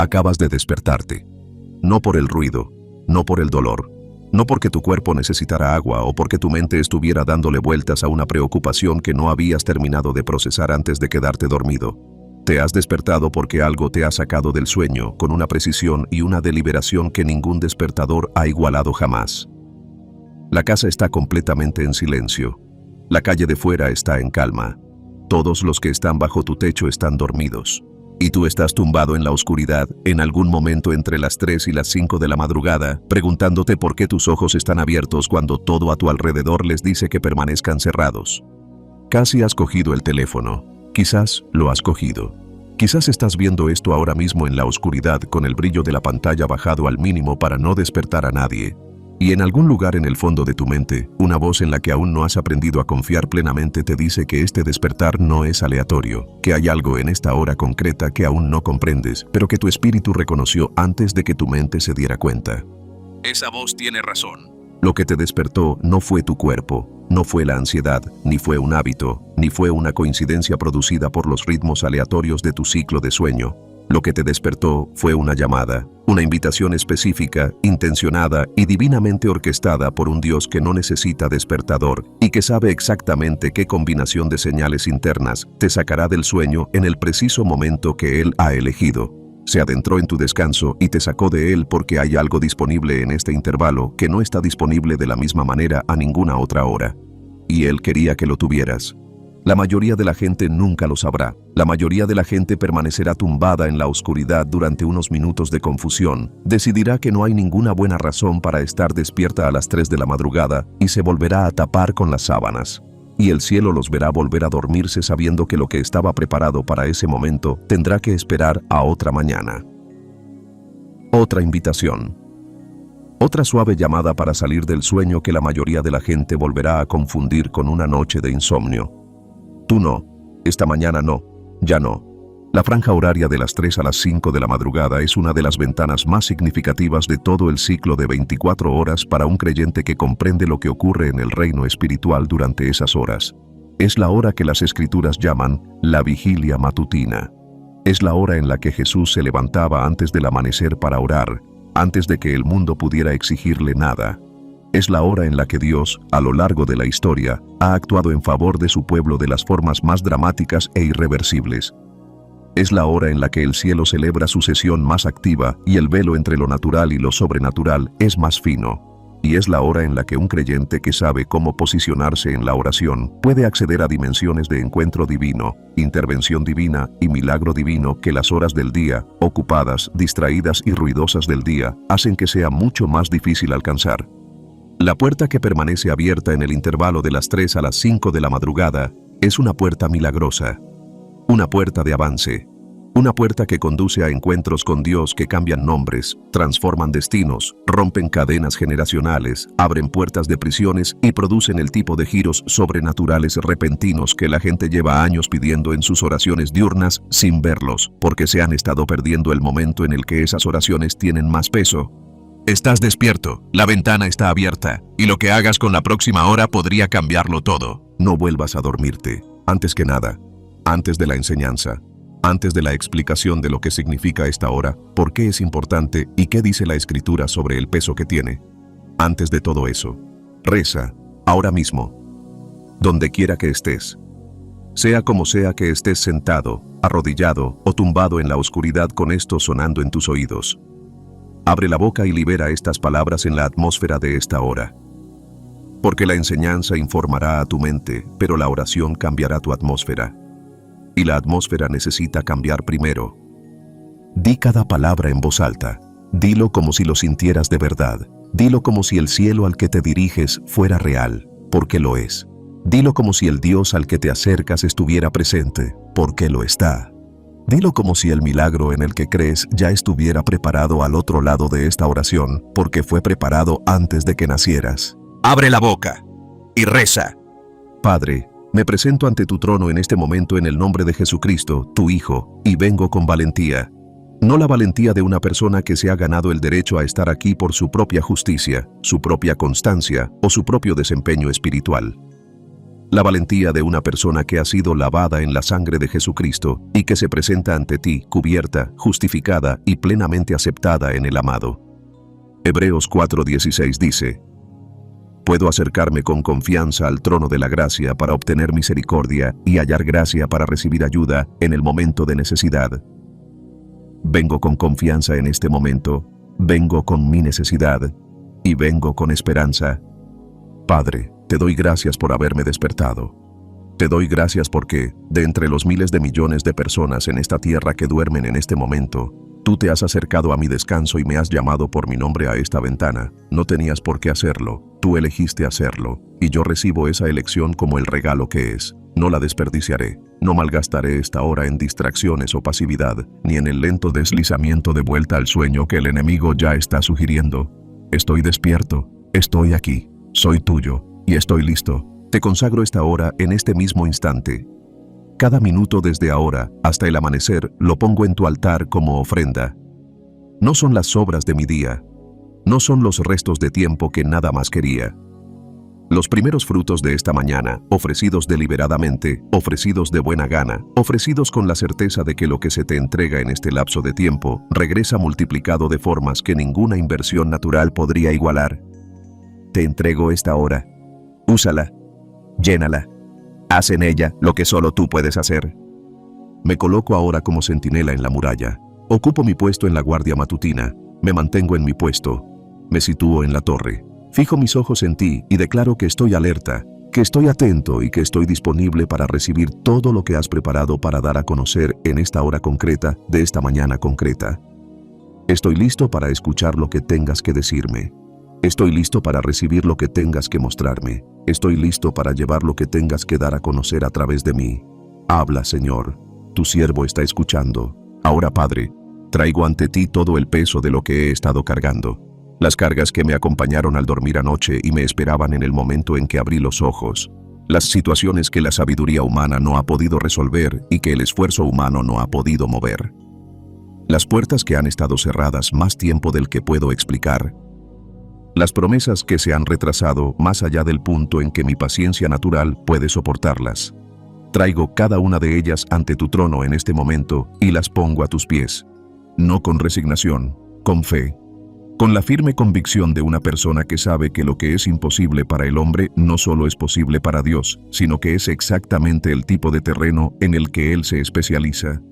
Acabas de despertarte. No por el ruido, no por el dolor, no porque tu cuerpo necesitara agua o porque tu mente estuviera dándole vueltas a una preocupación que no habías terminado de procesar antes de quedarte dormido. Te has despertado porque algo te ha sacado del sueño con una precisión y una deliberación que ningún despertador ha igualado jamás. La casa está completamente en silencio. La calle de fuera está en calma. Todos los que están bajo tu techo están dormidos. Y tú estás tumbado en la oscuridad, en algún momento entre las 3 y las 5 de la madrugada, preguntándote por qué tus ojos están abiertos cuando todo a tu alrededor les dice que permanezcan cerrados. Casi has cogido el teléfono. Quizás lo has cogido. Quizás estás viendo esto ahora mismo en la oscuridad con el brillo de la pantalla bajado al mínimo para no despertar a nadie. Y en algún lugar en el fondo de tu mente, una voz en la que aún no has aprendido a confiar plenamente te dice que este despertar no es aleatorio, que hay algo en esta hora concreta que aún no comprendes, pero que tu espíritu reconoció antes de que tu mente se diera cuenta. Esa voz tiene razón. Lo que te despertó no fue tu cuerpo, no fue la ansiedad, ni fue un hábito, ni fue una coincidencia producida por los ritmos aleatorios de tu ciclo de sueño. Lo que te despertó fue una llamada, una invitación específica, intencionada y divinamente orquestada por un Dios que no necesita despertador y que sabe exactamente qué combinación de señales internas te sacará del sueño en el preciso momento que Él ha elegido. Se adentró en tu descanso y te sacó de él porque hay algo disponible en este intervalo que no está disponible de la misma manera a ninguna otra hora. Y Él quería que lo tuvieras. La mayoría de la gente nunca lo sabrá. La mayoría de la gente permanecerá tumbada en la oscuridad durante unos minutos de confusión. Decidirá que no hay ninguna buena razón para estar despierta a las 3 de la madrugada y se volverá a tapar con las sábanas. Y el cielo los verá volver a dormirse sabiendo que lo que estaba preparado para ese momento tendrá que esperar a otra mañana. Otra invitación. Otra suave llamada para salir del sueño que la mayoría de la gente volverá a confundir con una noche de insomnio. Tú no. Esta mañana no. Ya no. La franja horaria de las 3 a las 5 de la madrugada es una de las ventanas más significativas de todo el ciclo de 24 horas para un creyente que comprende lo que ocurre en el reino espiritual durante esas horas. Es la hora que las Escrituras llaman la vigilia matutina. Es la hora en la que Jesús se levantaba antes del amanecer para orar, antes de que el mundo pudiera exigirle nada. Es la hora en la que Dios, a lo largo de la historia, ha actuado en favor de su pueblo de las formas más dramáticas e irreversibles. Es la hora en la que el cielo celebra su sesión más activa y el velo entre lo natural y lo sobrenatural es más fino. Y es la hora en la que un creyente que sabe cómo posicionarse en la oración puede acceder a dimensiones de encuentro divino, intervención divina y milagro divino que las horas del día, ocupadas, distraídas y ruidosas del día, hacen que sea mucho más difícil alcanzar. La puerta que permanece abierta en el intervalo de las 3 a las 5 de la madrugada es una puerta milagrosa, una puerta de avance, una puerta que conduce a encuentros con Dios que cambian nombres, transforman destinos, rompen cadenas generacionales, abren puertas de prisiones y producen el tipo de giros sobrenaturales repentinos que la gente lleva años pidiendo en sus oraciones diurnas sin verlos, porque se han estado perdiendo el momento en el que esas oraciones tienen más peso. Estás despierto, la ventana está abierta, y lo que hagas con la próxima hora podría cambiarlo todo. No vuelvas a dormirte. Antes que nada, antes de la enseñanza, antes de la explicación de lo que significa esta hora, por qué es importante y qué dice la Escritura sobre el peso que tiene. Antes de todo eso, reza, ahora mismo, donde quiera que estés. Sea como sea que estés sentado, arrodillado o tumbado en la oscuridad con esto sonando en tus oídos. Abre la boca y libera estas palabras en la atmósfera de esta hora. Porque la enseñanza informará a tu mente, pero la oración cambiará tu atmósfera. Y la atmósfera necesita cambiar primero. Di cada palabra en voz alta. Dilo como si lo sintieras de verdad. Dilo como si el cielo al que te diriges fuera real, porque lo es. Dilo como si el Dios al que te acercas estuviera presente, porque lo está. Dilo como si el milagro en el que crees ya estuviera preparado al otro lado de esta oración, porque fue preparado antes de que nacieras. Abre la boca y reza. Padre, me presento ante tu trono en este momento en el nombre de Jesucristo, tu Hijo, y vengo con valentía. No la valentía de una persona que se ha ganado el derecho a estar aquí por su propia justicia, su propia constancia o su propio desempeño espiritual. La valentía de una persona que ha sido lavada en la sangre de Jesucristo y que se presenta ante ti cubierta, justificada y plenamente aceptada en el amado. Hebreos 4:16 dice: puedo acercarme con confianza al trono de la gracia para obtener misericordia y hallar gracia para recibir ayuda en el momento de necesidad. Vengo con confianza en este momento, vengo con mi necesidad y vengo con esperanza. Padre, te doy gracias por haberme despertado. Te doy gracias porque, de entre los miles de millones de personas en esta tierra que duermen en este momento, tú te has acercado a mi descanso y me has llamado por mi nombre a esta ventana. No tenías por qué hacerlo, tú elegiste hacerlo, y yo recibo esa elección como el regalo que es. No la desperdiciaré, no malgastaré esta hora en distracciones o pasividad, ni en el lento deslizamiento de vuelta al sueño que el enemigo ya está sugiriendo. Estoy despierto, estoy aquí, soy tuyo, y estoy listo. Te consagro esta hora en este mismo instante. Cada minuto desde ahora hasta el amanecer lo pongo en tu altar como ofrenda. No son las sobras de mi día, no son los restos de tiempo que nada más quería. Los primeros frutos de esta mañana, ofrecidos deliberadamente, ofrecidos de buena gana, ofrecidos con la certeza de que lo que se te entrega en este lapso de tiempo regresa multiplicado de formas que ninguna inversión natural podría igualar. Te entrego esta hora. Úsala, llénala, haz en ella lo que solo tú puedes hacer. Me coloco ahora como centinela en la muralla. Ocupo mi puesto en la guardia matutina. Me mantengo en mi puesto. Me sitúo en la torre. Fijo mis ojos en ti y declaro que estoy alerta, que estoy atento y que estoy disponible para recibir todo lo que has preparado para dar a conocer en esta hora concreta de esta mañana concreta. Estoy listo para escuchar lo que tengas que decirme. Estoy listo para recibir lo que tengas que mostrarme. Estoy listo para llevar lo que tengas que dar a conocer a través de mí. Habla, Señor. Tu siervo está escuchando. Ahora, Padre, traigo ante ti todo el peso de lo que he estado cargando. Las cargas que me acompañaron al dormir anoche y me esperaban en el momento en que abrí los ojos. Las situaciones que la sabiduría humana no ha podido resolver y que el esfuerzo humano no ha podido mover. Las puertas que han estado cerradas más tiempo del que puedo explicar. Las promesas que se han retrasado más allá del punto en que mi paciencia natural puede soportarlas. Traigo cada una de ellas ante tu trono en este momento y las pongo a tus pies. No con resignación, con fe. Con la firme convicción de una persona que sabe que lo que es imposible para el hombre no solo es posible para Dios, sino que es exactamente el tipo de terreno en el que Él se especializa.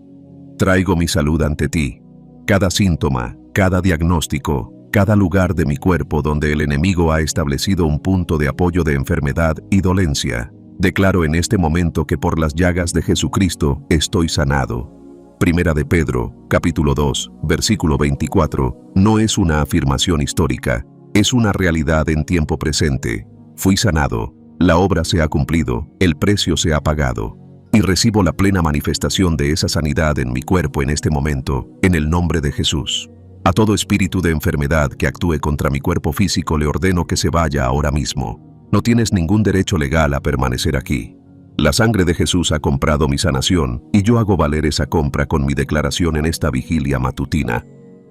Traigo mi salud ante ti. Cada síntoma, cada diagnóstico, cada lugar de mi cuerpo donde el enemigo ha establecido un punto de apoyo de enfermedad y dolencia. Declaro en este momento que por las llagas de Jesucristo estoy sanado. Primera de Pedro, capítulo 2, versículo 24, no es una afirmación histórica, es una realidad en tiempo presente. Fui sanado, la obra se ha cumplido, el precio se ha pagado, y recibo la plena manifestación de esa sanidad en mi cuerpo en este momento, en el nombre de Jesús. A todo espíritu de enfermedad que actúe contra mi cuerpo físico le ordeno que se vaya ahora mismo. No tienes ningún derecho legal a permanecer aquí. La sangre de Jesús ha comprado mi sanación y yo hago valer esa compra con mi declaración en esta vigilia matutina.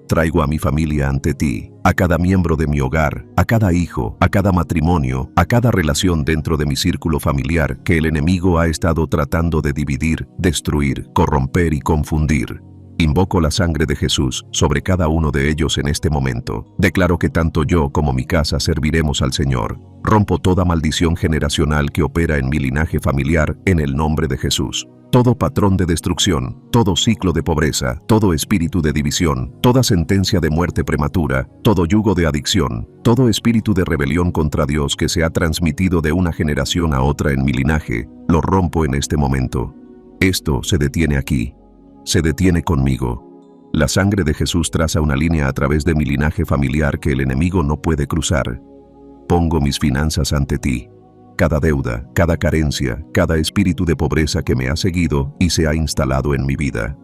Traigo a mi familia ante ti, a cada miembro de mi hogar, a cada hijo, a cada matrimonio, a cada relación dentro de mi círculo familiar que el enemigo ha estado tratando de dividir, destruir, corromper y confundir. Invoco la sangre de Jesús sobre cada uno de ellos en este momento. Declaro que tanto yo como mi casa serviremos al Señor. Rompo toda maldición generacional que opera en mi linaje familiar en el nombre de Jesús. Todo patrón de destrucción, todo ciclo de pobreza, todo espíritu de división, toda sentencia de muerte prematura, todo yugo de adicción, todo espíritu de rebelión contra Dios que se ha transmitido de una generación a otra en mi linaje, lo rompo en este momento. Esto se detiene aquí. Se detiene conmigo. La sangre de Jesús traza una línea a través de mi linaje familiar que el enemigo no puede cruzar. Pongo mis finanzas ante ti. Cada deuda, cada carencia, cada espíritu de pobreza que me ha seguido y se ha instalado en mi vida.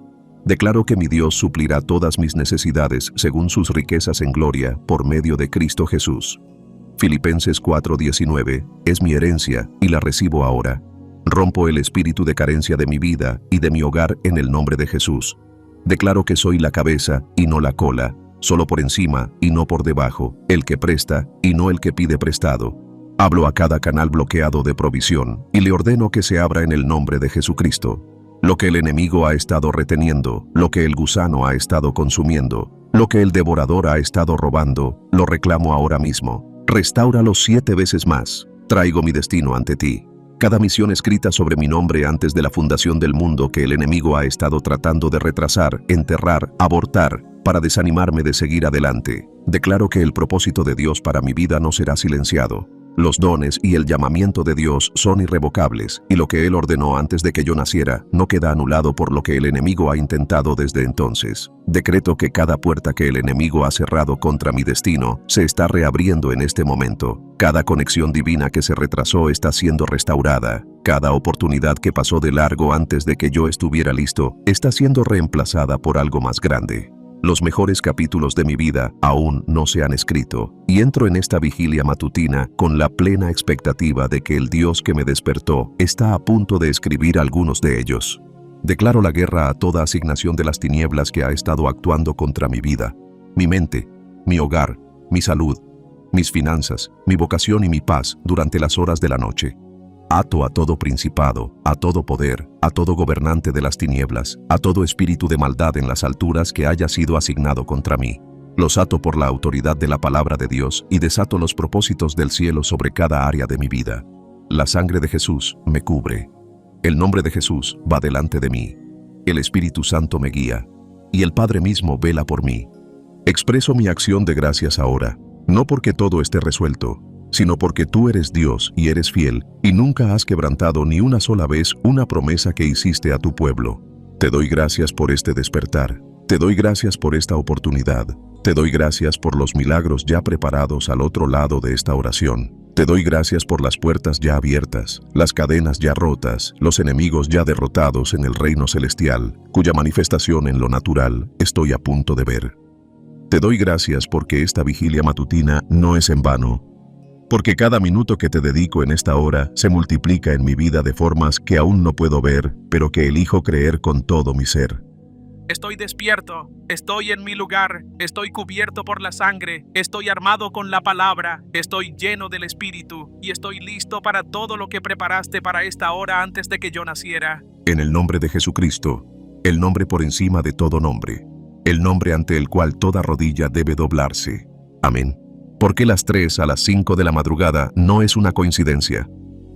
Declaro que mi Dios suplirá todas mis necesidades según sus riquezas en gloria por medio de Cristo Jesús. Filipenses 4:19 es mi herencia y la recibo ahora. Rompo el espíritu de carencia de mi vida y de mi hogar en el nombre de Jesús. Declaro que soy la cabeza y no la cola, solo por encima y no por debajo, el que presta y no el que pide prestado. Hablo a cada canal bloqueado de provisión y le ordeno que se abra en el nombre de Jesucristo. Lo que el enemigo ha estado reteniendo, lo que el gusano ha estado consumiendo, lo que el devorador ha estado robando, lo reclamo ahora mismo. Restáuralo 7 veces más. Traigo mi destino ante ti. Cada misión escrita sobre mi nombre antes de la fundación del mundo que el enemigo ha estado tratando de retrasar, enterrar, abortar, para desanimarme de seguir adelante. Declaro que el propósito de Dios para mi vida no será silenciado. Los dones y el llamamiento de Dios son irrevocables, y lo que Él ordenó antes de que yo naciera no queda anulado por lo que el enemigo ha intentado desde entonces. Decreto que cada puerta que el enemigo ha cerrado contra mi destino se está reabriendo en este momento. Cada conexión divina que se retrasó está siendo restaurada. Cada oportunidad que pasó de largo antes de que yo estuviera listo está siendo reemplazada por algo más grande. Los mejores capítulos de mi vida aún no se han escrito, y entro en esta vigilia matutina con la plena expectativa de que el Dios que me despertó está a punto de escribir algunos de ellos. Declaro la guerra a toda asignación de las tinieblas que ha estado actuando contra mi vida, mi mente, mi hogar, mi salud, mis finanzas, mi vocación y mi paz durante las horas de la noche. Ato a todo principado, a todo poder, a todo gobernante de las tinieblas, a todo espíritu de maldad en las alturas que haya sido asignado contra mí. Los ato por la autoridad de la palabra de Dios y desato los propósitos del cielo sobre cada área de mi vida. La sangre de Jesús me cubre. El nombre de Jesús va delante de mí. El Espíritu Santo me guía. Y el Padre mismo vela por mí. Expreso mi acción de gracias ahora, no porque todo esté resuelto, sino porque tú eres Dios y eres fiel, y nunca has quebrantado ni una sola vez una promesa que hiciste a tu pueblo. Te doy gracias por este despertar. Te doy gracias por esta oportunidad. Te doy gracias por los milagros ya preparados al otro lado de esta oración. Te doy gracias por las puertas ya abiertas, las cadenas ya rotas, los enemigos ya derrotados en el reino celestial, cuya manifestación en lo natural estoy a punto de ver. Te doy gracias porque esta vigilia matutina no es en vano, porque cada minuto que te dedico en esta hora se multiplica en mi vida de formas que aún no puedo ver, pero que elijo creer con todo mi ser. Estoy despierto, estoy en mi lugar, estoy cubierto por la sangre, estoy armado con la palabra, estoy lleno del Espíritu y estoy listo para todo lo que preparaste para esta hora antes de que yo naciera. En el nombre de Jesucristo, el nombre por encima de todo nombre, el nombre ante el cual toda rodilla debe doblarse. Amén. ¿Por qué las 3 a las 5 de la madrugada no es una coincidencia?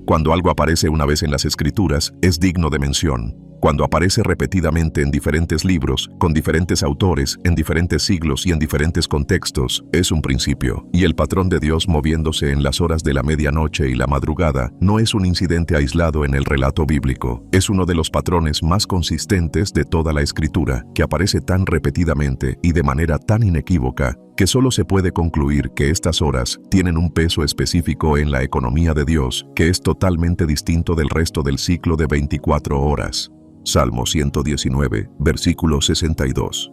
Cuando algo aparece una vez en las Escrituras, es digno de mención. Cuando aparece repetidamente en diferentes libros, con diferentes autores, en diferentes siglos y en diferentes contextos, es un principio. Y el patrón de Dios moviéndose en las horas de la medianoche y la madrugada no es un incidente aislado en el relato bíblico. Es uno de los patrones más consistentes de toda la Escritura, que aparece tan repetidamente y de manera tan inequívoca, que solo se puede concluir que estas horas tienen un peso específico en la economía de Dios, que es totalmente distinto del resto del ciclo de 24 horas. Salmo 119, versículo 62.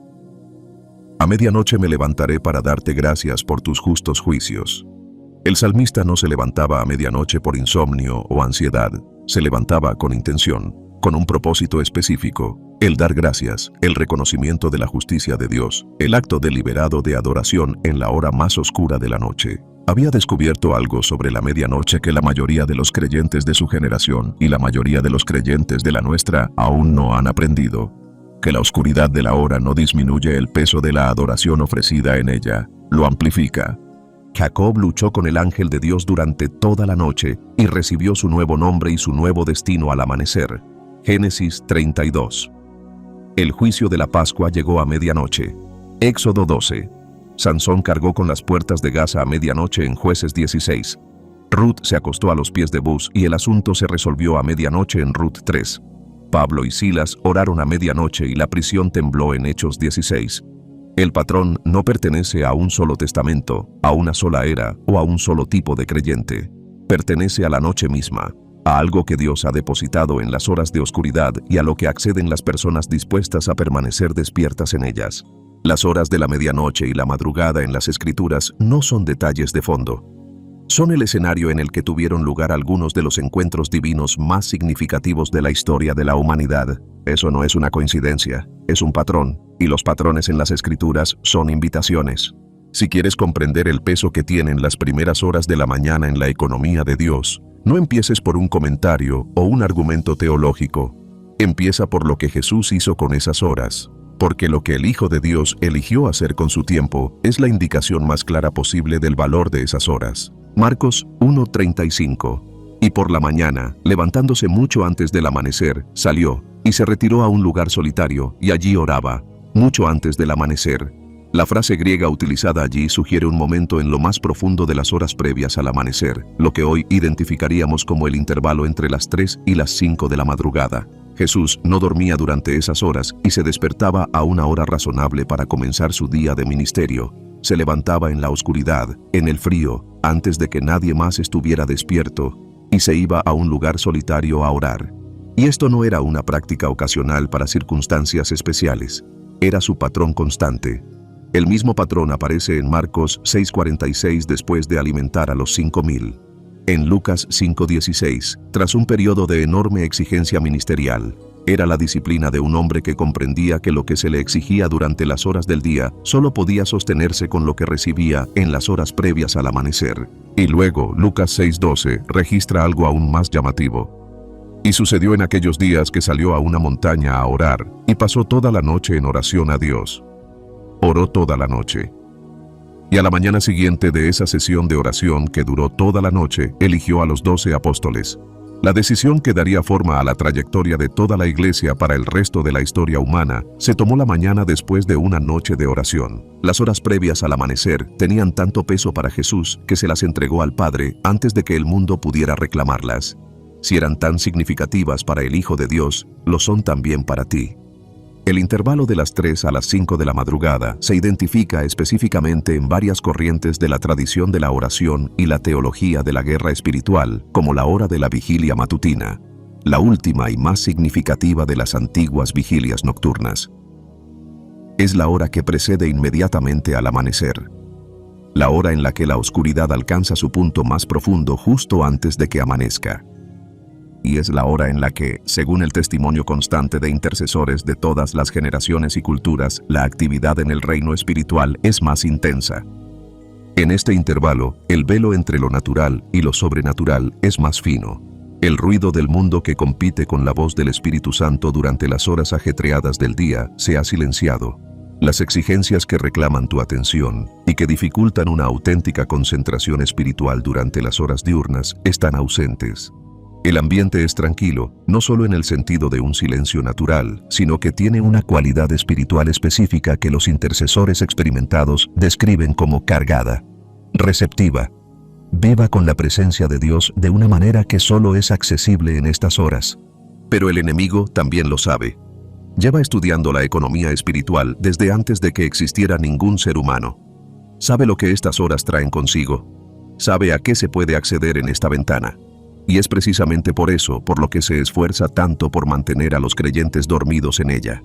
A medianoche me levantaré para darte gracias por tus justos juicios. El salmista no se levantaba a medianoche por insomnio o ansiedad, se levantaba con intención, con un propósito específico, el dar gracias, el reconocimiento de la justicia de Dios, el acto deliberado de adoración en la hora más oscura de la noche. Había descubierto algo sobre la medianoche que la mayoría de los creyentes de su generación y la mayoría de los creyentes de la nuestra aún no han aprendido. Que la oscuridad de la hora no disminuye el peso de la adoración ofrecida en ella, lo amplifica. Jacob luchó con el ángel de Dios durante toda la noche y recibió su nuevo nombre y su nuevo destino al amanecer. Génesis 32. El juicio de la Pascua llegó a medianoche. Éxodo 12. Sansón cargó con las puertas de Gaza a medianoche en Jueces 16. Ruth se acostó a los pies de Buz y el asunto se resolvió a medianoche en Ruth 3. Pablo y Silas oraron a medianoche y la prisión tembló en Hechos 16. El patrón no pertenece a un solo testamento, a una sola era o a un solo tipo de creyente. Pertenece a la noche misma, a algo que Dios ha depositado en las horas de oscuridad y a lo que acceden las personas dispuestas a permanecer despiertas en ellas. Las horas de la medianoche y la madrugada en las Escrituras no son detalles de fondo. Son el escenario en el que tuvieron lugar algunos de los encuentros divinos más significativos de la historia de la humanidad. Eso no es una coincidencia, es un patrón, y los patrones en las Escrituras son invitaciones. Si quieres comprender el peso que tienen las primeras horas de la mañana en la economía de Dios, no empieces por un comentario o un argumento teológico. Empieza por lo que Jesús hizo con esas horas, porque lo que el Hijo de Dios eligió hacer con su tiempo es la indicación más clara posible del valor de esas horas. Marcos 1:35. Y por la mañana, levantándose mucho antes del amanecer, salió, y se retiró a un lugar solitario, y allí oraba, mucho antes del amanecer. La frase griega utilizada allí sugiere un momento en lo más profundo de las horas previas al amanecer, lo que hoy identificaríamos como el intervalo entre las 3 y las 5 de la madrugada. Jesús no dormía durante esas horas y se despertaba a una hora razonable para comenzar su día de ministerio. Se levantaba en la oscuridad, en el frío, antes de que nadie más estuviera despierto, y se iba a un lugar solitario a orar. Y esto no era una práctica ocasional para circunstancias especiales, era su patrón constante. El mismo patrón aparece en Marcos 6:46 después de alimentar a los 5,000. En Lucas 5:16, tras un periodo de enorme exigencia ministerial, era la disciplina de un hombre que comprendía que lo que se le exigía durante las horas del día solo podía sostenerse con lo que recibía en las horas previas al amanecer. Y luego, Lucas 6:12 registra algo aún más llamativo. Y sucedió en aquellos días que salió a una montaña a orar, y pasó toda la noche en oración a Dios. Oró toda la noche. Y a la mañana siguiente de esa sesión de oración que duró toda la noche, eligió a los 12 apóstoles. La decisión que daría forma a la trayectoria de toda la iglesia para el resto de la historia humana se tomó la mañana después de una noche de oración. Las horas previas al amanecer tenían tanto peso para Jesús que se las entregó al Padre antes de que el mundo pudiera reclamarlas. Si eran tan significativas para el Hijo de Dios, lo son también para ti. El intervalo de las 3 a las 5 de la madrugada se identifica específicamente en varias corrientes de la tradición de la oración y la teología de la guerra espiritual como la hora de la vigilia matutina, la última y más significativa de las antiguas vigilias nocturnas. Es la hora que precede inmediatamente al amanecer, la hora en la que la oscuridad alcanza su punto más profundo justo antes de que amanezca. Y es la hora en la que, según el testimonio constante de intercesores de todas las generaciones y culturas, la actividad en el reino espiritual es más intensa. En este intervalo, el velo entre lo natural y lo sobrenatural es más fino. El ruido del mundo que compite con la voz del Espíritu Santo durante las horas ajetreadas del día se ha silenciado. Las exigencias que reclaman tu atención y que dificultan una auténtica concentración espiritual durante las horas diurnas están ausentes. El ambiente es tranquilo, no solo en el sentido de un silencio natural, sino que tiene una cualidad espiritual específica que los intercesores experimentados describen como cargada, receptiva, viva con la presencia de Dios de una manera que solo es accesible en estas horas. Pero el enemigo también lo sabe. Lleva estudiando la economía espiritual desde antes de que existiera ningún ser humano. Sabe lo que estas horas traen consigo. Sabe a qué se puede acceder en esta ventana. Y es precisamente por eso por lo que se esfuerza tanto por mantener a los creyentes dormidos en ella.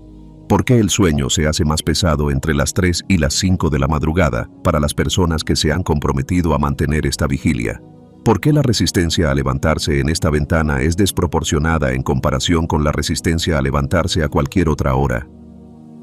¿Por qué el sueño se hace más pesado entre las 3 y las 5 de la madrugada para las personas que se han comprometido a mantener esta vigilia? ¿Por qué la resistencia a levantarse en esta ventana es desproporcionada en comparación con la resistencia a levantarse a cualquier otra hora?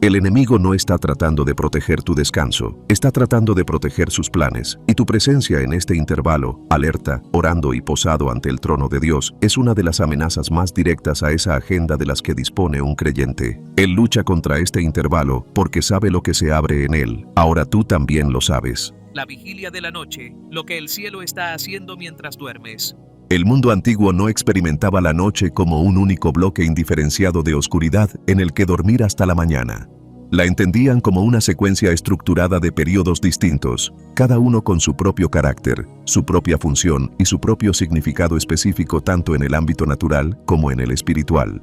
El enemigo no está tratando de proteger tu descanso, está tratando de proteger sus planes, y tu presencia en este intervalo, alerta, orando y posado ante el trono de Dios, es una de las amenazas más directas a esa agenda de las que dispone un creyente. Él lucha contra este intervalo porque sabe lo que se abre en él. Ahora tú también lo sabes. La vigilia de la noche, lo que el cielo está haciendo mientras duermes. El mundo antiguo no experimentaba la noche como un único bloque indiferenciado de oscuridad en el que dormir hasta la mañana. La entendían como una secuencia estructurada de periodos distintos, cada uno con su propio carácter, su propia función y su propio significado específico tanto en el ámbito natural como en el espiritual.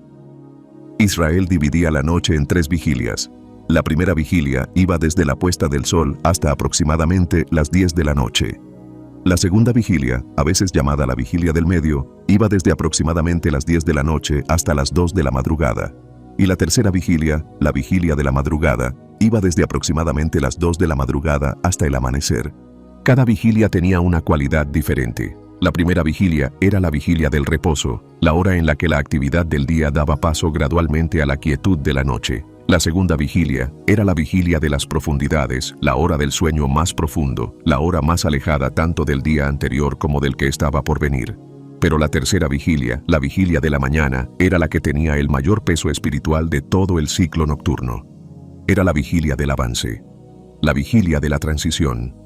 Israel dividía la noche en 3 vigilias. La primera vigilia iba desde la puesta del sol hasta aproximadamente las 10 de la noche. La segunda vigilia, a veces llamada la vigilia del medio, iba desde aproximadamente las 10 de la noche hasta las 2 de la madrugada. Y la tercera vigilia, la vigilia de la madrugada, iba desde aproximadamente las 2 de la madrugada hasta el amanecer. Cada vigilia tenía una cualidad diferente. La primera vigilia era la vigilia del reposo, la hora en la que la actividad del día daba paso gradualmente a la quietud de la noche. La segunda vigilia era la vigilia de las profundidades, la hora del sueño más profundo, la hora más alejada tanto del día anterior como del que estaba por venir. Pero la tercera vigilia, la vigilia de la mañana, era la que tenía el mayor peso espiritual de todo el ciclo nocturno. Era la vigilia del avance, la vigilia de la transición,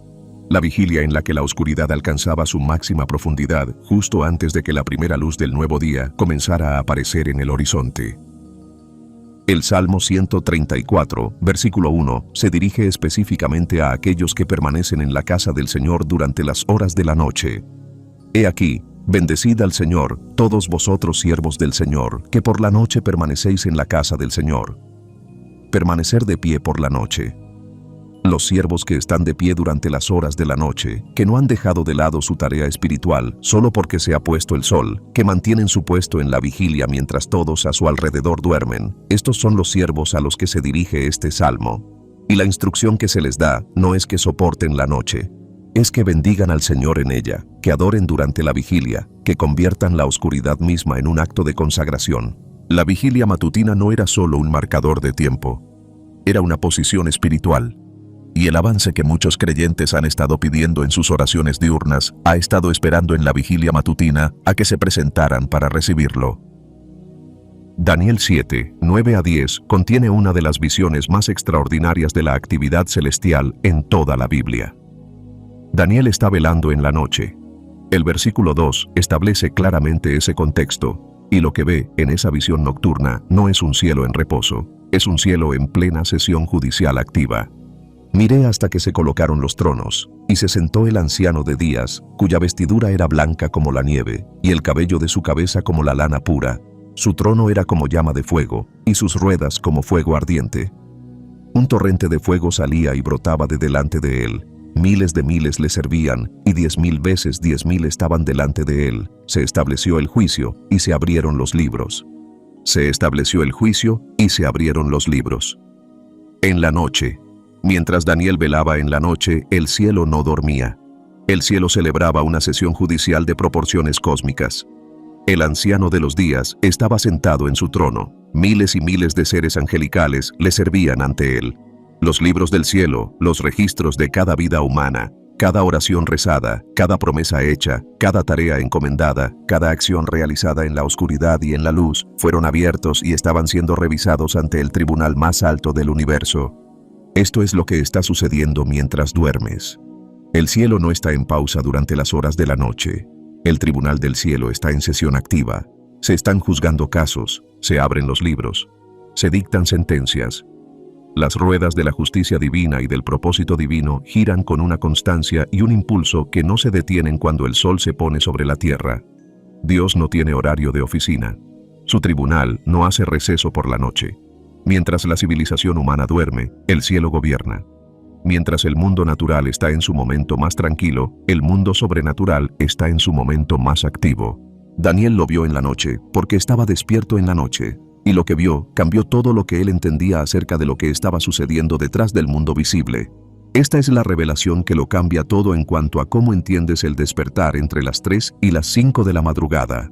la vigilia en la que la oscuridad alcanzaba su máxima profundidad justo antes de que la primera luz del nuevo día comenzara a aparecer en el horizonte. El Salmo 134, versículo 1, se dirige específicamente a aquellos que permanecen en la casa del Señor durante las horas de la noche. He aquí, bendecid al Señor, todos vosotros siervos del Señor, que por la noche permanecéis en la casa del Señor. Permanecer de pie por la noche. Los siervos que están de pie durante las horas de la noche, que no han dejado de lado su tarea espiritual solo porque se ha puesto el sol, que mantienen su puesto en la vigilia mientras todos a su alrededor duermen, estos son los siervos a los que se dirige este salmo. Y la instrucción que se les da no es que soporten la noche, es que bendigan al Señor en ella, que adoren durante la vigilia, que conviertan la oscuridad misma en un acto de consagración. La vigilia matutina no era solo un marcador de tiempo, era una posición espiritual. Y el avance que muchos creyentes han estado pidiendo en sus oraciones diurnas ha estado esperando en la vigilia matutina a que se presentaran para recibirlo. Daniel 7, 9-10 contiene una de las visiones más extraordinarias de la actividad celestial en toda la Biblia. Daniel está velando en la noche. El versículo 2 establece claramente ese contexto, y lo que ve en esa visión nocturna no es un cielo en reposo, es un cielo en plena sesión judicial activa. Miré hasta que se colocaron los tronos, y se sentó el anciano de días, cuya vestidura era blanca como la nieve, y el cabello de su cabeza como la lana pura. Su trono era como llama de fuego, y sus ruedas como fuego ardiente. Un torrente de fuego salía y brotaba de delante de él. Miles de miles le servían, y 10,000 veces 10,000 estaban delante de él. Se estableció el juicio, y se abrieron los libros. Se estableció el juicio, y se abrieron los libros. En la noche, mientras Daniel velaba en la noche, el cielo no dormía. El cielo celebraba una sesión judicial de proporciones cósmicas. El anciano de los días estaba sentado en su trono. Miles y miles de seres angelicales le servían ante él. Los libros del cielo, los registros de cada vida humana, cada oración rezada, cada promesa hecha, cada tarea encomendada, cada acción realizada en la oscuridad y en la luz, fueron abiertos y estaban siendo revisados ante el tribunal más alto del universo. Esto es lo que está sucediendo mientras duermes. El cielo no está en pausa durante las horas de la noche. El tribunal del cielo está en sesión activa. Se están juzgando casos, se abren los libros, se dictan sentencias. Las ruedas de la justicia divina y del propósito divino giran con una constancia y un impulso que no se detienen cuando el sol se pone sobre la tierra. Dios no tiene horario de oficina. Su tribunal no hace receso por la noche. Mientras la civilización humana duerme, el cielo gobierna. Mientras el mundo natural está en su momento más tranquilo, el mundo sobrenatural está en su momento más activo. Daniel lo vio en la noche, porque estaba despierto en la noche, y lo que vio cambió todo lo que él entendía acerca de lo que estaba sucediendo detrás del mundo visible. Esta es la revelación que lo cambia todo en cuanto a cómo entiendes el despertar entre las 3 y las 5 de la madrugada.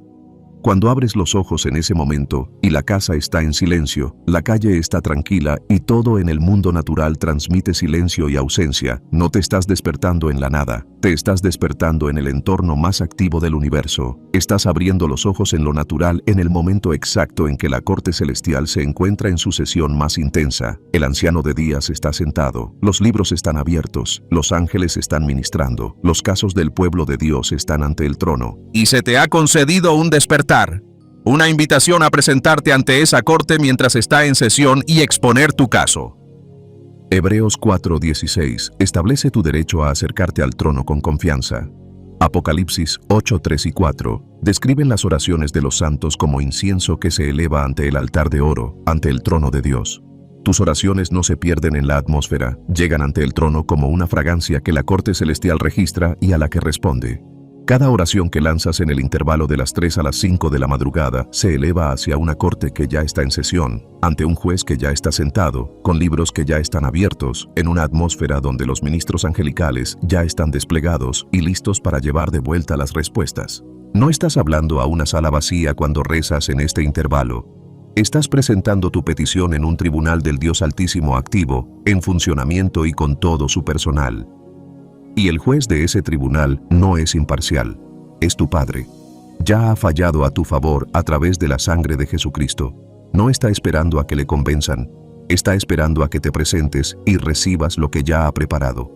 Cuando abres los ojos en ese momento, y la casa está en silencio, la calle está tranquila y todo en el mundo natural transmite silencio y ausencia, no te estás despertando en la nada, te estás despertando en el entorno más activo del universo. Estás abriendo los ojos en lo natural en el momento exacto en que la corte celestial se encuentra en su sesión más intensa. El anciano de días está sentado, los libros están abiertos, los ángeles están ministrando, los casos del pueblo de Dios están ante el trono. Y se te ha concedido un despertar. Una invitación a presentarte ante esa corte mientras está en sesión y exponer tu caso. Hebreos 4:16 establece tu derecho a acercarte al trono con confianza. Apocalipsis 8:3 y 4 describen las oraciones de los santos como incienso que se eleva ante el altar de oro, ante el trono de Dios. Tus oraciones no se pierden en la atmósfera, llegan ante el trono como una fragancia que la corte celestial registra y a la que responde. Cada oración que lanzas en el intervalo de las 3 a las 5 de la madrugada se eleva hacia una corte que ya está en sesión, ante un juez que ya está sentado, con libros que ya están abiertos, en una atmósfera donde los ministros angelicales ya están desplegados y listos para llevar de vuelta las respuestas. No estás hablando a una sala vacía cuando rezas en este intervalo. Estás presentando tu petición en un tribunal del Dios Altísimo activo, en funcionamiento y con todo su personal. Y el juez de ese tribunal no es imparcial, es tu Padre. Ya ha fallado a tu favor a través de la sangre de Jesucristo. No está esperando a que le convenzan, está esperando a que te presentes y recibas lo que ya ha preparado.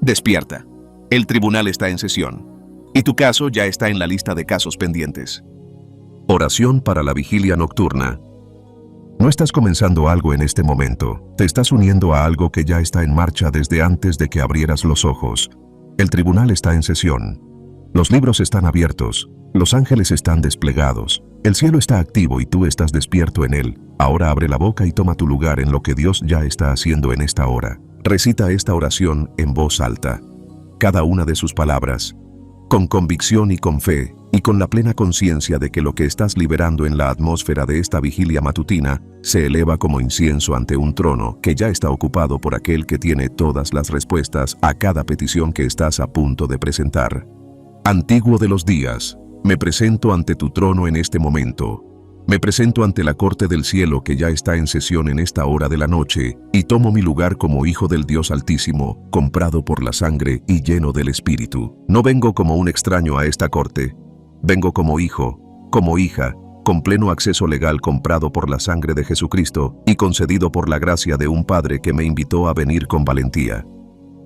Despierta. El tribunal está en sesión. Y tu caso ya está en la lista de casos pendientes. Oración para la vigilia nocturna. No estás comenzando algo en este momento, te estás uniendo a algo que ya está en marcha desde antes de que abrieras los ojos. El tribunal está en sesión. Los libros están abiertos, los ángeles están desplegados, el cielo está activo y tú estás despierto en él. Ahora abre la boca y toma tu lugar en lo que Dios ya está haciendo en esta hora. Recita esta oración en voz alta. Cada una de sus palabras, con convicción y con fe, y con la plena conciencia de que lo que estás liberando en la atmósfera de esta vigilia matutina se eleva como incienso ante un trono que ya está ocupado por aquel que tiene todas las respuestas a cada petición que estás a punto de presentar. Antiguo de los días, me presento ante tu trono en este momento. Me presento ante la corte del cielo que ya está en sesión en esta hora de la noche y tomo mi lugar como hijo del Dios Altísimo, comprado por la sangre y lleno del Espíritu. No vengo como un extraño a esta corte. Vengo como hijo, como hija, con pleno acceso legal comprado por la sangre de Jesucristo y concedido por la gracia de un Padre que me invitó a venir con valentía.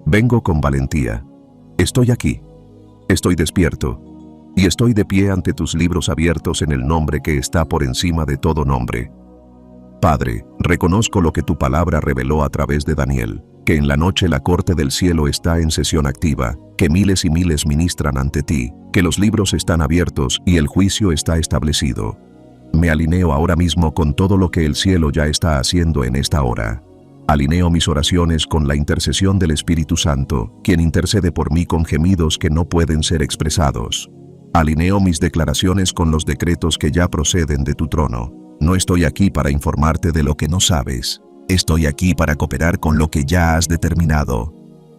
Vengo con valentía. Estoy aquí. Estoy despierto. Y estoy de pie ante tus libros abiertos en el nombre que está por encima de todo nombre. Padre, reconozco lo que tu palabra reveló a través de Daniel, que en la noche la corte del cielo está en sesión activa, que miles y miles ministran ante ti, que los libros están abiertos y el juicio está establecido. Me alineo ahora mismo con todo lo que el cielo ya está haciendo en esta hora. Alineo mis oraciones con la intercesión del Espíritu Santo, quien intercede por mí con gemidos que no pueden ser expresados. Alineo mis declaraciones con los decretos que ya proceden de tu trono. No estoy aquí para informarte de lo que no sabes. Estoy aquí para cooperar con lo que ya has determinado.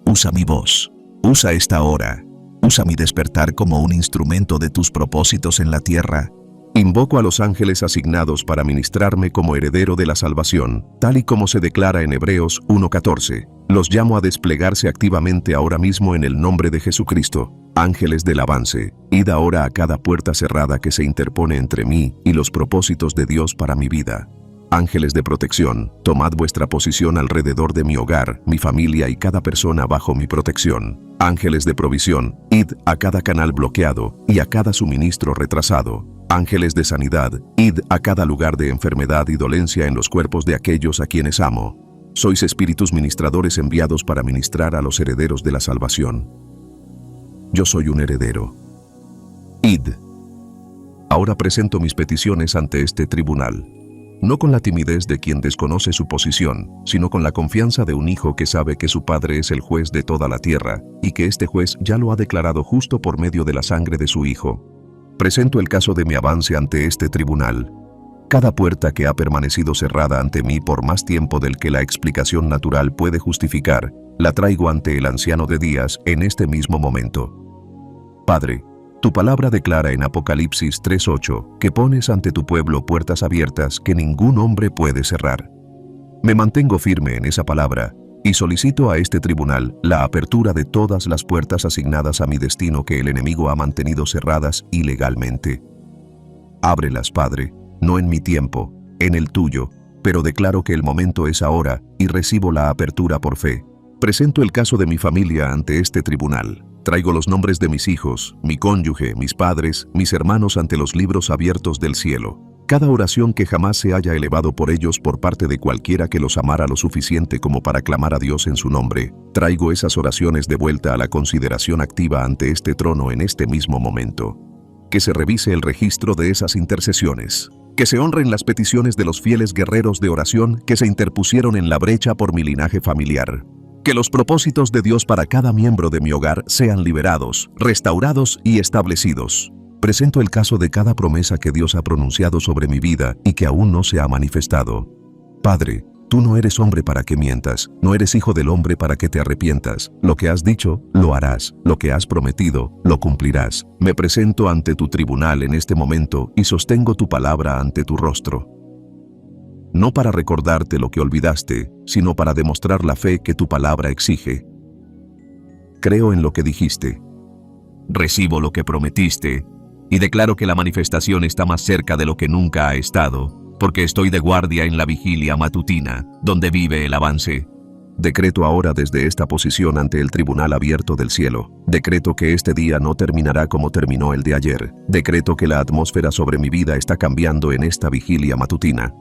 Usa mi voz. Usa esta hora. Usa mi despertar como un instrumento de tus propósitos en la tierra. Invoco a los ángeles asignados para ministrarme como heredero de la salvación, tal y como se declara en Hebreos 1:14. Los llamo a desplegarse activamente ahora mismo en el nombre de Jesucristo. Ángeles del avance, id ahora a cada puerta cerrada que se interpone entre mí y los propósitos de Dios para mi vida. Ángeles de protección, tomad vuestra posición alrededor de mi hogar, mi familia y cada persona bajo mi protección. Ángeles de provisión, id a cada canal bloqueado y a cada suministro retrasado. Ángeles de sanidad, id a cada lugar de enfermedad y dolencia en los cuerpos de aquellos a quienes amo. Sois espíritus ministradores enviados para ministrar a los herederos de la salvación. Yo soy un heredero. Id. Ahora presento mis peticiones ante este tribunal. No con la timidez de quien desconoce su posición, sino con la confianza de un hijo que sabe que su padre es el juez de toda la tierra y que este juez ya lo ha declarado justo por medio de la sangre de su hijo. Presento el caso de mi avance ante este tribunal. Cada puerta que ha permanecido cerrada ante mí por más tiempo del que la explicación natural puede justificar, la traigo ante el Anciano de Días en este mismo momento. Padre, tu palabra declara en Apocalipsis 3:8 que pones ante tu pueblo puertas abiertas que ningún hombre puede cerrar. Me mantengo firme en esa palabra y solicito a este tribunal la apertura de todas las puertas asignadas a mi destino que el enemigo ha mantenido cerradas ilegalmente. Ábrelas, Padre, no en mi tiempo, en el tuyo, pero declaro que el momento es ahora y recibo la apertura por fe. Presento el caso de mi familia ante este tribunal. Traigo los nombres de mis hijos, mi cónyuge, mis padres, mis hermanos ante los libros abiertos del cielo. Cada oración que jamás se haya elevado por ellos por parte de cualquiera que los amara lo suficiente como para clamar a Dios en su nombre, traigo esas oraciones de vuelta a la consideración activa ante este trono en este mismo momento. Que se revise el registro de esas intercesiones. Que se honren las peticiones de los fieles guerreros de oración que se interpusieron en la brecha por mi linaje familiar. Que los propósitos de Dios para cada miembro de mi hogar sean liberados, restaurados y establecidos. Presento el caso de cada promesa que Dios ha pronunciado sobre mi vida y que aún no se ha manifestado. Padre, tú no eres hombre para que mientas, no eres hijo del hombre para que te arrepientas. Lo que has dicho, lo harás. Lo que has prometido, lo cumplirás. Me presento ante tu tribunal en este momento y sostengo tu palabra ante tu rostro. no para recordarte lo que olvidaste, sino para demostrar la fe que tu palabra exige. Creo en lo que dijiste. Recibo lo que prometiste, y declaro que la manifestación está más cerca de lo que nunca ha estado, porque estoy de guardia en la vigilia matutina, donde vive el avance. Decreto ahora desde esta posición ante el tribunal abierto del cielo. Decreto que este día no terminará como terminó el de ayer. Decreto que la atmósfera sobre mi vida está cambiando en esta vigilia matutina.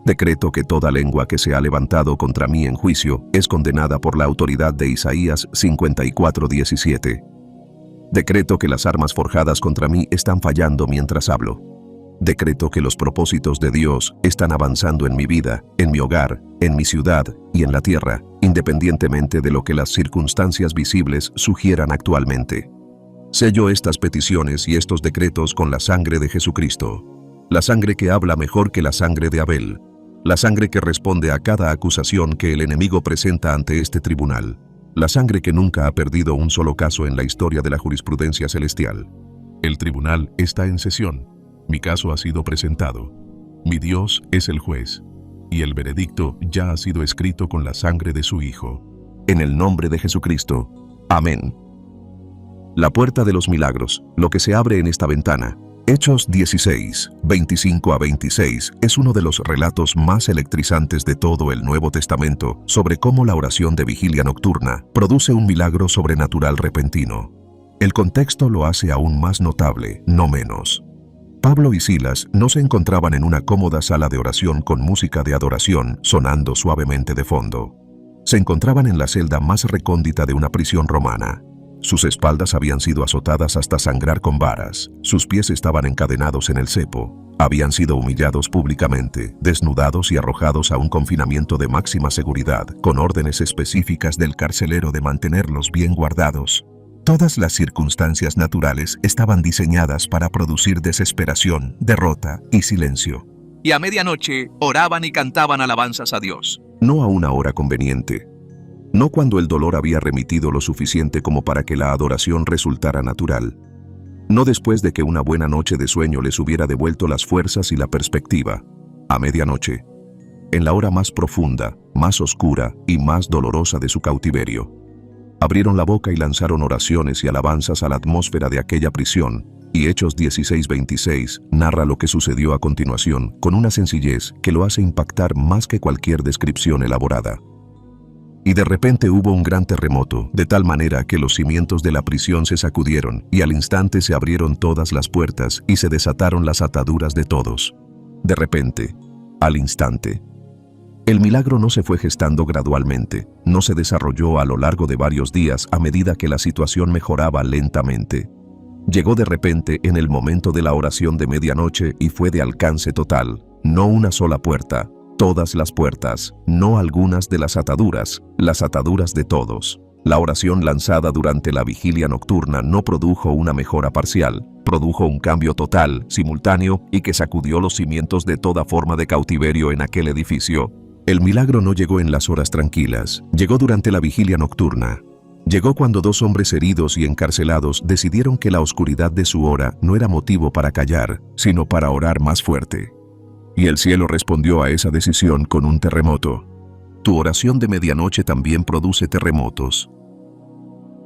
Decreto que toda lengua que se ha levantado contra mí en juicio es condenada por la autoridad de Isaías 54:17. Decreto que las armas forjadas contra mí están fallando mientras hablo. Decreto que los propósitos de Dios están avanzando en mi vida, en mi hogar, en mi ciudad y en la tierra, independientemente de lo que las circunstancias visibles sugieran actualmente. Sello estas peticiones y estos decretos con la sangre de Jesucristo, la sangre que habla mejor que la sangre de Abel, la sangre que responde a cada acusación que el enemigo presenta ante este tribunal, la sangre que nunca ha perdido un solo caso en la historia de la jurisprudencia celestial. El tribunal está en sesión. Mi caso ha sido presentado. Mi Dios es el juez, y el veredicto ya ha sido escrito con la sangre de su Hijo. En el nombre de Jesucristo. Amén. La puerta de los milagros, lo que se abre en esta ventana. Hechos 16, 25-26, es uno de los relatos más electrizantes de todo el Nuevo Testamento sobre cómo la oración de vigilia nocturna produce un milagro sobrenatural repentino. El contexto lo hace aún más notable, no menos. Pablo y Silas no se encontraban en una cómoda sala de oración con música de adoración sonando suavemente de fondo. Se encontraban en la celda más recóndita de una prisión romana. Sus espaldas habían sido azotadas hasta sangrar con varas, sus pies estaban encadenados en el cepo, habían sido humillados públicamente, desnudados y arrojados a un confinamiento de máxima seguridad, con órdenes específicas del carcelero de mantenerlos bien guardados. Todas las circunstancias naturales estaban diseñadas para producir desesperación, derrota y silencio. Y a medianoche oraban y cantaban alabanzas a Dios. No a una hora conveniente. No cuando el dolor había remitido lo suficiente como para que la adoración resultara natural. No después de que una buena noche de sueño les hubiera devuelto las fuerzas y la perspectiva. A medianoche. En la hora más profunda, más oscura y más dolorosa de su cautiverio. Abrieron la boca y lanzaron oraciones y alabanzas a la atmósfera de aquella prisión, y Hechos 16:26 narra lo que sucedió a continuación con una sencillez que lo hace impactar más que cualquier descripción elaborada. Y de repente hubo un gran terremoto, de tal manera que los cimientos de la prisión se sacudieron, y al instante se abrieron todas las puertas y se desataron las ataduras de todos. De repente, al instante. El milagro no se fue gestando gradualmente, no se desarrolló a lo largo de varios días a medida que la situación mejoraba lentamente. Llegó de repente en el momento de la oración de medianoche y fue de alcance total, no una sola puerta, todas las puertas, no algunas de las ataduras de todos. La oración lanzada durante la vigilia nocturna no produjo una mejora parcial, produjo un cambio total, simultáneo y que sacudió los cimientos de toda forma de cautiverio en aquel edificio. El milagro no llegó en las horas tranquilas, llegó durante la vigilia nocturna. Llegó cuando dos hombres heridos y encarcelados decidieron que la oscuridad de su hora no era motivo para callar, sino para orar más fuerte. Y el cielo respondió a esa decisión con un terremoto. Tu oración de medianoche también produce terremotos.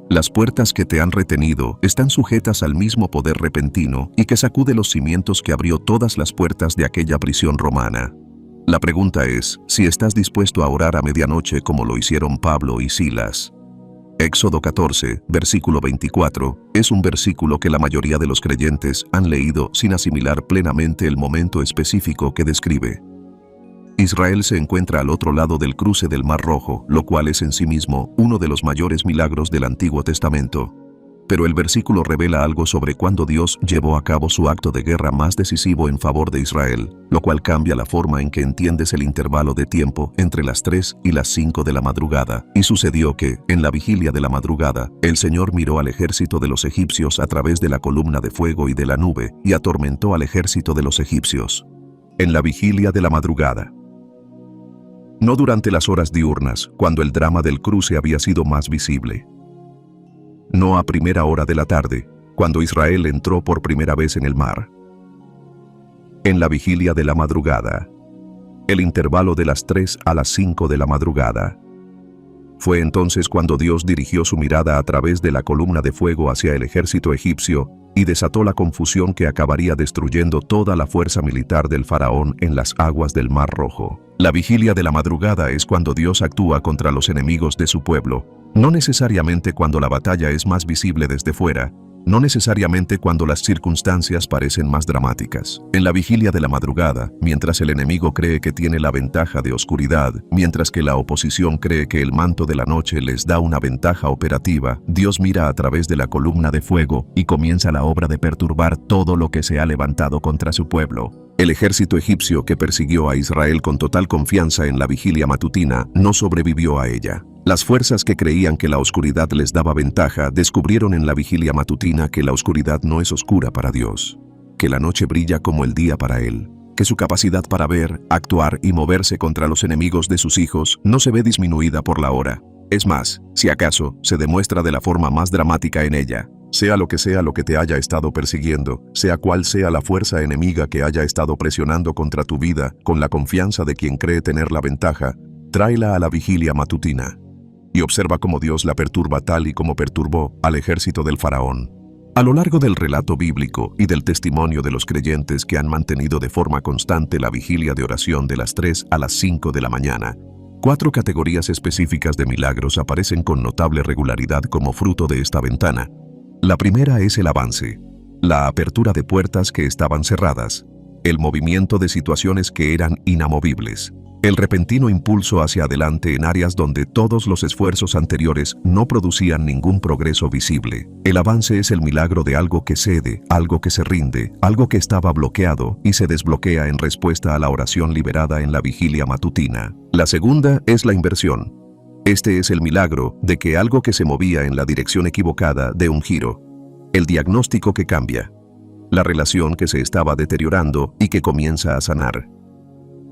Las puertas que te han retenido están sujetas al mismo poder repentino y que sacude los cimientos que abrió todas las puertas de aquella prisión romana. La pregunta es, si estás dispuesto a orar a medianoche como lo hicieron Pablo y Silas. Éxodo 14, versículo 24, es un versículo que la mayoría de los creyentes han leído sin asimilar plenamente el momento específico que describe. Israel se encuentra al otro lado del cruce del Mar Rojo, lo cual es en sí mismo uno de los mayores milagros del Antiguo Testamento. Pero el versículo revela algo sobre cuándo Dios llevó a cabo su acto de guerra más decisivo en favor de Israel, lo cual cambia la forma en que entiendes el intervalo de tiempo entre las 3 y las 5 de la madrugada. Y sucedió que, en la vigilia de la madrugada, el Señor miró al ejército de los egipcios a través de la columna de fuego y de la nube, y atormentó al ejército de los egipcios. En la vigilia de la madrugada. No durante las horas diurnas, cuando el drama del cruce había sido más visible. No a primera hora de la tarde, cuando Israel entró por primera vez en el mar. En la vigilia de la madrugada. el intervalo de las 3 a las 5 de la madrugada. Fue entonces cuando Dios dirigió su mirada a través de la columna de fuego hacia el ejército egipcio y desató la confusión que acabaría destruyendo toda la fuerza militar del faraón en las aguas del Mar Rojo. La vigilia de la madrugada es cuando Dios actúa contra los enemigos de su pueblo, no necesariamente cuando la batalla es más visible desde fuera, no necesariamente cuando las circunstancias parecen más dramáticas. En la vigilia de la madrugada, mientras el enemigo cree que tiene la ventaja de oscuridad, mientras que la oposición cree que el manto de la noche les da una ventaja operativa, Dios mira a través de la columna de fuego y comienza la obra de perturbar todo lo que se ha levantado contra su pueblo. El ejército egipcio que persiguió a Israel con total confianza en la vigilia matutina no sobrevivió a ella. Las fuerzas que creían que la oscuridad les daba ventaja descubrieron en la vigilia matutina que la oscuridad no es oscura para Dios, que la noche brilla como el día para Él, que su capacidad para ver, actuar y moverse contra los enemigos de sus hijos no se ve disminuida por la hora. Es más, si acaso, se demuestra de la forma más dramática en ella. Sea lo que te haya estado persiguiendo, sea cual sea la fuerza enemiga que haya estado presionando contra tu vida, con la confianza de quien cree tener la ventaja, tráela a la vigilia matutina. Y observa cómo Dios la perturba tal y como perturbó al ejército del faraón. A lo largo del relato bíblico y del testimonio de los creyentes que han mantenido de forma constante la vigilia de oración de las 3 a las 5 de la mañana, 4 categorías específicas de milagros aparecen con notable regularidad como fruto de esta ventana. La primera es el avance, la apertura de puertas que estaban cerradas, el movimiento de situaciones que eran inamovibles, el repentino impulso hacia adelante en áreas donde todos los esfuerzos anteriores no producían ningún progreso visible. El avance es el milagro de algo que cede, algo que se rinde, algo que estaba bloqueado y se desbloquea en respuesta a la oración liberada en la vigilia matutina. La segunda es la inversión. Este es el milagro de que algo que se movía en la dirección equivocada dé un giro. El diagnóstico que cambia. La relación que se estaba deteriorando y que comienza a sanar.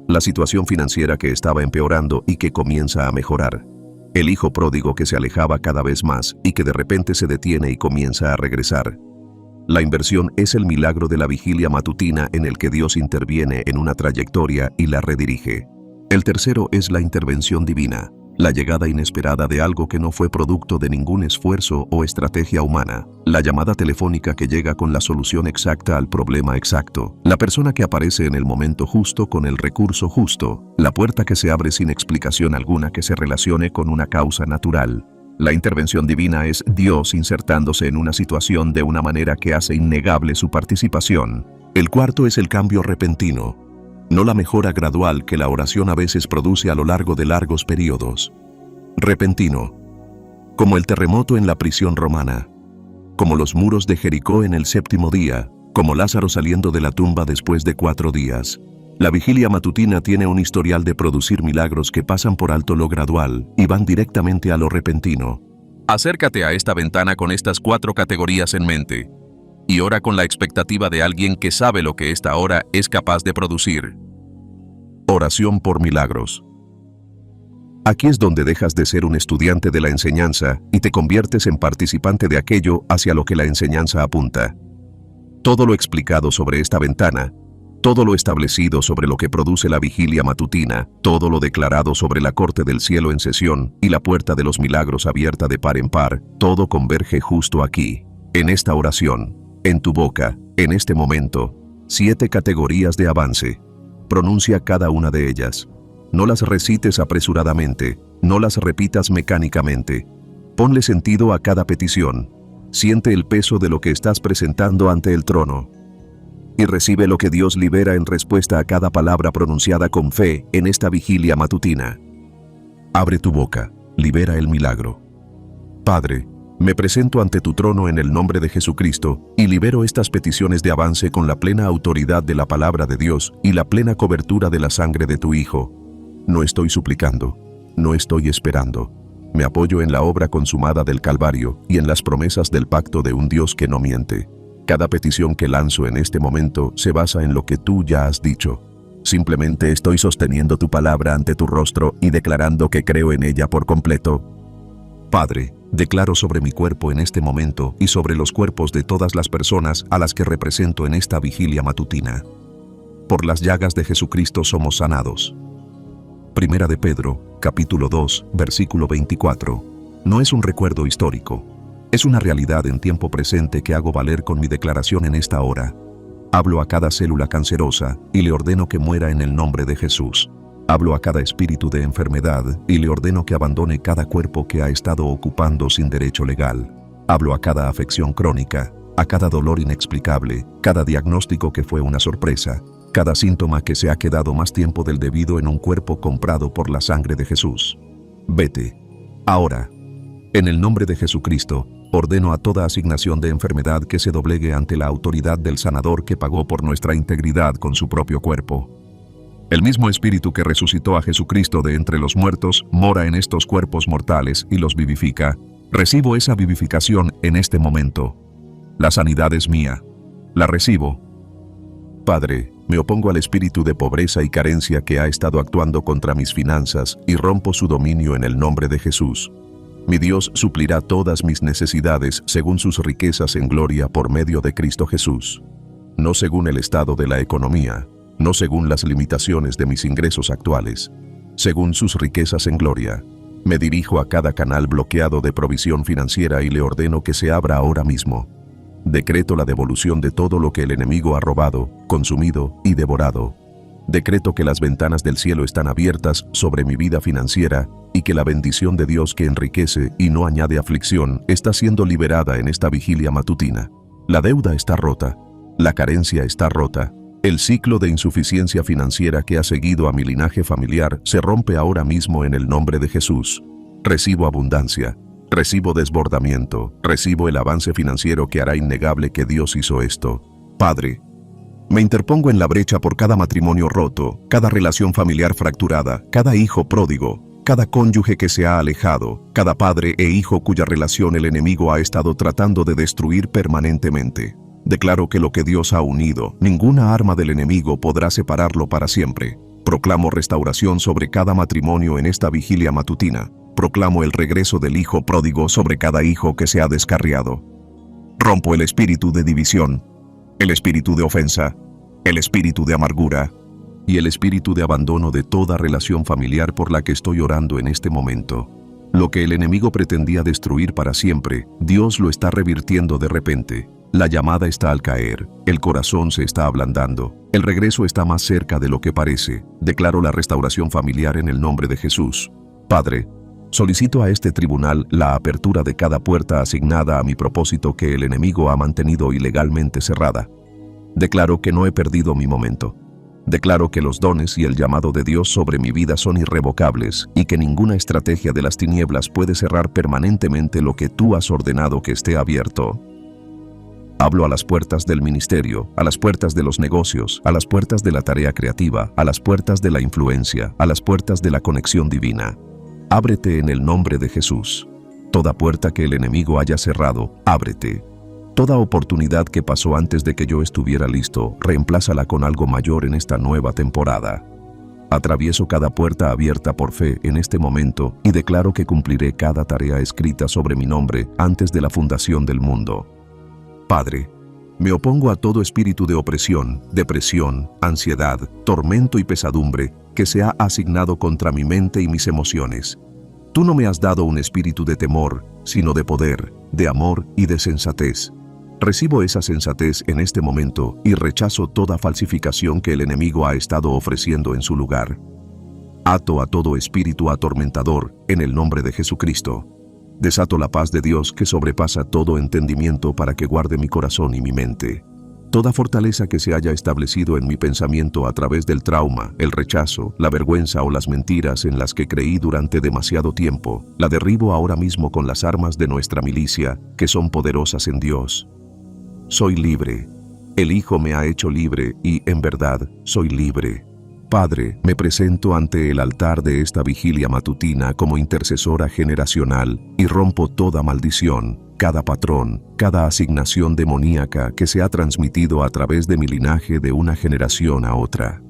La situación financiera que estaba empeorando y que comienza a mejorar. El hijo pródigo que se alejaba cada vez más y que de repente se detiene y comienza a regresar. La inversión es el milagro de la vigilia matutina en el que Dios interviene en una trayectoria y la redirige. El tercero es la intervención divina, la llegada inesperada de algo que no fue producto de ningún esfuerzo o estrategia humana, la llamada telefónica que llega con la solución exacta al problema exacto, la persona que aparece en el momento justo con el recurso justo, la puerta que se abre sin explicación alguna que se relacione con una causa natural. La intervención divina es Dios insertándose en una situación de una manera que hace innegable su participación. El cuarto es el cambio repentino, no la mejora gradual que la oración a veces produce a lo largo de largos periodos. Repentino, como el terremoto en la prisión romana, como los muros de Jericó en el 7º día, como Lázaro saliendo de la tumba después de 4 días. La vigilia matutina tiene un historial de producir milagros que pasan por alto lo gradual y van directamente a lo repentino. Acércate a esta ventana con estas 4 categorías en mente. Y ora con la expectativa de alguien que sabe lo que esta hora es capaz de producir. Oración por milagros. Aquí es donde dejas de ser un estudiante de la enseñanza y te conviertes en participante de aquello hacia lo que la enseñanza apunta. Todo lo explicado sobre esta ventana, todo lo establecido sobre lo que produce la vigilia matutina, todo lo declarado sobre la corte del cielo en sesión y la puerta de los milagros abierta de par en par, todo converge justo aquí, en esta oración. En tu boca, en este momento, 7 categorías de avance. Pronuncia cada una de ellas. No las recites apresuradamente, no las repitas mecánicamente. Ponle sentido a cada petición. Siente el peso de lo que estás presentando ante el trono. Y recibe lo que Dios libera en respuesta a cada palabra pronunciada con fe en esta vigilia matutina. Abre tu boca, libera el milagro. Padre, me presento ante tu trono en el nombre de Jesucristo y libero estas peticiones de avance con la plena autoridad de la palabra de Dios y la plena cobertura de la sangre de tu Hijo. No estoy suplicando, no estoy esperando. Me apoyo en la obra consumada del Calvario y en las promesas del pacto de un Dios que no miente. Cada petición que lanzo en este momento se basa en lo que tú ya has dicho. Simplemente estoy sosteniendo tu palabra ante tu rostro y declarando que creo en ella por completo. Padre, declaro sobre mi cuerpo en este momento y sobre los cuerpos de todas las personas a las que represento en esta vigilia matutina. Por las llagas de Jesucristo somos sanados. Primera de Pedro, capítulo 2, versículo 24. No es un recuerdo histórico. Es una realidad en tiempo presente que hago valer con mi declaración en esta hora. Hablo a cada célula cancerosa y le ordeno que muera en el nombre de Jesús. Hablo a cada espíritu de enfermedad y le ordeno que abandone cada cuerpo que ha estado ocupando sin derecho legal. Hablo a cada afección crónica, a cada dolor inexplicable, cada diagnóstico que fue una sorpresa, cada síntoma que se ha quedado más tiempo del debido en un cuerpo comprado por la sangre de Jesús. Vete. Ahora. En el nombre de Jesucristo, ordeno a toda asignación de enfermedad que se doblegue ante la autoridad del sanador que pagó por nuestra integridad con su propio cuerpo. El mismo Espíritu que resucitó a Jesucristo de entre los muertos mora en estos cuerpos mortales y los vivifica. Recibo esa vivificación en este momento. La sanidad es mía. La recibo. Padre, me opongo al espíritu de pobreza y carencia que ha estado actuando contra mis finanzas y rompo su dominio en el nombre de Jesús. Mi Dios suplirá todas mis necesidades según sus riquezas en gloria por medio de Cristo Jesús. No según el estado de la economía, no según las limitaciones de mis ingresos actuales, según sus riquezas en gloria. Me dirijo a cada canal bloqueado de provisión financiera y le ordeno que se abra ahora mismo. Decreto la devolución de todo lo que el enemigo ha robado, consumido y devorado. Decreto que las ventanas del cielo están abiertas sobre mi vida financiera y que la bendición de Dios que enriquece y no añade aflicción está siendo liberada en esta vigilia matutina. La deuda está rota, la carencia está rota. El ciclo de insuficiencia financiera que ha seguido a mi linaje familiar se rompe ahora mismo en el nombre de Jesús. Recibo abundancia, recibo desbordamiento, recibo el avance financiero que hará innegable que Dios hizo esto. Padre, me interpongo en la brecha por cada matrimonio roto, cada relación familiar fracturada, cada hijo pródigo, cada cónyuge que se ha alejado, cada padre e hijo cuya relación el enemigo ha estado tratando de destruir permanentemente. Declaro que lo que Dios ha unido, ninguna arma del enemigo podrá separarlo para siempre. Proclamo restauración sobre cada matrimonio en esta vigilia matutina. Proclamo el regreso del hijo pródigo sobre cada hijo que se ha descarriado. Rompo el espíritu de división, el espíritu de ofensa, el espíritu de amargura y el espíritu de abandono de toda relación familiar por la que estoy orando en este momento. Lo que el enemigo pretendía destruir para siempre, Dios lo está revirtiendo de repente. La llamada está al caer, el corazón se está ablandando, el regreso está más cerca de lo que parece. Declaro la restauración familiar en el nombre de Jesús. Padre, solicito a este tribunal la apertura de cada puerta asignada a mi propósito que el enemigo ha mantenido ilegalmente cerrada. Declaro que no he perdido mi momento. Declaro que los dones y el llamado de Dios sobre mi vida son irrevocables y que ninguna estrategia de las tinieblas puede cerrar permanentemente lo que tú has ordenado que esté abierto. Hablo a las puertas del ministerio, a las puertas de los negocios, a las puertas de la tarea creativa, a las puertas de la influencia, a las puertas de la conexión divina. Ábrete en el nombre de Jesús. Toda puerta que el enemigo haya cerrado, ábrete. Toda oportunidad que pasó antes de que yo estuviera listo, reemplázala con algo mayor en esta nueva temporada. Atravieso cada puerta abierta por fe en este momento y declaro que cumpliré cada tarea escrita sobre mi nombre antes de la fundación del mundo. Padre, me opongo a todo espíritu de opresión, depresión, ansiedad, tormento y pesadumbre que se ha asignado contra mi mente y mis emociones. Tú no me has dado un espíritu de temor, sino de poder, de amor y de sensatez. Recibo esa sensatez en este momento y rechazo toda falsificación que el enemigo ha estado ofreciendo en su lugar. Ato a todo espíritu atormentador en el nombre de Jesucristo. Desato la paz de Dios que sobrepasa todo entendimiento para que guarde mi corazón y mi mente. Toda fortaleza que se haya establecido en mi pensamiento a través del trauma, el rechazo, la vergüenza o las mentiras en las que creí durante demasiado tiempo, la derribo ahora mismo con las armas de nuestra milicia, que son poderosas en Dios. Soy libre. El Hijo me ha hecho libre y, en verdad, soy libre. Padre, me presento ante el altar de esta vigilia matutina como intercesora generacional y rompo toda maldición, cada patrón, cada asignación demoníaca que se ha transmitido a través de mi linaje de una generación a otra.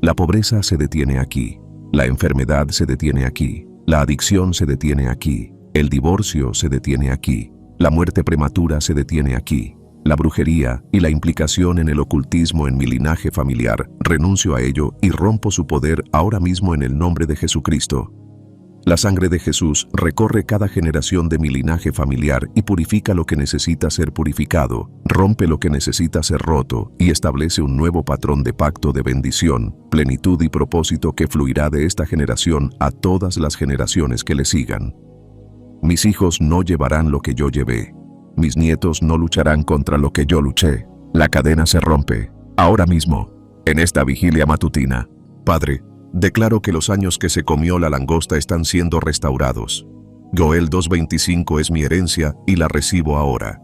La pobreza se detiene aquí, la enfermedad se detiene aquí, la adicción se detiene aquí, el divorcio se detiene aquí, la muerte prematura se detiene aquí. la brujería y la implicación en el ocultismo en mi linaje familiar, renuncio a ello y rompo su poder ahora mismo en el nombre de Jesucristo. La sangre de Jesús recorre cada generación de mi linaje familiar y purifica lo que necesita ser purificado, rompe lo que necesita ser roto y establece un nuevo patrón de pacto de bendición, plenitud y propósito que fluirá de esta generación a todas las generaciones que le sigan. Mis hijos no llevarán lo que yo llevé. Mis nietos no lucharán contra lo que yo luché. La cadena se rompe, ahora mismo, en esta vigilia matutina. Padre, declaro que los años que se comió la langosta están siendo restaurados. Joel 2:25 es mi herencia y la recibo ahora.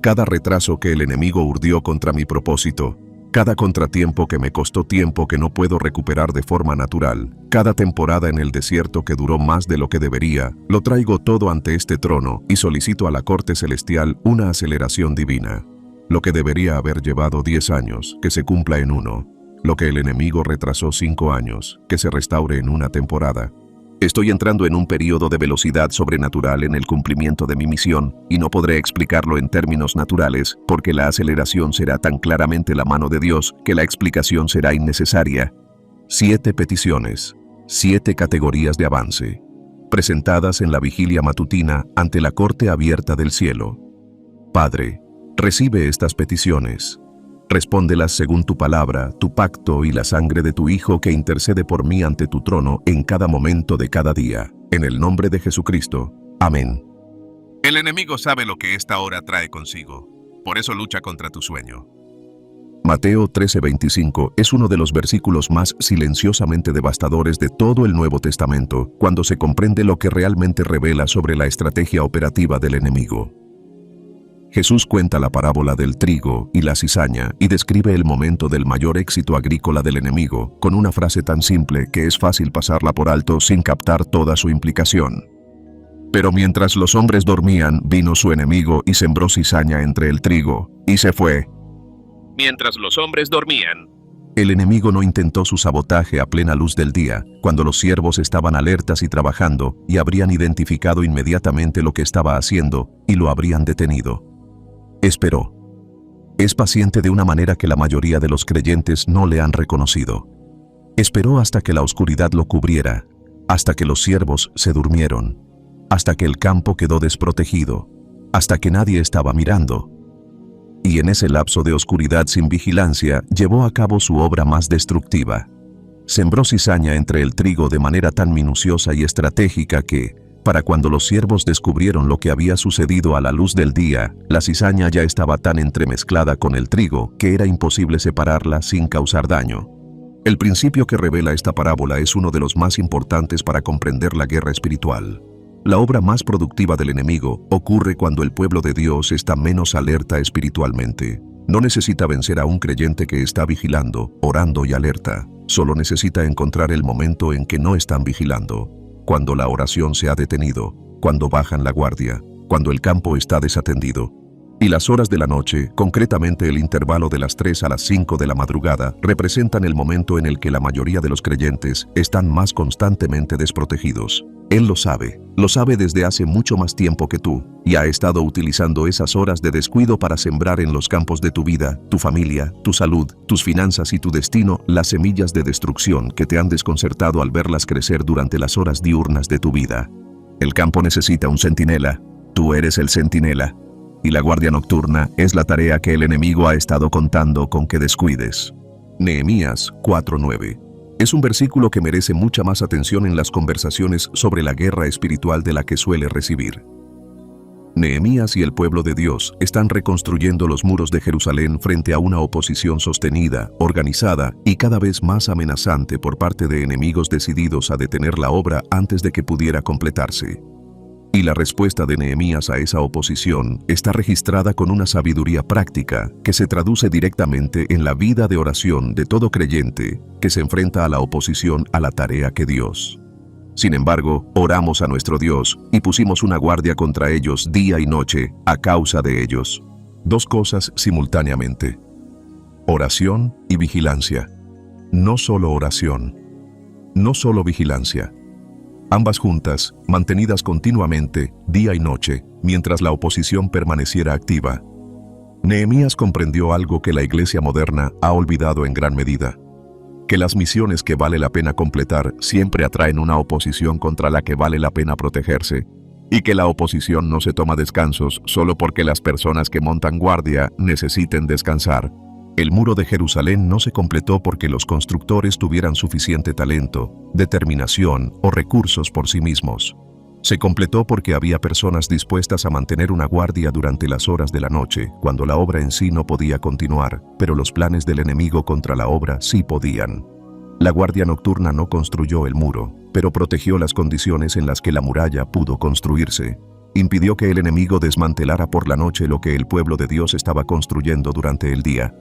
Cada retraso que el enemigo urdió contra mi propósito, cada contratiempo que me costó tiempo que no puedo recuperar de forma natural, cada temporada en el desierto que duró más de lo que debería, lo traigo todo ante este trono y solicito a la corte celestial una aceleración divina. Lo que debería haber llevado 10 años, que se cumpla en 1. Lo que el enemigo retrasó 5 años, que se restaure en 1 temporada. Estoy entrando en un periodo de velocidad sobrenatural en el cumplimiento de mi misión, y no podré explicarlo en términos naturales, porque la aceleración será tan claramente la mano de Dios que la explicación será innecesaria. 7 peticiones, 7 categorías de avance, presentadas en la vigilia matutina ante la corte abierta del cielo. Padre, recibe estas peticiones. Respóndelas según tu palabra, tu pacto y la sangre de tu Hijo que intercede por mí ante tu trono en cada momento de cada día. En el nombre de Jesucristo. Amén. El enemigo sabe lo que esta hora trae consigo. Por eso lucha contra tu sueño. Mateo 13:25 es uno de los versículos más silenciosamente devastadores de todo el Nuevo Testamento, cuando se comprende lo que realmente revela sobre la estrategia operativa del enemigo. Jesús cuenta la parábola del trigo y la cizaña y describe el momento del mayor éxito agrícola del enemigo con una frase tan simple que es fácil pasarla por alto sin captar toda su implicación. Pero mientras los hombres dormían, vino su enemigo y sembró cizaña entre el trigo, y se fue. Mientras los hombres dormían. El enemigo no intentó su sabotaje a plena luz del día, cuando los siervos estaban alertas y trabajando, y habrían identificado inmediatamente lo que estaba haciendo, y lo habrían detenido. Esperó. Es paciente de una manera que la mayoría de los creyentes no le han reconocido. Esperó hasta que la oscuridad lo cubriera, hasta que los siervos se durmieron, hasta que el campo quedó desprotegido, hasta que nadie estaba mirando. Y en ese lapso de oscuridad sin vigilancia, llevó a cabo su obra más destructiva. Sembró cizaña entre el trigo de manera tan minuciosa y estratégica que, para cuando los siervos descubrieron lo que había sucedido a la luz del día, la cizaña ya estaba tan entremezclada con el trigo que era imposible separarla sin causar daño. El principio que revela esta parábola es uno de los más importantes para comprender la guerra espiritual. La obra más productiva del enemigo ocurre cuando el pueblo de Dios está menos alerta espiritualmente. No necesita vencer a un creyente que está vigilando, orando y alerta. Solo necesita encontrar el momento en que no están vigilando. Cuando la oración se ha detenido, cuando bajan la guardia, cuando el campo está desatendido. Y las horas de la noche, concretamente el intervalo de las 3 a las 5 de la madrugada, representan el momento en el que la mayoría de los creyentes están más constantemente desprotegidos. Él lo sabe desde hace mucho más tiempo que tú, y ha estado utilizando esas horas de descuido para sembrar en los campos de tu vida, tu familia, tu salud, tus finanzas y tu destino las semillas de destrucción que te han desconcertado al verlas crecer durante las horas diurnas de tu vida. El campo necesita un centinela, tú eres el centinela. Y la guardia nocturna es la tarea que el enemigo ha estado contando con que descuides. Nehemías 4:9. Es un versículo que merece mucha más atención en las conversaciones sobre la guerra espiritual de la que suele recibir. Nehemías y el pueblo de Dios están reconstruyendo los muros de Jerusalén frente a una oposición sostenida, organizada y cada vez más amenazante por parte de enemigos decididos a detener la obra antes de que pudiera completarse. Y la respuesta de Nehemías a esa oposición está registrada con una sabiduría práctica que se traduce directamente en la vida de oración de todo creyente que se enfrenta a la oposición a la tarea que Dios. Sin embargo, oramos a nuestro Dios y pusimos una guardia contra ellos día y noche a causa de ellos. Dos cosas simultáneamente. Oración y vigilancia. No solo oración. No solo vigilancia. Ambas juntas, mantenidas continuamente, día y noche, mientras la oposición permaneciera activa. Nehemías comprendió algo que la iglesia moderna ha olvidado en gran medida: que las misiones que vale la pena completar siempre atraen una oposición contra la que vale la pena protegerse, y que la oposición no se toma descansos solo porque las personas que montan guardia necesiten descansar. El muro de Jerusalén no se completó porque los constructores tuvieran suficiente talento, determinación o recursos por sí mismos. Se completó porque había personas dispuestas a mantener una guardia durante las horas de la noche, cuando la obra en sí no podía continuar, pero los planes del enemigo contra la obra sí podían. La guardia nocturna no construyó el muro, pero protegió las condiciones en las que la muralla pudo construirse. Impidió que el enemigo desmantelara por la noche lo que el pueblo de Dios estaba construyendo durante el día.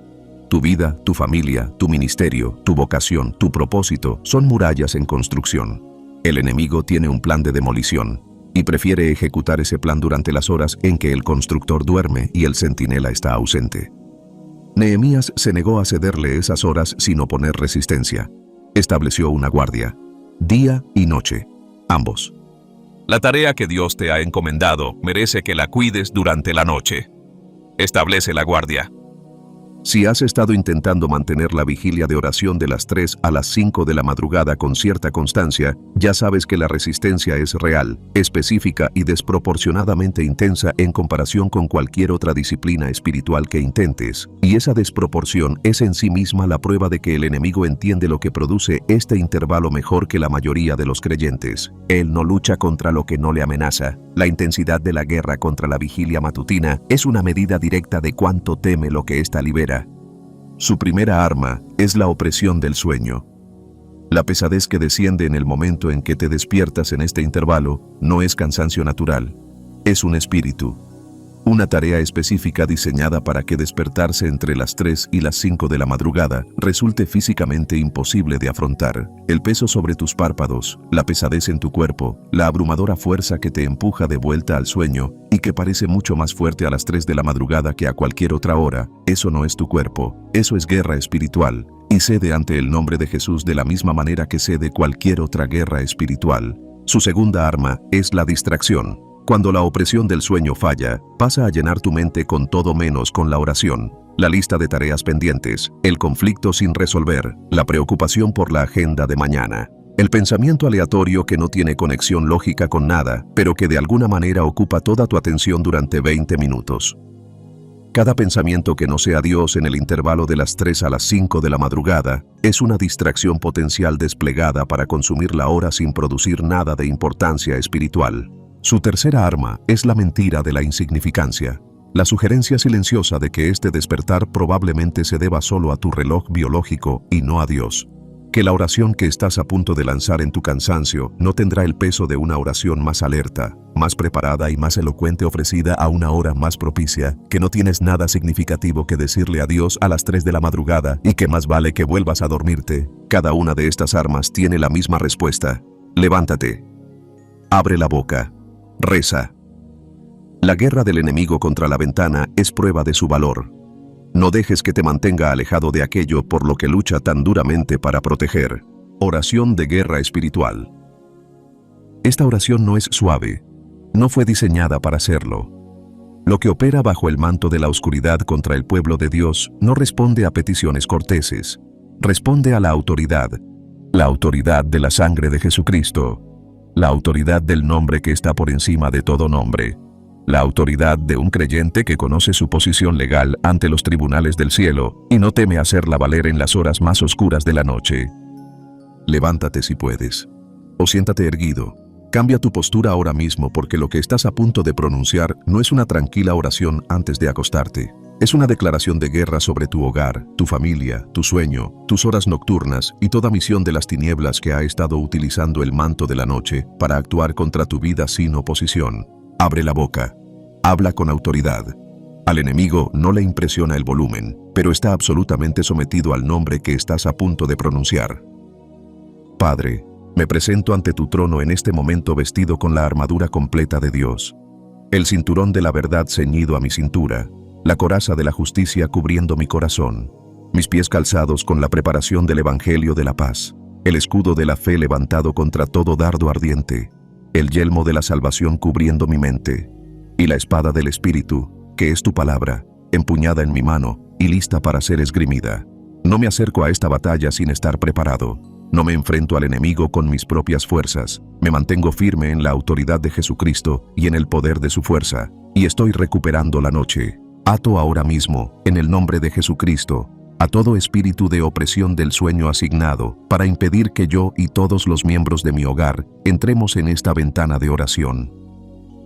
Tu vida, tu familia, tu ministerio, tu vocación, tu propósito son murallas en construcción. El enemigo tiene un plan de demolición y prefiere ejecutar ese plan durante las horas en que el constructor duerme y el centinela está ausente. Nehemías se negó a cederle esas horas sin oponer resistencia. Estableció una guardia, día y noche, ambos. La tarea que Dios te ha encomendado merece que la cuides durante la noche. Establece la guardia. Si has estado intentando mantener la vigilia de oración de las 3 a las 5 de la madrugada con cierta constancia, ya sabes que la resistencia es real, específica y desproporcionadamente intensa en comparación con cualquier otra disciplina espiritual que intentes, y esa desproporción es en sí misma la prueba de que el enemigo entiende lo que produce este intervalo mejor que la mayoría de los creyentes. Él no lucha contra lo que no le amenaza. La intensidad de la guerra contra la vigilia matutina es una medida directa de cuánto teme lo que ésta libera. Su primera arma es la opresión del sueño. La pesadez que desciende en el momento en que te despiertas en este intervalo no es cansancio natural, es un espíritu. Una tarea específica diseñada para que despertarse entre las 3 y las 5 de la madrugada resulte físicamente imposible de afrontar. El peso sobre tus párpados, la pesadez en tu cuerpo, la abrumadora fuerza que te empuja de vuelta al sueño y que parece mucho más fuerte a las 3 de la madrugada que a cualquier otra hora, eso no es tu cuerpo, eso es guerra espiritual, y cede ante el nombre de Jesús de la misma manera que cede cualquier otra guerra espiritual. Su segunda arma es la distracción. Cuando la opresión del sueño falla, pasa a llenar tu mente con todo menos con la oración, la lista de tareas pendientes, el conflicto sin resolver, la preocupación por la agenda de mañana, el pensamiento aleatorio que no tiene conexión lógica con nada, pero que de alguna manera ocupa toda tu atención durante 20 minutos. Cada pensamiento que no sea Dios en el intervalo de las 3 a las 5 de la madrugada es una distracción potencial desplegada para consumir la hora sin producir nada de importancia espiritual. Su tercera arma es la mentira de la insignificancia, la sugerencia silenciosa de que este despertar probablemente se deba solo a tu reloj biológico y no a Dios. Que la oración que estás a punto de lanzar en tu cansancio no tendrá el peso de una oración más alerta, más preparada y más elocuente ofrecida a una hora más propicia, que no tienes nada significativo que decirle a Dios a las 3 de la madrugada y que más vale que vuelvas a dormirte. Cada una de estas armas tiene la misma respuesta. Levántate. Abre la boca. Reza. La guerra del enemigo contra la ventana es prueba de su valor. No dejes que te mantenga alejado de aquello por lo que lucha tan duramente para proteger. Oración de guerra espiritual. Esta oración no es suave. No fue diseñada para serlo. Lo que opera bajo el manto de la oscuridad contra el pueblo de Dios no responde a peticiones corteses. Responde a la autoridad de la sangre de Jesucristo. La autoridad del nombre que está por encima de todo nombre. La autoridad de un creyente que conoce su posición legal ante los tribunales del cielo y no teme hacerla valer en las horas más oscuras de la noche. Levántate si puedes. O siéntate erguido. Cambia tu postura ahora mismo porque lo que estás a punto de pronunciar no es una tranquila oración antes de acostarte. Es una declaración de guerra sobre tu hogar, tu familia, tu sueño, tus horas nocturnas y toda misión de las tinieblas que ha estado utilizando el manto de la noche para actuar contra tu vida sin oposición. Abre la boca. Habla con autoridad. Al enemigo no le impresiona el volumen, pero está absolutamente sometido al nombre que estás a punto de pronunciar. Padre, me presento ante tu trono en este momento vestido con la armadura completa de Dios. El cinturón de la verdad ceñido a mi cintura. La coraza de la justicia cubriendo mi corazón, mis pies calzados con la preparación del Evangelio de la paz, el escudo de la fe levantado contra todo dardo ardiente, el yelmo de la salvación cubriendo mi mente, y la espada del Espíritu, que es tu palabra, empuñada en mi mano y lista para ser esgrimida. No me acerco a esta batalla sin estar preparado. No me enfrento al enemigo con mis propias fuerzas. Me mantengo firme en la autoridad de Jesucristo y en el poder de su fuerza. Y estoy recuperando la noche. Ato ahora mismo, en el nombre de Jesucristo, a todo espíritu de opresión del sueño asignado para impedir que yo y todos los miembros de mi hogar entremos en esta ventana de oración.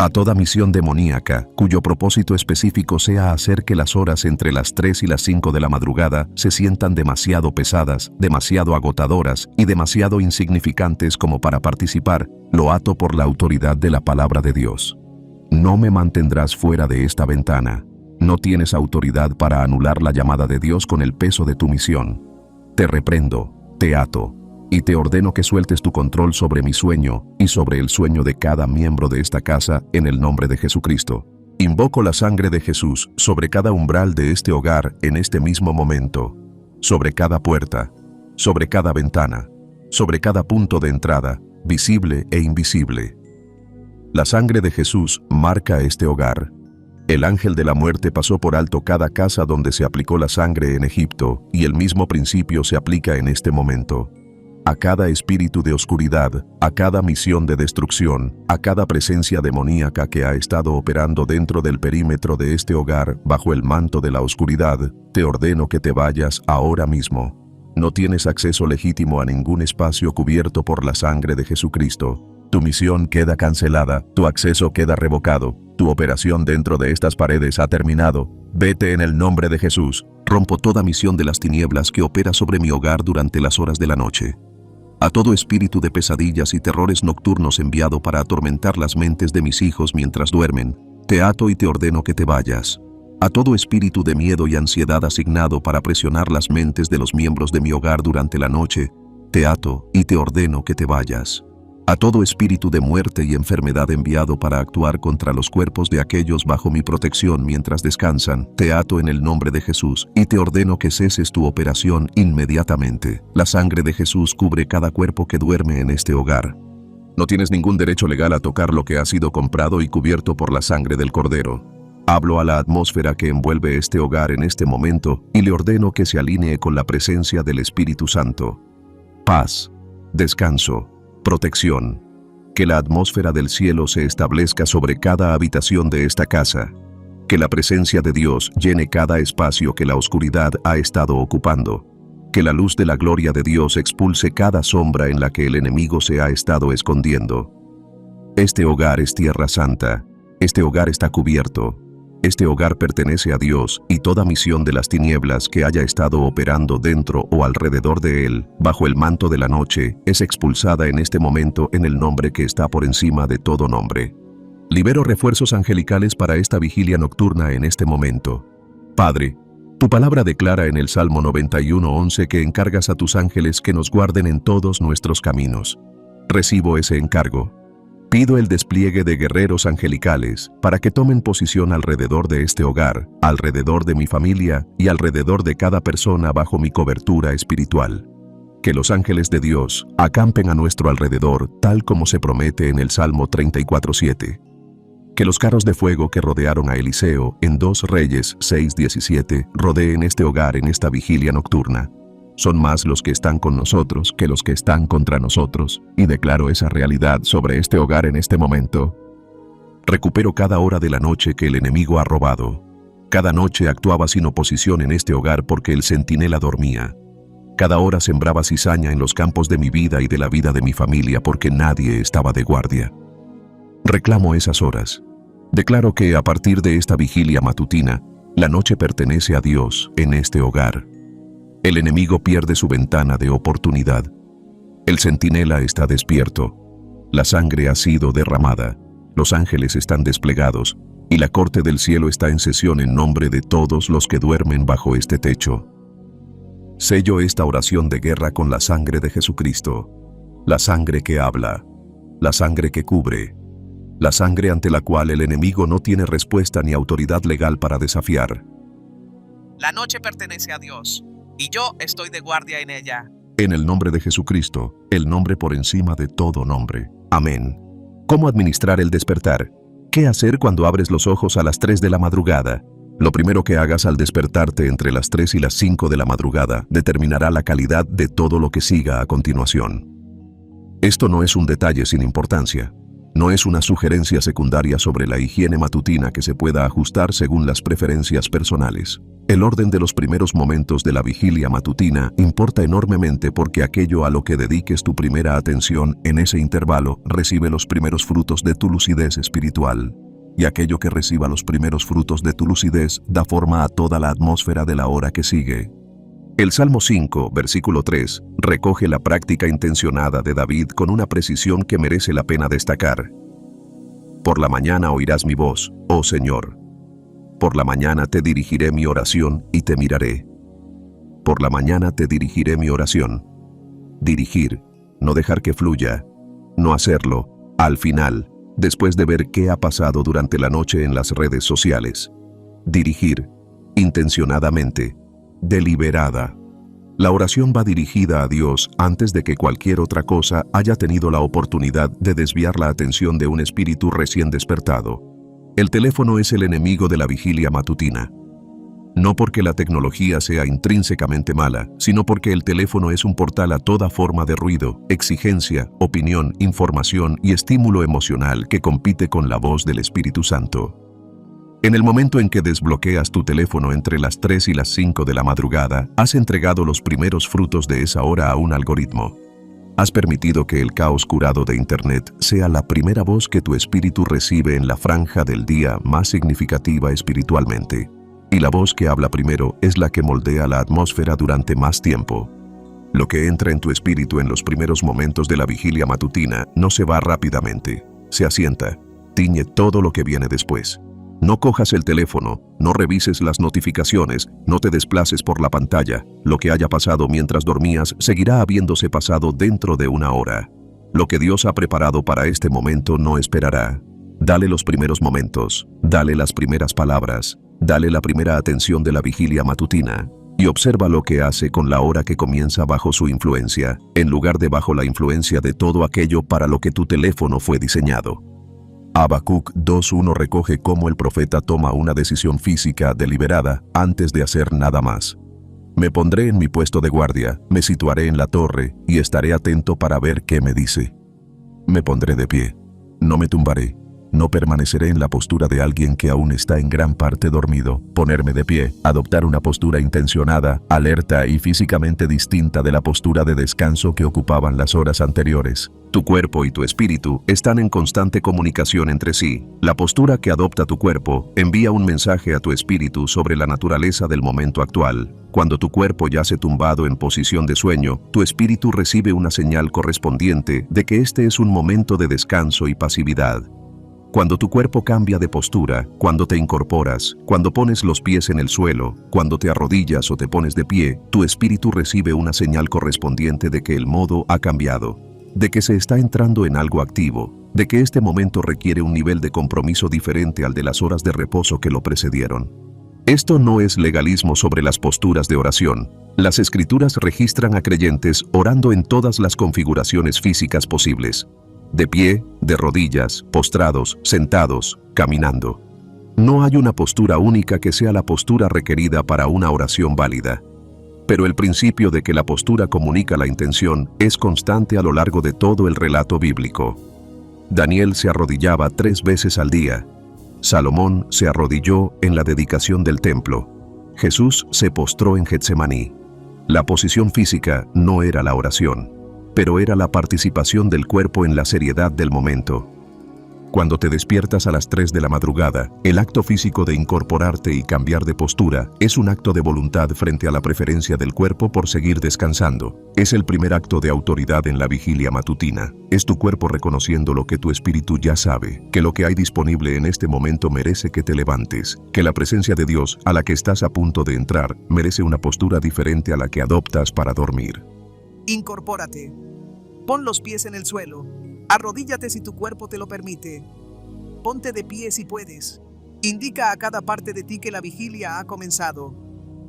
A toda misión demoníaca, cuyo propósito específico sea hacer que las horas entre las 3 y las 5 de la madrugada se sientan demasiado pesadas, demasiado agotadoras y demasiado insignificantes como para participar, lo ato por la autoridad de la palabra de Dios. No me mantendrás fuera de esta ventana. No tienes autoridad para anular la llamada de Dios con el peso de tu misión. Te reprendo, te ato. Y te ordeno que sueltes tu control sobre mi sueño y sobre el sueño de cada miembro de esta casa en el nombre de Jesucristo. Invoco la sangre de Jesús sobre cada umbral de este hogar en este mismo momento, sobre cada puerta, sobre cada ventana, sobre cada punto de entrada, visible e invisible. La sangre de Jesús marca este hogar. El ángel de la muerte pasó por alto cada casa donde se aplicó la sangre en Egipto, y el mismo principio se aplica en este momento. A cada espíritu de oscuridad, a cada misión de destrucción, a cada presencia demoníaca que ha estado operando dentro del perímetro de este hogar bajo el manto de la oscuridad, te ordeno que te vayas ahora mismo. No tienes acceso legítimo a ningún espacio cubierto por la sangre de Jesucristo. Tu misión queda cancelada, tu acceso queda revocado, tu operación dentro de estas paredes ha terminado. Vete en el nombre de Jesús. Rompo toda misión de las tinieblas que opera sobre mi hogar durante las horas de la noche. A todo espíritu de pesadillas y terrores nocturnos enviado para atormentar las mentes de mis hijos mientras duermen, te ato y te ordeno que te vayas. A todo espíritu de miedo y ansiedad asignado para presionar las mentes de los miembros de mi hogar durante la noche, te ato y te ordeno que te vayas. A todo espíritu de muerte y enfermedad enviado para actuar contra los cuerpos de aquellos bajo mi protección mientras descansan, te ato en el nombre de Jesús y te ordeno que ceses tu operación inmediatamente. La sangre de Jesús cubre cada cuerpo que duerme en este hogar. No tienes ningún derecho legal a tocar lo que ha sido comprado y cubierto por la sangre del Cordero. Hablo a la atmósfera que envuelve este hogar en este momento y le ordeno que se alinee con la presencia del Espíritu Santo. Paz, descanso, protección. Que la atmósfera del cielo se establezca sobre cada habitación de esta casa. Que la presencia de Dios llene cada espacio que la oscuridad ha estado ocupando. Que la luz de la gloria de Dios expulse cada sombra en la que el enemigo se ha estado escondiendo. Este hogar es tierra santa. Este hogar está cubierto. Este hogar pertenece a Dios y toda misión de las tinieblas que haya estado operando dentro o alrededor de él, bajo el manto de la noche, es expulsada en este momento en el nombre que está por encima de todo nombre. Libero refuerzos angelicales para esta vigilia nocturna en este momento. Padre, tu palabra declara en el Salmo 91:11 que encargas a tus ángeles que nos guarden en todos nuestros caminos. Recibo ese encargo. Pido el despliegue de guerreros angelicales para que tomen posición alrededor de este hogar, alrededor de mi familia y alrededor de cada persona bajo mi cobertura espiritual. Que los ángeles de Dios acampen a nuestro alrededor tal como se promete en el Salmo 34:7. Que los carros de fuego que rodearon a Eliseo en 2 Reyes 6:17 rodeen este hogar en esta vigilia nocturna. Son más los que están con nosotros que los que están contra nosotros, y declaro esa realidad sobre este hogar en este momento. Recupero cada hora de la noche que el enemigo ha robado. Cada noche actuaba sin oposición en este hogar porque el centinela dormía. Cada hora sembraba cizaña en los campos de mi vida y de la vida de mi familia porque nadie estaba de guardia. Reclamo esas horas. Declaro que a partir de esta vigilia matutina, la noche pertenece a Dios en este hogar. El enemigo pierde su ventana de oportunidad. El centinela está despierto. La sangre ha sido derramada. Los ángeles están desplegados y la corte del cielo está en sesión en nombre de todos los que duermen bajo este techo. Sello esta oración de guerra con la sangre de Jesucristo. La sangre que habla. La sangre que cubre. La sangre ante la cual el enemigo no tiene respuesta ni autoridad legal para desafiar. La noche pertenece a Dios, y yo estoy de guardia en ella. En el nombre de Jesucristo, el nombre por encima de todo nombre. Amén. ¿Cómo administrar el despertar? ¿Qué hacer cuando abres los ojos a las 3 de la madrugada? Lo primero que hagas al despertarte entre las 3 y las 5 de la madrugada determinará la calidad de todo lo que siga a continuación. Esto no es un detalle sin importancia. No es una sugerencia secundaria sobre la higiene matutina que se pueda ajustar según las preferencias personales. El orden de los primeros momentos de la vigilia matutina importa enormemente porque aquello a lo que dediques tu primera atención en ese intervalo recibe los primeros frutos de tu lucidez espiritual. Y aquello que reciba los primeros frutos de tu lucidez da forma a toda la atmósfera de la hora que sigue. El Salmo 5, versículo 3, recoge la práctica intencionada de David con una precisión que merece la pena destacar. Por la mañana oirás mi voz, oh Señor. Por la mañana te dirigiré mi oración y te miraré. Por la mañana te dirigiré mi oración. Dirigir, no dejar que fluya, no hacerlo, al final, después de ver qué ha pasado durante la noche en las redes sociales. Dirigir, intencionadamente, deliberada. La oración va dirigida a Dios antes de que cualquier otra cosa haya tenido la oportunidad de desviar la atención de un espíritu recién despertado. El teléfono es el enemigo de la vigilia matutina. No porque la tecnología sea intrínsecamente mala, sino porque el teléfono es un portal a toda forma de ruido, exigencia, opinión, información y estímulo emocional que compite con la voz del Espíritu Santo. En el momento en que desbloqueas tu teléfono entre las 3 y las 5 de la madrugada, has entregado los primeros frutos de esa hora a un algoritmo. Has permitido que el caos curado de Internet sea la primera voz que tu espíritu recibe en la franja del día más significativa espiritualmente. Y la voz que habla primero es la que moldea la atmósfera durante más tiempo. Lo que entra en tu espíritu en los primeros momentos de la vigilia matutina no se va rápidamente, se asienta, tiñe todo lo que viene después. No cojas el teléfono, no revises las notificaciones, no te desplaces por la pantalla. Lo que haya pasado mientras dormías seguirá habiéndose pasado dentro de una hora. Lo que Dios ha preparado para este momento no esperará. Dale los primeros momentos, dale las primeras palabras, dale la primera atención de la vigilia matutina y observa lo que hace con la hora que comienza bajo su influencia, en lugar de bajo la influencia de todo aquello para lo que tu teléfono fue diseñado. Habacuc 2:1 recoge cómo el profeta toma una decisión física deliberada antes de hacer nada más. Me pondré en mi puesto de guardia, me situaré en la torre y estaré atento para ver qué me dice. Me pondré de pie, no me tumbaré. No permaneceré en la postura de alguien que aún está en gran parte dormido. Ponerme de pie, adoptar una postura intencionada, alerta y físicamente distinta de la postura de descanso que ocupaban las horas anteriores. Tu cuerpo y tu espíritu están en constante comunicación entre sí. La postura que adopta tu cuerpo envía un mensaje a tu espíritu sobre la naturaleza del momento actual. Cuando tu cuerpo yace tumbado en posición de sueño, tu espíritu recibe una señal correspondiente de que este es un momento de descanso y pasividad. Cuando tu cuerpo cambia de postura, cuando te incorporas, cuando pones los pies en el suelo, cuando te arrodillas o te pones de pie, tu espíritu recibe una señal correspondiente de que el modo ha cambiado, de que se está entrando en algo activo, de que este momento requiere un nivel de compromiso diferente al de las horas de reposo que lo precedieron. Esto no es legalismo sobre las posturas de oración. Las Escrituras registran a creyentes orando en todas las configuraciones físicas posibles. De pie, de rodillas, postrados, sentados, caminando. No hay una postura única que sea la postura requerida para una oración válida. Pero el principio de que la postura comunica la intención es constante a lo largo de todo el relato bíblico. Daniel se arrodillaba 3 veces al día. Salomón se arrodilló en la dedicación del templo. Jesús se postró en Getsemaní. La posición física no era la oración, pero era la participación del cuerpo en la seriedad del momento. Cuando te despiertas a las 3 de la madrugada, el acto físico de incorporarte y cambiar de postura es un acto de voluntad frente a la preferencia del cuerpo por seguir descansando. Es el primer acto de autoridad en la vigilia matutina. Es tu cuerpo reconociendo lo que tu espíritu ya sabe, que lo que hay disponible en este momento merece que te levantes, que la presencia de Dios a la que estás a punto de entrar merece una postura diferente a la que adoptas para dormir. Incorpórate. Pon los pies en el suelo. Arrodíllate si tu cuerpo te lo permite. Ponte de pie si puedes. Indica a cada parte de ti que la vigilia ha comenzado.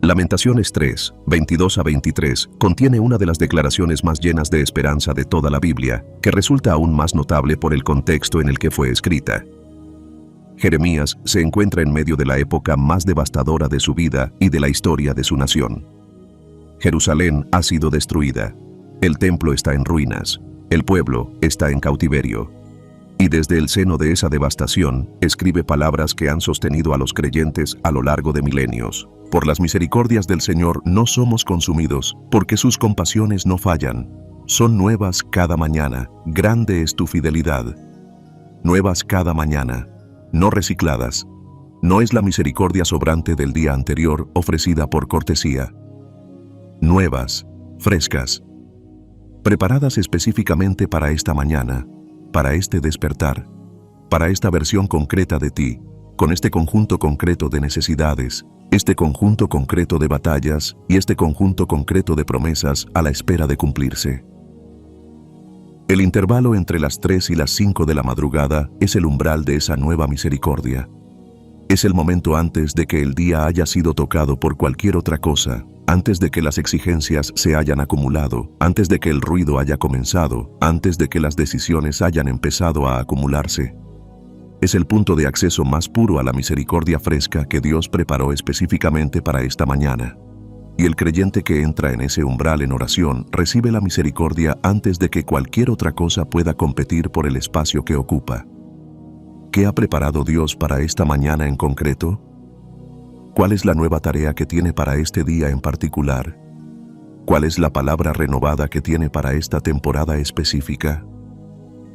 Lamentaciones 3, 22-23, contiene una de las declaraciones más llenas de esperanza de toda la Biblia, que resulta aún más notable por el contexto en el que fue escrita. Jeremías se encuentra en medio de la época más devastadora de su vida y de la historia de su nación. Jerusalén ha sido destruida. El templo está en ruinas. El pueblo está en cautiverio. Y desde el seno de esa devastación, escribe palabras que han sostenido a los creyentes a lo largo de milenios. Por las misericordias del Señor no somos consumidos, porque sus compasión no fallan. Son nuevas cada mañana. Grande es tu fidelidad. Nuevas cada mañana. No recicladas. No es la misericordia sobrante del día anterior ofrecida por cortesía. Nuevas, frescas, preparadas específicamente para esta mañana, para este despertar, para esta versión concreta de ti, con este conjunto concreto de necesidades, este conjunto concreto de batallas y este conjunto concreto de promesas a la espera de cumplirse. El intervalo entre las 3 y las 5 de la madrugada es el umbral de esa nueva misericordia. Es el momento antes de que el día haya sido tocado por cualquier otra cosa, antes de que las exigencias se hayan acumulado, antes de que el ruido haya comenzado, antes de que las decisiones hayan empezado a acumularse. Es el punto de acceso más puro a la misericordia fresca que Dios preparó específicamente para esta mañana. Y el creyente que entra en ese umbral en oración recibe la misericordia antes de que cualquier otra cosa pueda competir por el espacio que ocupa. ¿Qué ha preparado Dios para esta mañana en concreto? ¿Cuál es la nueva tarea que tiene para este día en particular? ¿Cuál es la palabra renovada que tiene para esta temporada específica?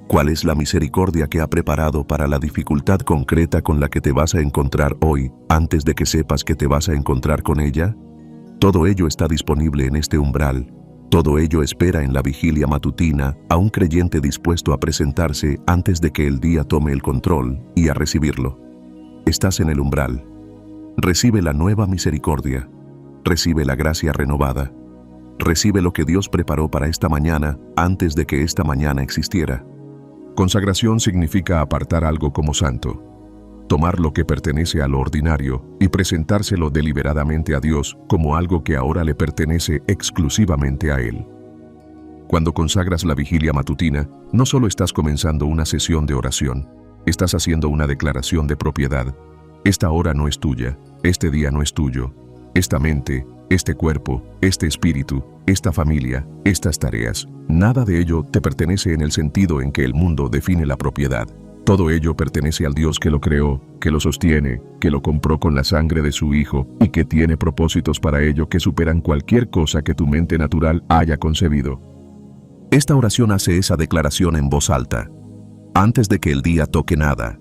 ¿Cuál es la misericordia que ha preparado para la dificultad concreta con la que te vas a encontrar hoy, antes de que sepas que te vas a encontrar con ella? Todo ello está disponible en este umbral. Todo ello espera en la vigilia matutina a un creyente dispuesto a presentarse antes de que el día tome el control y a recibirlo. Estás en el umbral. Recibe la nueva misericordia. Recibe la gracia renovada. Recibe lo que Dios preparó para esta mañana antes de que esta mañana existiera. Consagración significa apartar algo como santo. Tomar lo que pertenece a lo ordinario y presentárselo deliberadamente a Dios como algo que ahora le pertenece exclusivamente a Él. Cuando consagras la vigilia matutina, no solo estás comenzando una sesión de oración, estás haciendo una declaración de propiedad. Esta hora no es tuya, este día no es tuyo, esta mente, este cuerpo, este espíritu, esta familia, estas tareas, nada de ello te pertenece en el sentido en que el mundo define la propiedad. Todo ello pertenece al Dios que lo creó, que lo sostiene, que lo compró con la sangre de su Hijo y que tiene propósitos para ello que superan cualquier cosa que tu mente natural haya concebido. Esta oración hace esa declaración en voz alta, antes de que el día toque nada,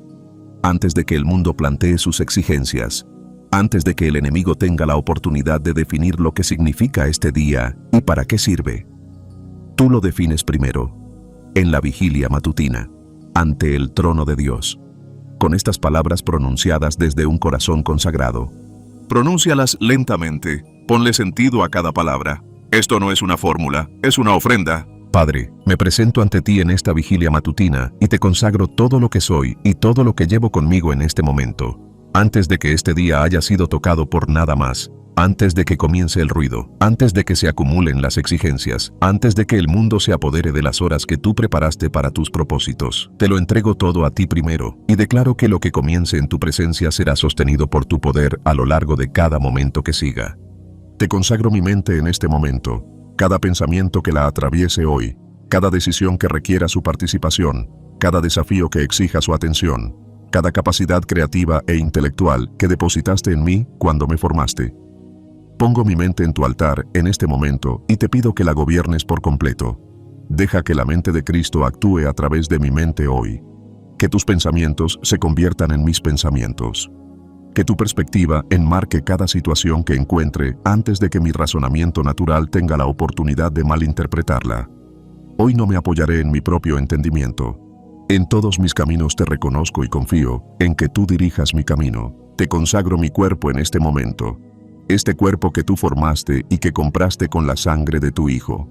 antes de que el mundo plantee sus exigencias, antes de que el enemigo tenga la oportunidad de definir lo que significa este día y para qué sirve. Tú lo defines primero, en la vigilia matutina, ante el trono de Dios, con estas palabras pronunciadas desde un corazón consagrado. Pronúncialas lentamente, ponle sentido a cada palabra. Esto no es una fórmula, es una ofrenda. Padre, me presento ante ti en esta vigilia matutina y te consagro todo lo que soy y todo lo que llevo conmigo en este momento, antes de que este día haya sido tocado por nada más, antes de que comience el ruido, antes de que se acumulen las exigencias, antes de que el mundo se apodere de las horas que tú preparaste para tus propósitos. Te lo entrego todo a ti primero, y declaro que lo que comience en tu presencia será sostenido por tu poder a lo largo de cada momento que siga. Te consagro mi mente en este momento, cada pensamiento que la atraviese hoy, cada decisión que requiera su participación, cada desafío que exija su atención, cada capacidad creativa e intelectual que depositaste en mí cuando me formaste. Pongo mi mente en tu altar en este momento y te pido que la gobiernes por completo. Deja que la mente de Cristo actúe a través de mi mente hoy. Que tus pensamientos se conviertan en mis pensamientos. Que tu perspectiva enmarque cada situación que encuentre antes de que mi razonamiento natural tenga la oportunidad de malinterpretarla. Hoy no me apoyaré en mi propio entendimiento. En todos mis caminos te reconozco y confío en que tú dirijas mi camino. Te consagro mi cuerpo en este momento. Este cuerpo que tú formaste y que compraste con la sangre de tu Hijo.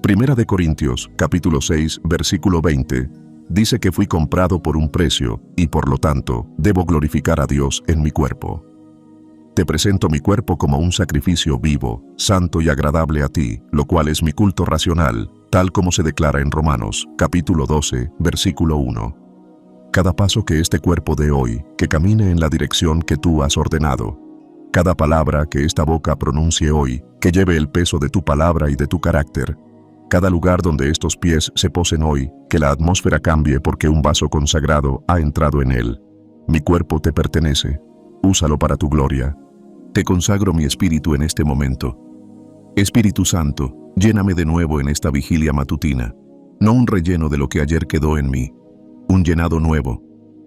Primera de Corintios, capítulo 6, versículo 20, dice que fui comprado por un precio y por lo tanto debo glorificar a Dios en mi cuerpo. Te presento mi cuerpo como un sacrificio vivo, santo y agradable a ti, lo cual es mi culto racional, tal como se declara en Romanos, capítulo 12, versículo 1. Cada paso que este cuerpo dé hoy, que camine en la dirección que tú has ordenado. Cada palabra que esta boca pronuncie hoy, que lleve el peso de tu palabra y de tu carácter. Cada lugar donde estos pies se posen hoy, que la atmósfera cambie porque un vaso consagrado ha entrado en él. Mi cuerpo te pertenece. Úsalo para tu gloria. Te consagro mi espíritu en este momento. Espíritu Santo, lléname de nuevo en esta vigilia matutina. No un relleno de lo que ayer quedó en mí. Un llenado nuevo.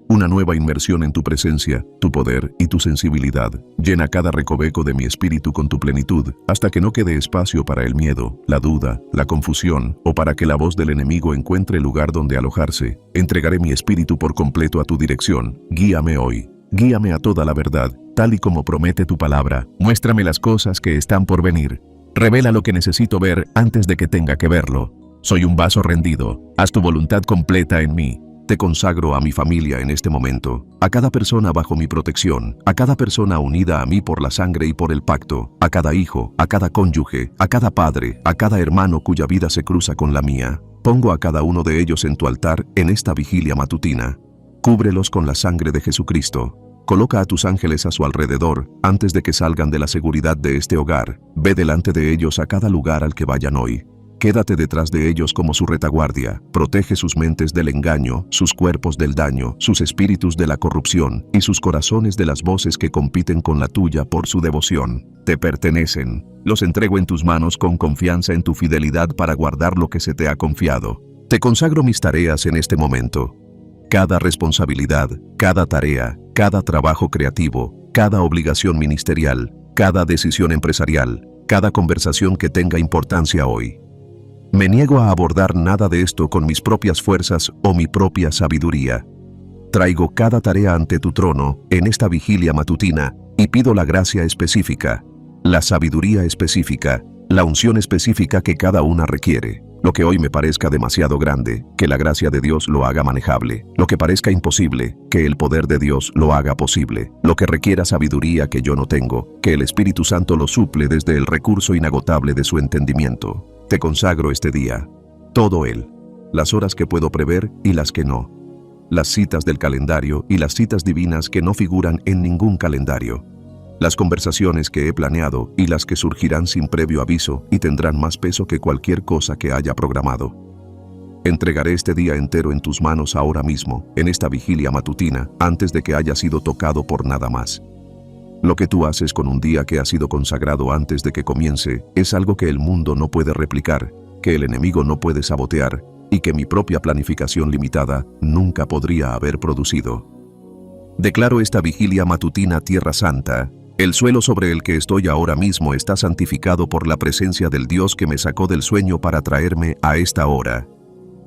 Una nueva inmersión en tu presencia, tu poder y tu sensibilidad. Llena cada recoveco de mi espíritu con tu plenitud, hasta que no quede espacio para el miedo, la duda, la confusión, o para que la voz del enemigo encuentre lugar donde alojarse. Entregaré mi espíritu por completo a tu dirección. Guíame hoy. Guíame a toda la verdad, tal y como promete tu palabra. Muéstrame las cosas que están por venir. Revela lo que necesito ver antes de que tenga que verlo. Soy un vaso rendido. Haz tu voluntad completa en mí. Te consagro a mi familia en este momento, a cada persona bajo mi protección, a cada persona unida a mí por la sangre y por el pacto, a cada hijo, a cada cónyuge, a cada padre, a cada hermano cuya vida se cruza con la mía. Pongo a cada uno de ellos en tu altar en esta vigilia matutina. Cúbrelos con la sangre de Jesucristo. Coloca a tus ángeles a su alrededor antes de que salgan de la seguridad de este hogar. Ve delante de ellos a cada lugar al que vayan hoy. Quédate detrás de ellos como su retaguardia. Protege sus mentes del engaño, sus cuerpos del daño, sus espíritus de la corrupción y sus corazones de las voces que compiten con la tuya por su devoción. Te pertenecen. Los entrego en tus manos con confianza en tu fidelidad para guardar lo que se te ha confiado. Te consagro mis tareas en este momento. Cada responsabilidad, cada tarea, cada trabajo creativo, cada obligación ministerial, cada decisión empresarial, cada conversación que tenga importancia hoy. Me niego a abordar nada de esto con mis propias fuerzas o mi propia sabiduría. Traigo cada tarea ante tu trono en esta vigilia matutina y pido la gracia específica, la sabiduría específica, la unción específica que cada una requiere. Lo que hoy me parezca demasiado grande, que la gracia de Dios lo haga manejable. Lo que parezca imposible, que el poder de Dios lo haga posible. Lo que requiera sabiduría que yo no tengo, que el Espíritu Santo lo suple desde el recurso inagotable de su entendimiento. Te consagro este día, todo él, las horas que puedo prever y las que no, las citas del calendario y las citas divinas que no figuran en ningún calendario, las conversaciones que he planeado y las que surgirán sin previo aviso y tendrán más peso que cualquier cosa que haya programado. Entregaré este día entero en tus manos ahora mismo, en esta vigilia matutina, antes de que haya sido tocado por nada más. Lo que tú haces con un día que ha sido consagrado antes de que comience es algo que el mundo no puede replicar, que el enemigo no puede sabotear y que mi propia planificación limitada nunca podría haber producido. Declaro esta vigilia matutina tierra santa. El suelo sobre el que estoy ahora mismo está santificado por la presencia del Dios que me sacó del sueño para traerme a esta hora.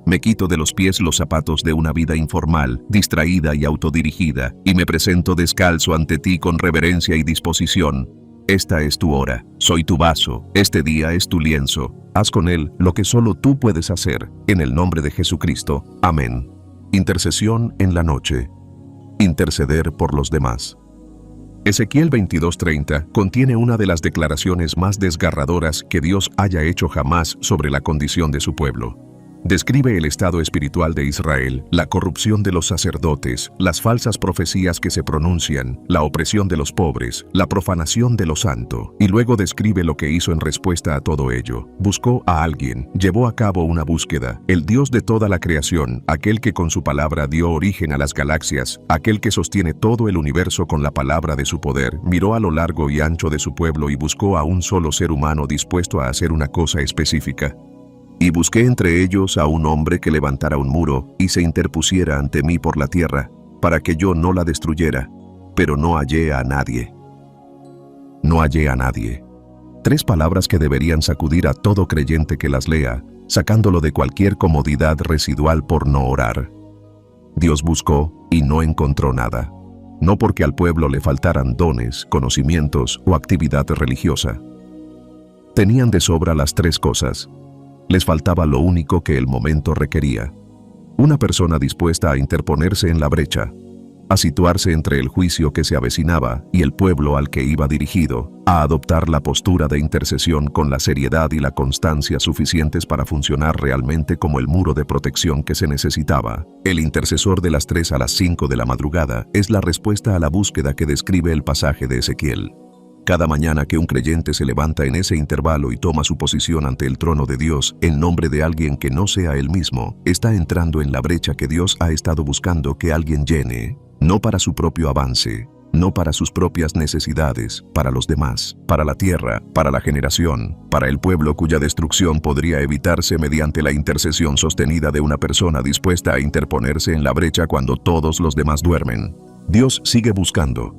Me quito de los pies los zapatos de una vida informal, distraída y autodirigida, y me presento descalzo ante ti con reverencia y disposición. Esta es tu hora, soy tu vaso, este día es tu lienzo. Haz con él lo que solo tú puedes hacer, en el nombre de Jesucristo. Amén. Intercesión en la noche. Interceder por los demás. Ezequiel 22:30 contiene una de las declaraciones más desgarradoras que Dios haya hecho jamás sobre la condición de su pueblo. Describe el estado espiritual de Israel, la corrupción de los sacerdotes, las falsas profecías que se pronuncian, la opresión de los pobres, la profanación de lo santo, y luego describe lo que hizo en respuesta a todo ello. Buscó a alguien, llevó a cabo una búsqueda, el Dios de toda la creación, aquel que con su palabra dio origen a las galaxias, aquel que sostiene todo el universo con la palabra de su poder, miró a lo largo y ancho de su pueblo y buscó a un solo ser humano dispuesto a hacer una cosa específica. Y busqué entre ellos a un hombre que levantara un muro y se interpusiera ante mí por la tierra, para que yo no la destruyera, pero no hallé a nadie. No hallé a nadie. 3 palabras que deberían sacudir a todo creyente que las lea, sacándolo de cualquier comodidad residual por no orar. Dios buscó y no encontró nada. No porque al pueblo le faltaran dones, conocimientos o actividad religiosa. Tenían de sobra las 3 cosas. Les faltaba lo único que el momento requería. Una persona dispuesta a interponerse en la brecha. a situarse entre el juicio que se avecinaba y el pueblo al que iba dirigido, a adoptar la postura de intercesión con la seriedad y la constancia suficientes para funcionar realmente como el muro de protección que se necesitaba. El intercesor de las 3 a las 5 de la madrugada es la respuesta a la búsqueda que describe el pasaje de Ezequiel. Cada mañana que un creyente se levanta en ese intervalo y toma su posición ante el trono de Dios en nombre de alguien que no sea él mismo, está entrando en la brecha que Dios ha estado buscando que alguien llene, no para su propio avance, no para sus propias necesidades, para los demás, para la tierra, para la generación, para el pueblo cuya destrucción podría evitarse mediante la intercesión sostenida de una persona dispuesta a interponerse en la brecha cuando todos los demás duermen. Dios sigue buscando.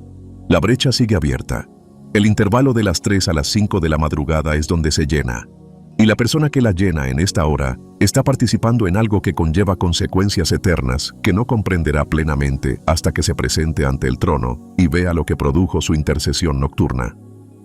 La brecha sigue abierta. El intervalo de las 3 a las 5 de la madrugada es donde se llena. Y la persona que la llena en esta hora está participando en algo que conlleva consecuencias eternas que no comprenderá plenamente hasta que se presente ante el trono y vea lo que produjo su intercesión nocturna.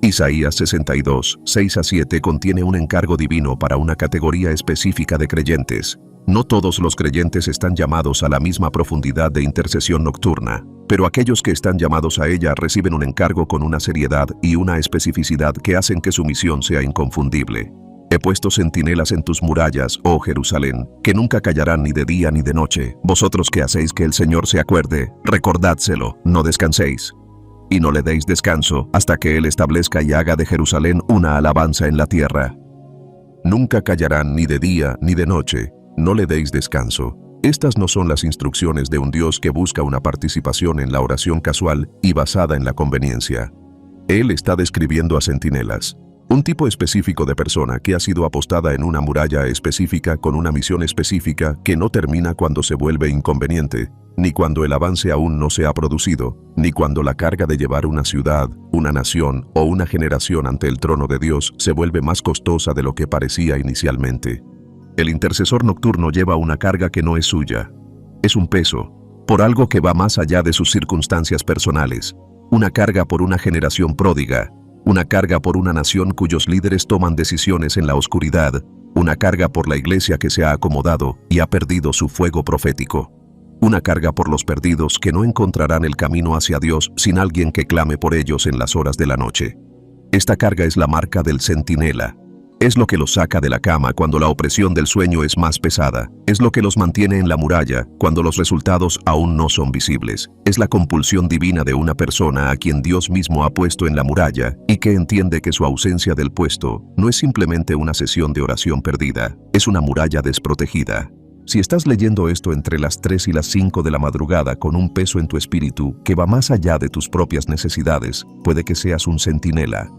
Isaías 62, 6-7 contiene un encargo divino para una categoría específica de creyentes. No todos los creyentes están llamados a la misma profundidad de intercesión nocturna, pero aquellos que están llamados a ella reciben un encargo con una seriedad y una especificidad que hacen que su misión sea inconfundible. He puesto centinelas en tus murallas, oh Jerusalén, que nunca callarán ni de día ni de noche. Vosotros que hacéis que el Señor se acuerde, recordádselo, no descanséis. Y no le deis descanso hasta que Él establezca y haga de Jerusalén una alabanza en la tierra. Nunca callarán ni de día ni de noche. No le deis descanso. Estas no son las instrucciones de un Dios que busca una participación en la oración casual y basada en la conveniencia. Él está describiendo a centinelas, un tipo específico de persona que ha sido apostada en una muralla específica con una misión específica que no termina cuando se vuelve inconveniente, ni cuando el avance aún no se ha producido, ni cuando la carga de llevar una ciudad, una nación o una generación ante el trono de Dios se vuelve más costosa de lo que parecía inicialmente. El intercesor nocturno lleva una carga que no es suya. Es un peso, por algo que va más allá de sus circunstancias personales. Una carga por una generación pródiga. Una carga por una nación cuyos líderes toman decisiones en la oscuridad. Una carga por la iglesia que se ha acomodado y ha perdido su fuego profético. Una carga por los perdidos que no encontrarán el camino hacia Dios sin alguien que clame por ellos en las horas de la noche. Esta carga es la marca del centinela. Es lo que los saca de la cama cuando la opresión del sueño es más pesada. Es lo que los mantiene en la muralla cuando los resultados aún no son visibles. Es la compulsión divina de una persona a quien Dios mismo ha puesto en la muralla y que entiende que su ausencia del puesto no es simplemente una sesión de oración perdida, es una muralla desprotegida. Si estás leyendo esto entre las 3 y las 5 de la madrugada con un peso en tu espíritu que va más allá de tus propias necesidades, puede que seas un centinela.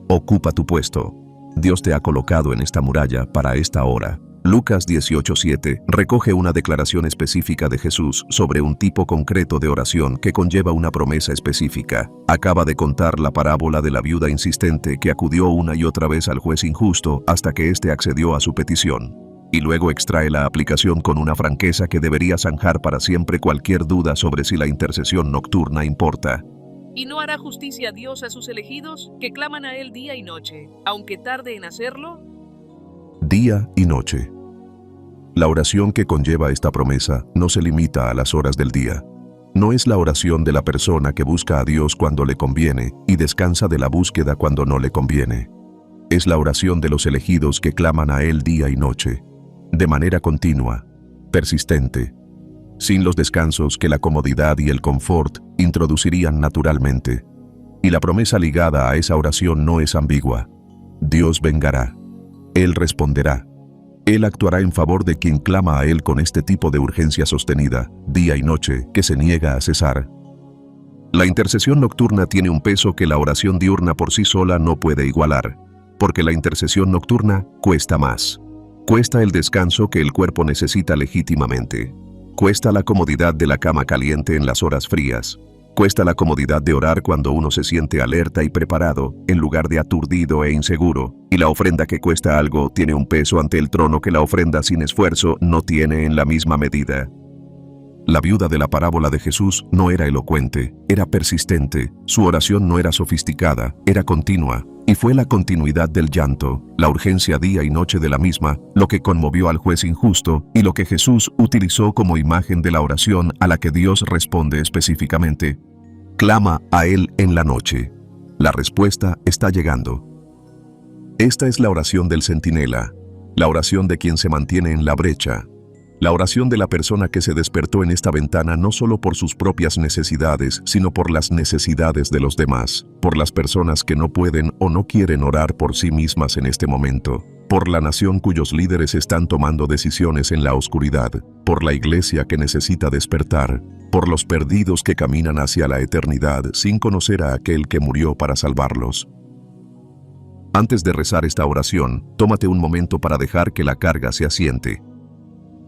Ocupa tu puesto. Dios te ha colocado en esta muralla para esta hora. Lucas 18:7 recoge una declaración específica de Jesús sobre un tipo concreto de oración que conlleva una promesa específica. Acaba de contar la parábola de la viuda insistente que acudió una y otra vez al juez injusto hasta que éste accedió a su petición. Y luego extrae la aplicación con una franqueza que debería zanjar para siempre cualquier duda sobre si la intercesión nocturna importa. ¿Y no hará justicia a Dios a sus elegidos, que claman a Él día y noche, aunque tarde en hacerlo? Día y noche. La oración que conlleva esta promesa no se limita a las horas del día. No es la oración de la persona que busca a Dios cuando le conviene y descansa de la búsqueda cuando no le conviene. Es la oración de los elegidos que claman a Él día y noche, de manera continua, persistente, sin los descansos que la comodidad y el confort introducirían naturalmente. Y la promesa ligada a esa oración no es ambigua. Dios vengará. Él responderá. Él actuará en favor de quien clama a Él con este tipo de urgencia sostenida, día y noche, que se niega a cesar. La intercesión nocturna tiene un peso que la oración diurna por sí sola no puede igualar, porque la intercesión nocturna cuesta más. Cuesta el descanso que el cuerpo necesita legítimamente. Cuesta la comodidad de la cama caliente en las horas frías. Cuesta la comodidad de orar cuando uno se siente alerta y preparado, en lugar de aturdido e inseguro. Y la ofrenda que cuesta algo tiene un peso ante el trono que la ofrenda sin esfuerzo no tiene en la misma medida. La viuda de la parábola de Jesús no era elocuente, era persistente. Su oración no era sofisticada, era continua. Y Y fue la continuidad del llanto, la urgencia día y noche de la misma, lo que conmovió al juez injusto y lo que Jesús utilizó como imagen de la oración a la que Dios responde específicamente. Clama a Él en la noche. La respuesta está llegando. Esta es la oración del centinela, la oración de quien se mantiene en la brecha, la oración de la persona que se despertó en esta ventana no solo por sus propias necesidades, sino por las necesidades de los demás, por las personas que no pueden o no quieren orar por sí mismas en este momento, por la nación cuyos líderes están tomando decisiones en la oscuridad, por la iglesia que necesita despertar, por los perdidos que caminan hacia la eternidad sin conocer a aquel que murió para salvarlos. Antes de rezar esta oración, tómate un momento para dejar que la carga se asiente.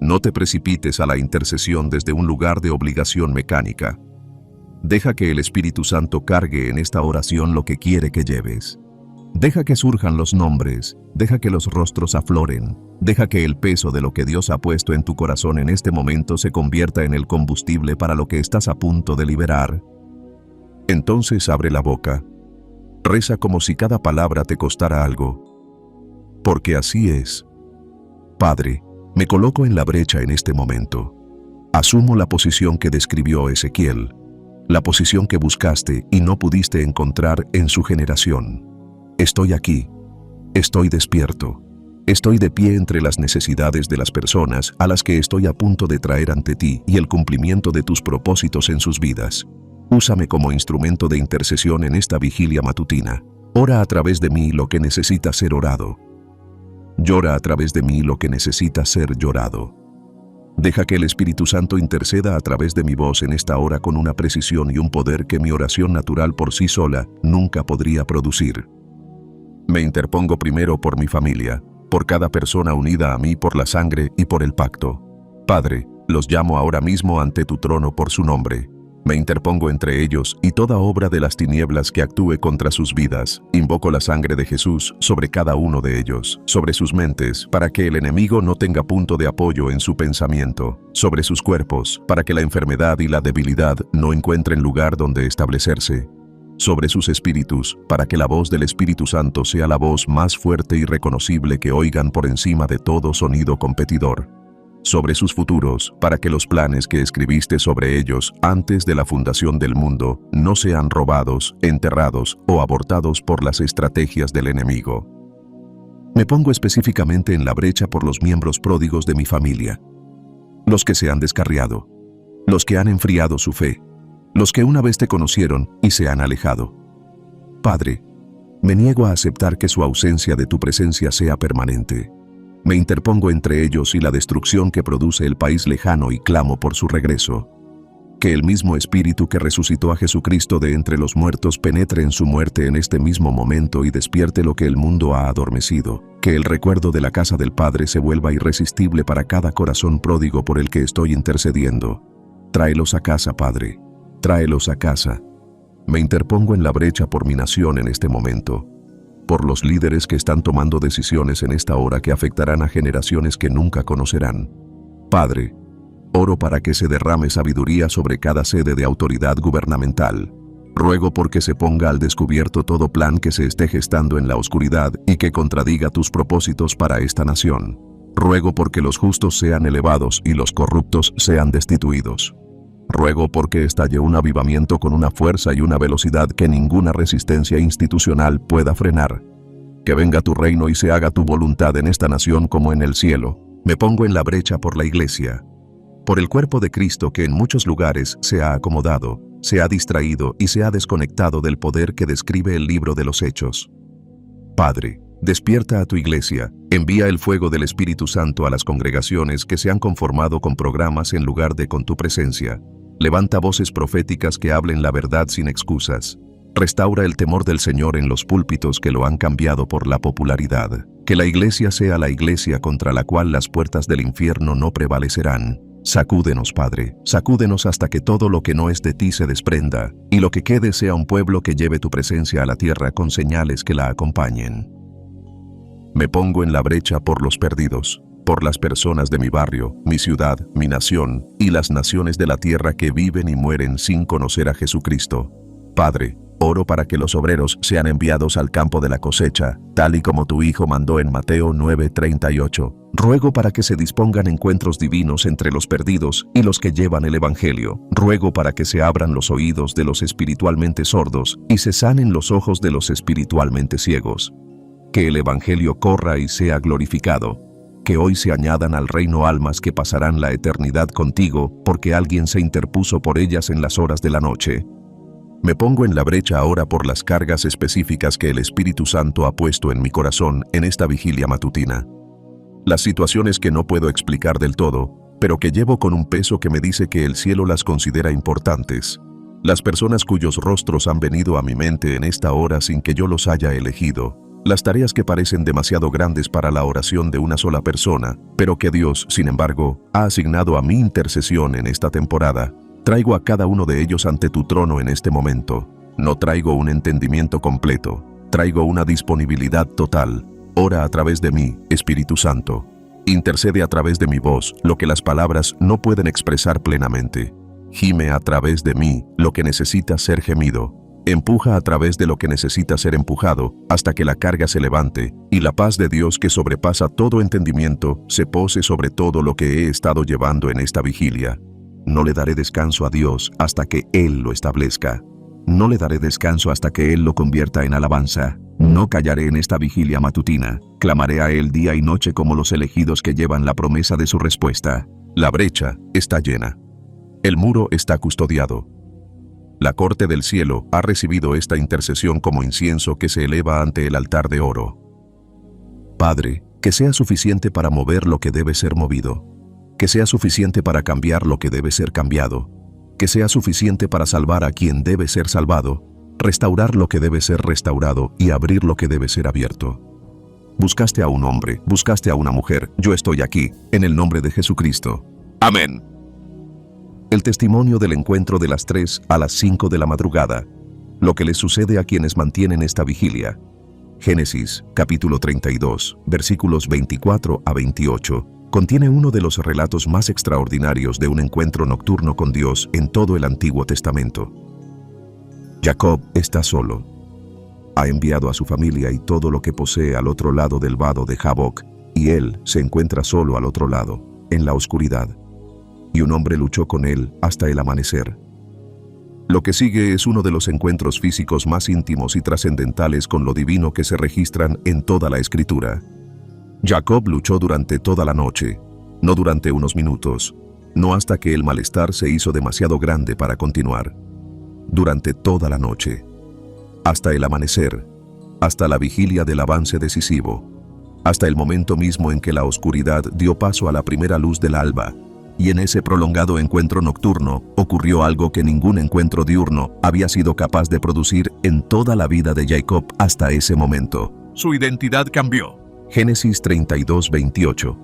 No te precipites a la intercesión desde un lugar de obligación mecánica. Deja que el Espíritu Santo cargue en esta oración lo que quiere que lleves. Deja que surjan los nombres, deja que los rostros afloren, deja que el peso de lo que Dios ha puesto en tu corazón en este momento se convierta en el combustible para lo que estás a punto de liberar. Entonces abre la boca. Reza como si cada palabra te costara algo. Porque así es. Padre, me coloco en la brecha en este momento. Asumo la posición que describió Ezequiel, la posición que buscaste y no pudiste encontrar en su generación. Estoy aquí, estoy despierto, estoy de pie entre las necesidades de las personas a las que estoy a punto de traer ante ti y el cumplimiento de tus propósitos en sus vidas. Úsame como instrumento de intercesión en esta vigilia matutina. Ora a través de mí lo que necesita ser orado. Llora a través de mí lo que necesita ser llorado. Deja que el Espíritu Santo interceda a través de mi voz en esta hora con una precisión y un poder que mi oración natural por sí sola nunca podría producir. Me interpongo primero por mi familia, por cada persona unida a mí por la sangre y por el pacto. Padre, los llamo ahora mismo ante tu trono por su nombre. Me interpongo entre ellos y toda obra de las tinieblas que actúe contra sus vidas. Invoco la sangre de Jesús sobre cada uno de ellos, sobre sus mentes, para que el enemigo no tenga punto de apoyo en su pensamiento, sobre sus cuerpos, para que la enfermedad y la debilidad no encuentren lugar donde establecerse, sobre sus espíritus, para que la voz del Espíritu Santo sea la voz más fuerte y reconocible que oigan por encima de todo sonido competidor, sobre sus futuros, para que los planes que escribiste sobre ellos antes de la fundación del mundo no sean robados, enterrados o abortados por las estrategias del enemigo. Me pongo específicamente en la brecha por los miembros pródigos de mi familia, los que se han descarriado, los que han enfriado su fe, los que una vez te conocieron y se han alejado. Padre, me niego a aceptar que su ausencia de tu presencia sea permanente. Me interpongo entre ellos y la destrucción que produce el país lejano y clamo por su regreso. Que el mismo Espíritu que resucitó a Jesucristo de entre los muertos penetre en su muerte en este mismo momento y despierte lo que el mundo ha adormecido. Que el recuerdo de la casa del Padre se vuelva irresistible para cada corazón pródigo por el que estoy intercediendo. Tráelos a casa, Padre. Tráelos a casa. Me interpongo en la brecha por mi nación en este momento, por los líderes que están tomando decisiones en esta hora que afectarán a generaciones que nunca conocerán. Padre, oro para que se derrame sabiduría sobre cada sede de autoridad gubernamental. Ruego porque se ponga al descubierto todo plan que se esté gestando en la oscuridad y que contradiga tus propósitos para esta nación. Ruego porque los justos sean elevados y los corruptos sean destituidos. Ruego porque estalle un avivamiento con una fuerza y una velocidad que ninguna resistencia institucional pueda frenar. Que venga tu reino y se haga tu voluntad en esta nación como en el cielo. Me pongo en la brecha por la iglesia, por el cuerpo de Cristo que en muchos lugares se ha acomodado, se ha distraído y se ha desconectado del poder que describe el libro de los Hechos. Padre, despierta a tu iglesia, envía el fuego del Espíritu Santo a las congregaciones que se han conformado con programas en lugar de con tu presencia. Levanta voces proféticas que hablen la verdad sin excusas. Restaura el temor del Señor en los púlpitos que lo han cambiado por la popularidad. Que la iglesia sea la iglesia contra la cual las puertas del infierno no prevalecerán. Sacúdenos, Padre, sacúdenos hasta que todo lo que no es de ti se desprenda, y lo que quede sea un pueblo que lleve tu presencia a la tierra con señales que la acompañen. Me pongo en la brecha por los perdidos, por las personas de mi barrio, mi ciudad, mi nación, y las naciones de la tierra que viven y mueren sin conocer a Jesucristo. Padre, Oro para que los obreros sean enviados al campo de la cosecha, tal y como tu Hijo mandó en Mateo 9:38. Ruego para que se dispongan encuentros divinos entre los perdidos y los que llevan el Evangelio. Ruego para que se abran los oídos de los espiritualmente sordos y se sanen los ojos de los espiritualmente ciegos. Que el Evangelio corra y sea glorificado. Que hoy se añadan al reino almas que pasarán la eternidad contigo porque alguien se interpuso por ellas en las horas de la noche. Me pongo en la brecha ahora por las cargas específicas que el Espíritu Santo ha puesto en mi corazón en esta vigilia matutina. Las situaciones que no puedo explicar del todo, pero que llevo con un peso que me dice que el cielo las considera importantes. Las personas cuyos rostros han venido a mi mente en esta hora sin que yo los haya elegido. Las tareas que parecen demasiado grandes para la oración de una sola persona, pero que Dios, sin embargo, ha asignado a mi intercesión en esta temporada. Traigo a cada uno de ellos ante tu trono en este momento. No traigo un entendimiento completo, traigo una disponibilidad total. Ora a través de mí, Espíritu Santo. Intercede a través de mi voz lo que las palabras no pueden expresar plenamente. Gime a través de mí lo que necesita ser gemido. Empuja a través de lo que necesita ser empujado hasta que la carga se levante y la paz de Dios que sobrepasa todo entendimiento se pose sobre todo lo que he estado llevando en esta vigilia. No le daré descanso a Dios hasta que Él lo establezca. No le daré descanso hasta que Él lo convierta en alabanza. No callaré en esta vigilia matutina. Clamaré a Él día y noche como los elegidos que llevan la promesa de su respuesta. La brecha está llena. El muro está custodiado. La corte del cielo ha recibido esta intercesión como incienso que se eleva ante el altar de oro. Padre, que sea suficiente para mover lo que debe ser movido. Que sea suficiente para cambiar lo que debe ser cambiado, que sea suficiente para salvar a quien debe ser salvado, restaurar lo que debe ser restaurado y abrir lo que debe ser abierto. Buscaste a un hombre, buscaste a una mujer, yo estoy aquí, en el nombre de Jesucristo. Amén. El testimonio del encuentro de las 3 a las 5 de la madrugada, lo que les sucede a quienes mantienen esta vigilia. Génesis, capítulo 32, versículos 24 a 28. Contiene uno de los relatos más extraordinarios de un encuentro nocturno con Dios en todo el Antiguo Testamento. Jacob está solo. Ha enviado a su familia y todo lo que posee al otro lado del vado de Jaboc, y él se encuentra solo al otro lado, en la oscuridad. Y un hombre luchó con él hasta el amanecer. Lo que sigue es uno de los encuentros físicos más íntimos y trascendentales con lo divino que se registran en toda la Escritura. Jacob luchó durante toda la noche, no durante unos minutos, no hasta que el malestar se hizo demasiado grande para continuar. Durante toda la noche, hasta el amanecer, hasta la vigilia del avance decisivo, hasta el momento mismo en que la oscuridad dio paso a la primera luz del alba. Y en ese prolongado encuentro nocturno ocurrió algo que ningún encuentro diurno había sido capaz de producir en toda la vida de Jacob hasta ese momento. Su identidad cambió. Génesis 32:28.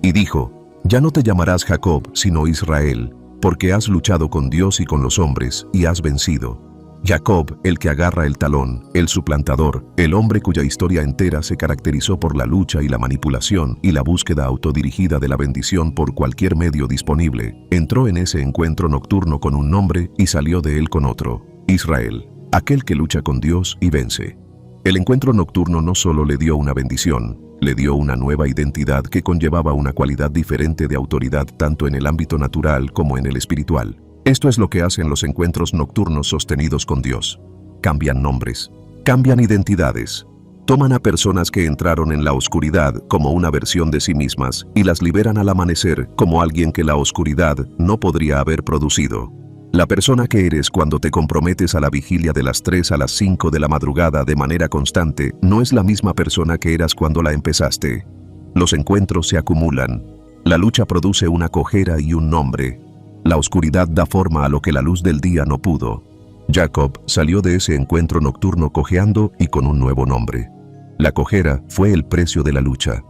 Y dijo, ya no te llamarás Jacob, sino Israel, porque has luchado con Dios y con los hombres, y has vencido. Jacob, el que agarra el talón, el suplantador, el hombre cuya historia entera se caracterizó por la lucha y la manipulación y la búsqueda autodirigida de la bendición por cualquier medio disponible, entró en ese encuentro nocturno con un nombre y salió de él con otro, Israel, aquel que lucha con Dios y vence. El encuentro nocturno no solo le dio una bendición, le dio una nueva identidad que conllevaba una cualidad diferente de autoridad tanto en el ámbito natural como en el espiritual. Esto es lo que hacen los encuentros nocturnos sostenidos con Dios. Cambian nombres, cambian identidades, toman a personas que entraron en la oscuridad como una versión de sí mismas y las liberan al amanecer como alguien que la oscuridad no podría haber producido. La persona que eres cuando te comprometes a la vigilia de las 3 a las 5 de la madrugada de manera constante no es la misma persona que eras cuando la empezaste. Los encuentros se acumulan. La lucha produce una cojera y un nombre. La oscuridad da forma a lo que la luz del día no pudo. Jacob salió de ese encuentro nocturno cojeando y con un nuevo nombre. La cojera fue el precio de la lucha.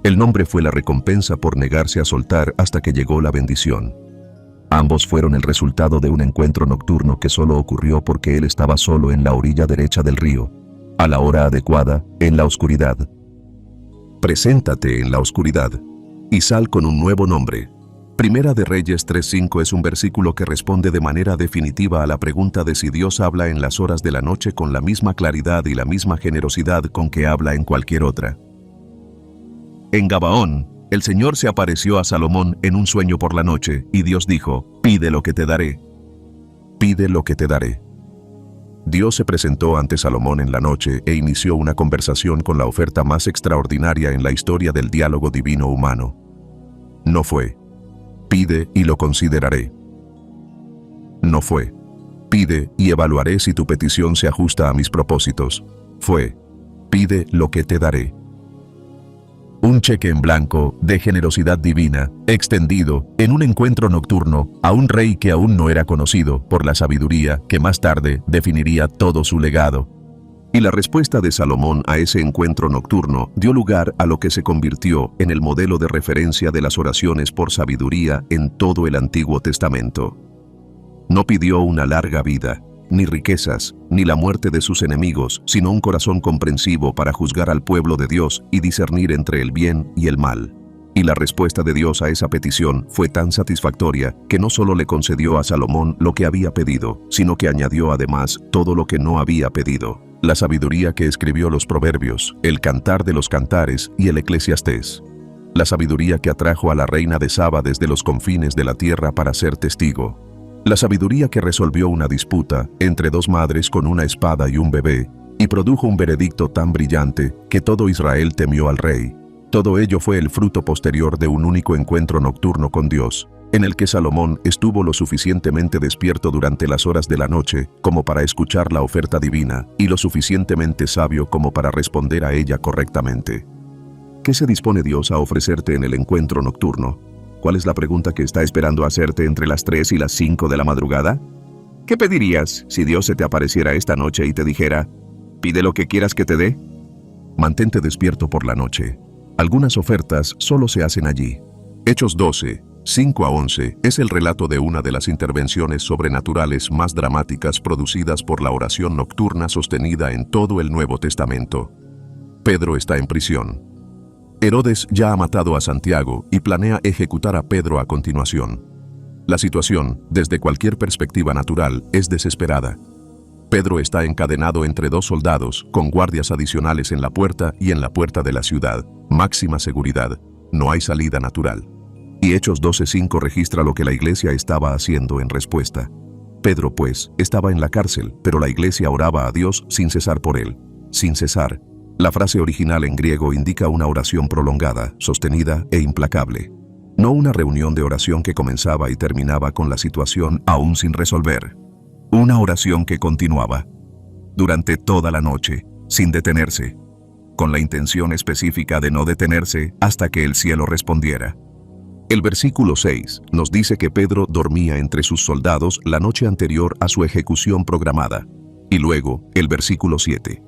El nombre fue la recompensa por negarse a soltar hasta que llegó la bendición. Ambos fueron el resultado de un encuentro nocturno que solo ocurrió porque él estaba solo en la orilla derecha del río, a la hora adecuada, en la oscuridad. Preséntate en la oscuridad y sal con un nuevo nombre. Primera de Reyes 3:5 es un versículo que responde de manera definitiva a la pregunta de si Dios habla en las horas de la noche con la misma claridad y la misma generosidad con que habla en cualquier otra. En Gabaón, el Señor se apareció a Salomón en un sueño por la noche, y Dios dijo: «Pide lo que te daré. Pide lo que te daré». Dios se presentó ante Salomón en la noche e inició una conversación con la oferta más extraordinaria en la historia del diálogo divino humano. No fue: «Pide y lo consideraré». No fue: «Pide y evaluaré si tu petición se ajusta a mis propósitos». Fue: «Pide lo que te daré». Un cheque en blanco, de generosidad divina, extendido, en un encuentro nocturno, a un rey que aún no era conocido por la sabiduría que más tarde definiría todo su legado. Y la respuesta de Salomón a ese encuentro nocturno dio lugar a lo que se convirtió en el modelo de referencia de las oraciones por sabiduría en todo el Antiguo Testamento. No pidió una larga vida, ni riquezas, ni la muerte de sus enemigos, sino un corazón comprensivo para juzgar al pueblo de Dios y discernir entre el bien y el mal. Y la respuesta de Dios a esa petición fue tan satisfactoria que no solo le concedió a Salomón lo que había pedido, sino que añadió además todo lo que no había pedido: la sabiduría que escribió los Proverbios, el Cantar de los Cantares y el Eclesiastés. La sabiduría que atrajo a la reina de Saba desde los confines de la tierra para ser testigo. La sabiduría que resolvió una disputa entre dos madres con una espada y un bebé, y produjo un veredicto tan brillante que todo Israel temió al rey. Todo ello fue el fruto posterior de un único encuentro nocturno con Dios, en el que Salomón estuvo lo suficientemente despierto durante las horas de la noche como para escuchar la oferta divina, y lo suficientemente sabio como para responder a ella correctamente. ¿Qué se dispone Dios a ofrecerte en el encuentro nocturno? ¿Cuál es la pregunta que está esperando hacerte entre las 3 y las 5 de la madrugada? ¿Qué pedirías si Dios se te apareciera esta noche y te dijera: «Pide lo que quieras que te dé»? Mantente despierto por la noche. Algunas ofertas solo se hacen allí. Hechos 12, 5-11 es el relato de una de las intervenciones sobrenaturales más dramáticas producidas por la oración nocturna sostenida en todo el Nuevo Testamento. Pedro está en prisión. Herodes ya ha matado a Santiago y planea ejecutar a Pedro a continuación. La situación, desde cualquier perspectiva natural, es desesperada. Pedro está encadenado entre dos soldados, con guardias adicionales en la puerta y en la puerta de la ciudad. Máxima seguridad. No hay salida natural. Y Hechos 12:5 registra lo que la iglesia estaba haciendo en respuesta. Pedro, pues, estaba en la cárcel, pero la iglesia oraba a Dios sin cesar por él. Sin cesar. La frase original en griego indica una oración prolongada, sostenida e implacable. No una reunión de oración que comenzaba y terminaba con la situación aún sin resolver. Una oración que continuaba durante toda la noche, sin detenerse, con la intención específica de no detenerse hasta que el cielo respondiera. El versículo 6 nos dice que Pedro dormía entre sus soldados la noche anterior a su ejecución programada. Y luego, el versículo 7.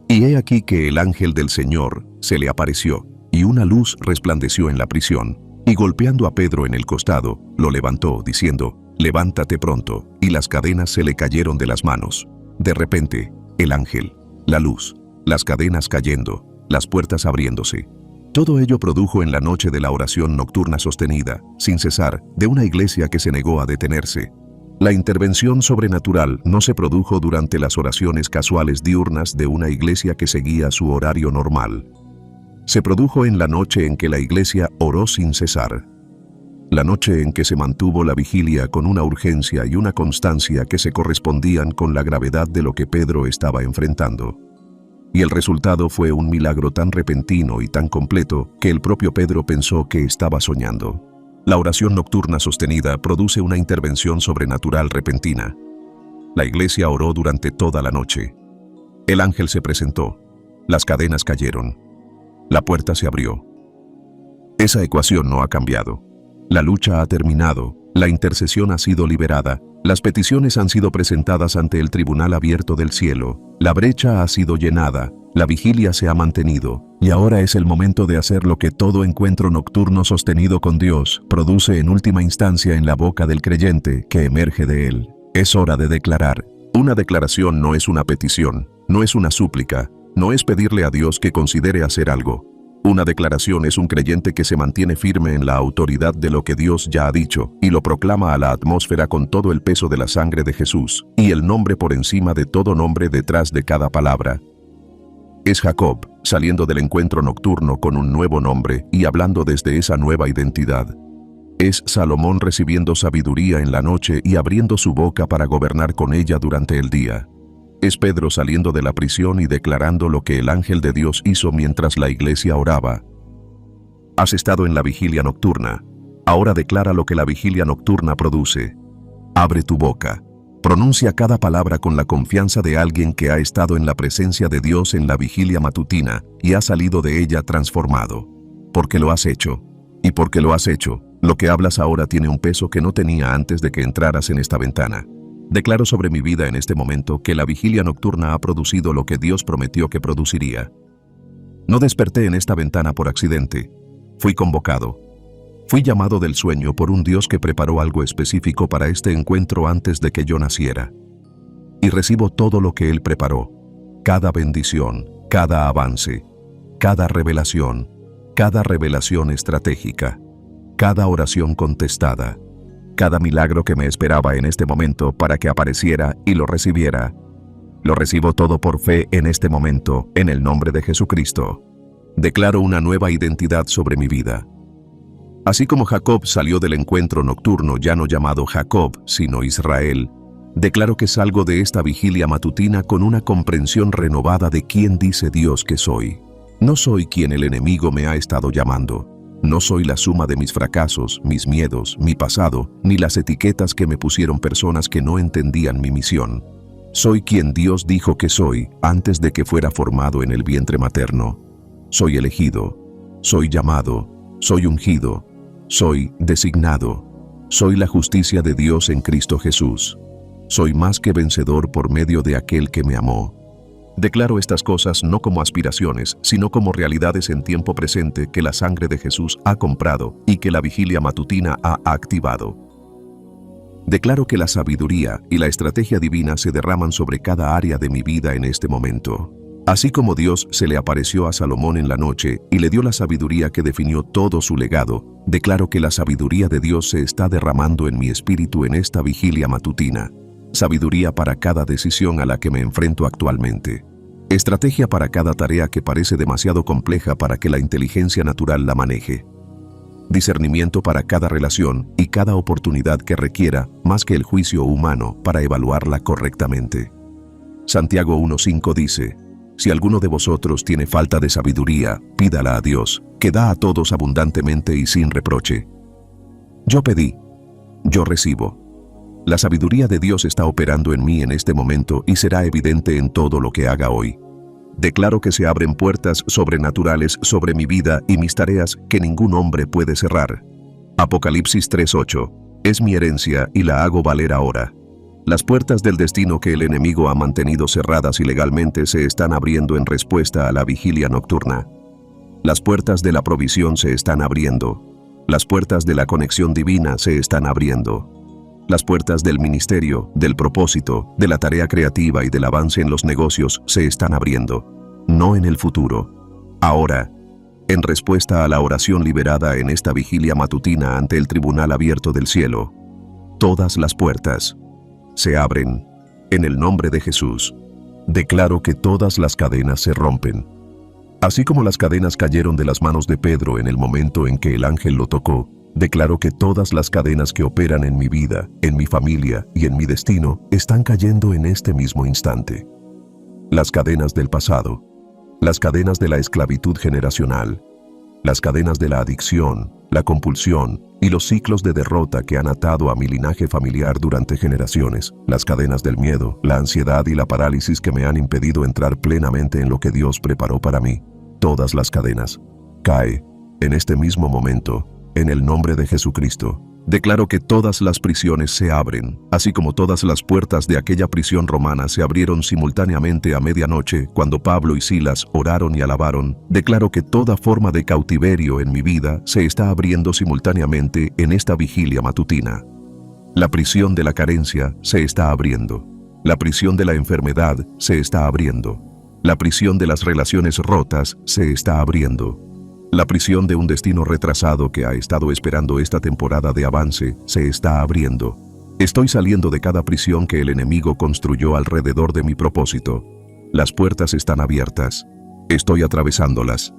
Y he aquí que el ángel del Señor se le apareció, y una luz resplandeció en la prisión, y golpeando a Pedro en el costado, lo levantó, diciendo: «Levántate pronto», y las cadenas se le cayeron de las manos. De repente, el ángel, la luz, las cadenas cayendo, las puertas abriéndose. Todo ello produjo en la noche de la oración nocturna sostenida, sin cesar, de una iglesia que se negó a detenerse. La intervención sobrenatural no se produjo durante las oraciones casuales diurnas de una iglesia que seguía su horario normal. Se produjo en la noche en que la iglesia oró sin cesar. La noche en que se mantuvo la vigilia con una urgencia y una constancia que se correspondían con la gravedad de lo que Pedro estaba enfrentando. Y el resultado fue un milagro tan repentino y tan completo que el propio Pedro pensó que estaba soñando. La oración nocturna sostenida produce una intervención sobrenatural repentina. La iglesia oró durante toda la noche. El ángel se presentó. Las cadenas cayeron. La puerta se abrió. Esa ecuación no ha cambiado. La lucha ha terminado. La intercesión ha sido liberada. Las peticiones han sido presentadas ante el tribunal abierto del cielo. La brecha ha sido llenada. La vigilia se ha mantenido, y ahora es el momento de hacer lo que todo encuentro nocturno sostenido con Dios produce en última instancia en la boca del creyente que emerge de él. Es hora de declarar. Una declaración no es una petición, no es una súplica, no es pedirle a Dios que considere hacer algo. Una declaración es un creyente que se mantiene firme en la autoridad de lo que Dios ya ha dicho y lo proclama a la atmósfera con todo el peso de la sangre de Jesús y el nombre por encima de todo nombre detrás de cada palabra. Es Jacob saliendo del encuentro nocturno con un nuevo nombre y hablando desde esa nueva identidad. Es Salomón recibiendo sabiduría en la noche y abriendo su boca para gobernar con ella durante el día. Es Pedro saliendo de la prisión y declarando lo que el ángel de Dios hizo mientras la iglesia oraba. Has estado en la vigilia nocturna. Ahora declara lo que la vigilia nocturna produce. Abre tu boca. Pronuncia cada palabra con la confianza de alguien que ha estado en la presencia de Dios en la vigilia matutina y ha salido de ella transformado. Porque lo has hecho. Y porque lo has hecho, lo que hablas ahora tiene un peso que no tenía antes de que entraras en esta ventana. Declaro sobre mi vida en este momento que la vigilia nocturna ha producido lo que Dios prometió que produciría. No desperté en esta ventana por accidente. Fui convocado. Fui llamado del sueño por un Dios que preparó algo específico para este encuentro antes de que yo naciera. Y recibo todo lo que Él preparó. Cada bendición, cada avance, cada revelación estratégica, cada oración contestada, cada milagro que me esperaba en este momento para que apareciera y lo recibiera. Lo recibo todo por fe en este momento, en el nombre de Jesucristo. Declaro una nueva identidad sobre mi vida. Así como Jacob salió del encuentro nocturno ya no llamado Jacob, sino Israel, declaro que salgo de esta vigilia matutina con una comprensión renovada de quién dice Dios que soy. No soy quien el enemigo me ha estado llamando. No soy la suma de mis fracasos, mis miedos, mi pasado, ni las etiquetas que me pusieron personas que no entendían mi misión. Soy quien Dios dijo que soy antes de que fuera formado en el vientre materno. Soy elegido, soy llamado, soy ungido, soy designado. Soy la justicia de Dios en Cristo Jesús. Soy más que vencedor por medio de aquel que me amó. Declaro estas cosas no como aspiraciones, sino como realidades en tiempo presente que la sangre de Jesús ha comprado y que la vigilia matutina ha activado. Declaro que la sabiduría y la estrategia divina se derraman sobre cada área de mi vida en este momento. Así como Dios se le apareció a Salomón en la noche y le dio la sabiduría que definió todo su legado, declaro que la sabiduría de Dios se está derramando en mi espíritu en esta vigilia matutina. Sabiduría para cada decisión a la que me enfrento actualmente. Estrategia para cada tarea que parece demasiado compleja para que la inteligencia natural la maneje. Discernimiento para cada relación y cada oportunidad que requiera más que el juicio humano para evaluarla correctamente. Santiago 1:5 dice: si alguno de vosotros tiene falta de sabiduría, pídala a Dios, que da a todos abundantemente y sin reproche. Yo pedí, yo recibo. La sabiduría de Dios está operando en mí en este momento y será evidente en todo lo que haga hoy. Declaro que se abren puertas sobrenaturales sobre mi vida y mis tareas que ningún hombre puede cerrar. Apocalipsis 3:8. Es mi herencia y la hago valer ahora. Las puertas del destino que el enemigo ha mantenido cerradas ilegalmente se están abriendo en respuesta a la vigilia nocturna. Las puertas de la provisión se están abriendo. Las puertas de la conexión divina se están abriendo. Las puertas del ministerio, del propósito, de la tarea creativa y del avance en los negocios se están abriendo. No en el futuro. Ahora, en respuesta a la oración liberada en esta vigilia matutina ante el tribunal abierto del cielo, todas las puertas se abren en el nombre de Jesús. Declaro que todas las cadenas se rompen. Así como las cadenas cayeron de las manos de Pedro en el momento en que el ángel lo tocó, declaro que todas las cadenas que operan en mi vida, en mi familia y en mi destino están cayendo en este mismo instante. Las cadenas del pasado, las cadenas de la esclavitud generacional, las cadenas de la adicción, la compulsión y los ciclos de derrota que han atado a mi linaje familiar durante generaciones, las cadenas del miedo, la ansiedad y la parálisis que me han impedido entrar plenamente en lo que Dios preparó para mí. Todas las cadenas caen en este mismo momento. En el nombre de Jesucristo, declaro que todas las prisiones se abren, así como todas las puertas de aquella prisión romana se abrieron simultáneamente a medianoche cuando Pablo y Silas oraron y alabaron. Declaro que toda forma de cautiverio en mi vida se está abriendo simultáneamente en esta vigilia matutina. La prisión de la carencia se está abriendo. La prisión de la enfermedad se está abriendo. La prisión de las relaciones rotas se está abriendo. La prisión de un destino retrasado que ha estado esperando esta temporada de avance se está abriendo. Estoy saliendo de cada prisión que el enemigo construyó alrededor de mi propósito. Las puertas están abiertas. Estoy atravesándolas.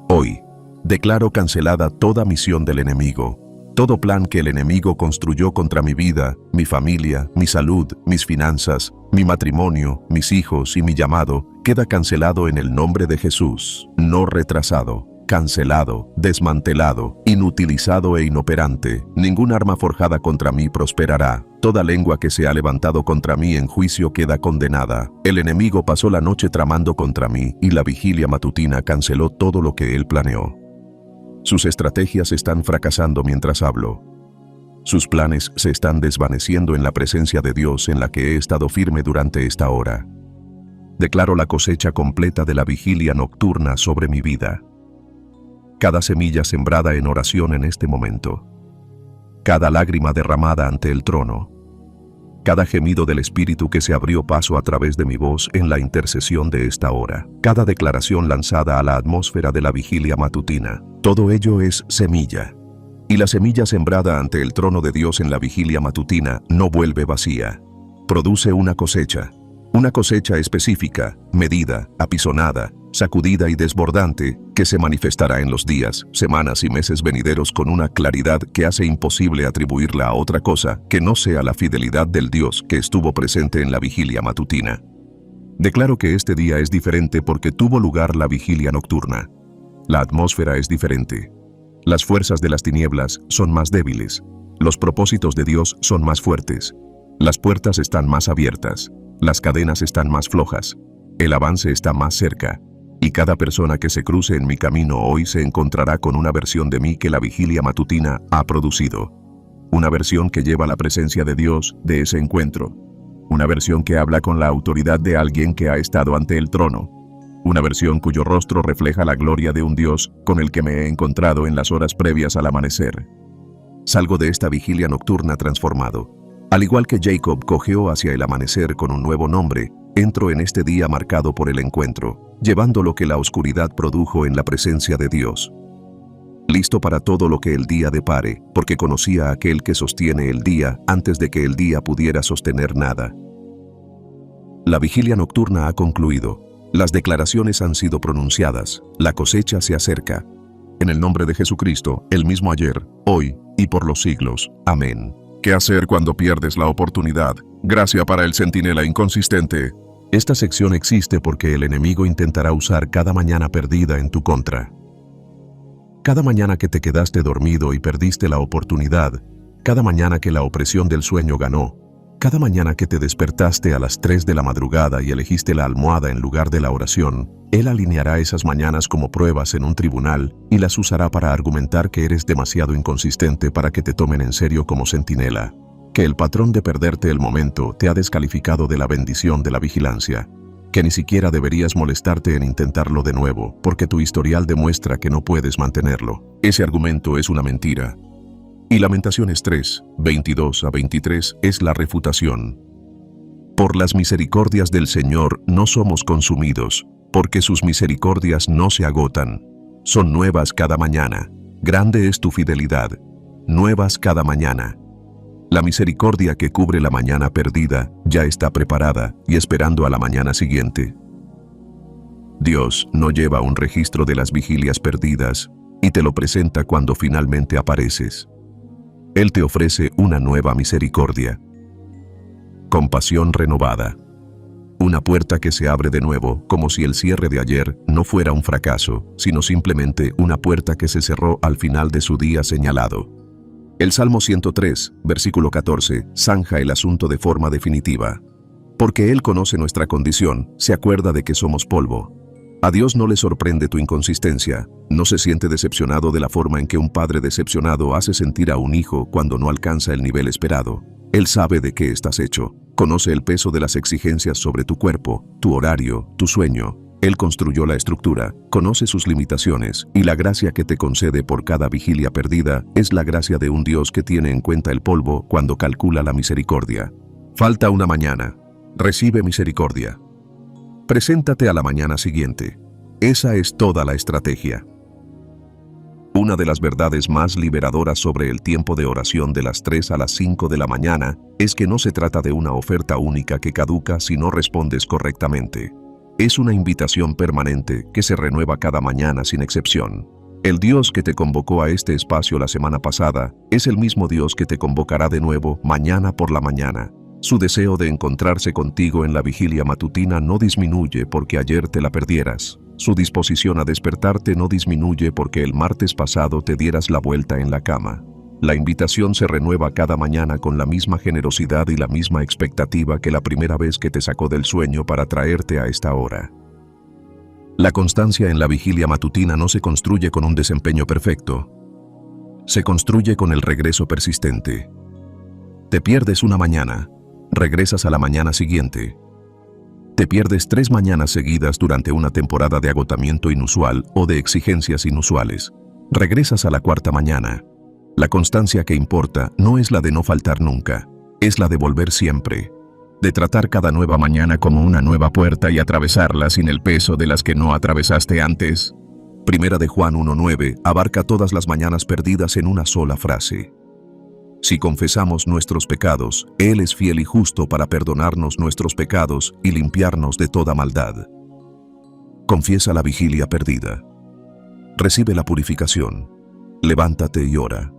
Hoy, declaro cancelada toda misión del enemigo. Todo plan que el enemigo construyó contra mi vida, mi familia, mi salud, mis finanzas, mi matrimonio, mis hijos y mi llamado, queda cancelado en el nombre de Jesús. No retrasado, cancelado, desmantelado, inutilizado e inoperante. Ningún arma forjada contra mí prosperará. Toda lengua que se ha levantado contra mí en juicio queda condenada. El enemigo pasó la noche tramando contra mí y la vigilia matutina canceló todo lo que él planeó. Sus estrategias están fracasando mientras hablo. Sus planes se están desvaneciendo en la presencia de Dios en la que he estado firme durante esta hora. Declaro la cosecha completa de la vigilia nocturna sobre mi vida. Cada semilla sembrada en oración en este momento. Cada lágrima derramada ante el trono. Cada gemido del Espíritu que se abrió paso a través de mi voz en la intercesión de esta hora. Cada declaración lanzada a la atmósfera de la vigilia matutina. Todo ello es semilla. Y la semilla sembrada ante el trono de Dios en la vigilia matutina no vuelve vacía. Produce una cosecha. Una cosecha específica, medida, apisonada, sacudida y desbordante, que se manifestará en los días, semanas y meses venideros con una claridad que hace imposible atribuirla a otra cosa que no sea la fidelidad del Dios que estuvo presente en la vigilia matutina. Declaro que este día es diferente porque tuvo lugar la vigilia nocturna. La atmósfera es diferente. Las fuerzas de las tinieblas son más débiles. Los propósitos de Dios son más fuertes. Las puertas están más abiertas. Las cadenas están más flojas. El avance está más cerca. Y cada persona que se cruce en mi camino hoy se encontrará con una versión de mí que la vigilia matutina ha producido. Una versión que lleva la presencia de Dios de ese encuentro. Una versión que habla con la autoridad de alguien que ha estado ante el trono. Una versión cuyo rostro refleja la gloria de un Dios con el que me he encontrado en las horas previas al amanecer. Salgo de esta vigilia nocturna transformado. Al igual que Jacob cojeó hacia el amanecer con un nuevo nombre, entro en este día marcado por el encuentro, llevando lo que la oscuridad produjo en la presencia de Dios. Listo para todo lo que el día depare, porque conocía a aquel que sostiene el día antes de que el día pudiera sostener nada. La vigilia nocturna ha concluido. Las declaraciones han sido pronunciadas. La cosecha se acerca. En el nombre de Jesucristo, el mismo ayer, hoy y por los siglos. Amén. ¿Qué hacer cuando pierdes la oportunidad? Gracia para el centinela inconsistente. Esta sección existe porque el enemigo intentará usar cada mañana perdida en tu contra. Cada mañana que te quedaste dormido y perdiste la oportunidad, cada mañana que la opresión del sueño ganó, cada mañana que te despertaste a las 3 de la madrugada y elegiste la almohada en lugar de la oración, Él alineará esas mañanas como pruebas en un tribunal y las usará para argumentar que eres demasiado inconsistente para que te tomen en serio como centinela, que el patrón de perderte el momento te ha descalificado de la bendición de la vigilancia, que ni siquiera deberías molestarte en intentarlo de nuevo porque tu historial demuestra que no puedes mantenerlo. Ese argumento es una mentira. Y Lamentaciones 3, 22 a 23 es la refutación. Por las misericordias del Señor no somos consumidos, porque sus misericordias no se agotan. Son nuevas cada mañana. Grande es tu fidelidad. Nuevas cada mañana. La misericordia que cubre la mañana perdida ya está preparada y esperando a la mañana siguiente. Dios no lleva un registro de las vigilias perdidas y te lo presenta cuando finalmente apareces. Él te ofrece una nueva misericordia. Compasión renovada. Una puerta que se abre de nuevo, como si el cierre de ayer no fuera un fracaso, sino simplemente una puerta que se cerró al final de su día señalado. El Salmo 103, versículo 14, zanja el asunto de forma definitiva. Porque Él conoce nuestra condición, se acuerda de que somos polvo. A Dios no le sorprende tu inconsistencia, no se siente decepcionado de la forma en que un padre decepcionado hace sentir a un hijo cuando no alcanza el nivel esperado. Él sabe de qué estás hecho, conoce el peso de las exigencias sobre tu cuerpo, tu horario, tu sueño. Él construyó la estructura, conoce sus limitaciones, y la gracia que te concede por cada vigilia perdida es la gracia de un Dios que tiene en cuenta el polvo cuando calcula la misericordia. Falta una mañana. Recibe misericordia. Preséntate a la mañana siguiente. Esa es toda la estrategia. Una de las verdades más liberadoras sobre el tiempo de oración de las 3 a las 5 de la mañana es que no se trata de una oferta única que caduca si no respondes correctamente. Es una invitación permanente que se renueva cada mañana sin excepción. El Dios que te convocó a este espacio la semana pasada es el mismo Dios que te convocará de nuevo mañana por la mañana. Su deseo de encontrarse contigo en la vigilia matutina no disminuye porque ayer te la perdieras. Su disposición a despertarte no disminuye porque el martes pasado te dieras la vuelta en la cama. La invitación se renueva cada mañana con la misma generosidad y la misma expectativa que la primera vez que te sacó del sueño para traerte a esta hora. La constancia en la vigilia matutina no se construye con un desempeño perfecto. Se construye con el regreso persistente. Te pierdes una mañana, regresas a la mañana siguiente. Te pierdes 3 mañanas seguidas durante una temporada de agotamiento inusual o de exigencias inusuales. Regresas a la 4ª mañana. La constancia que importa no es la de no faltar nunca, es la de volver siempre. De tratar cada nueva mañana como una nueva puerta y atravesarla sin el peso de las que no atravesaste antes. Primera de Juan 1:9 abarca todas las mañanas perdidas en una sola frase. Si confesamos nuestros pecados, Él es fiel y justo para perdonarnos nuestros pecados y limpiarnos de toda maldad. Confiesa la vigilia perdida. Recibe la purificación. Levántate y ora.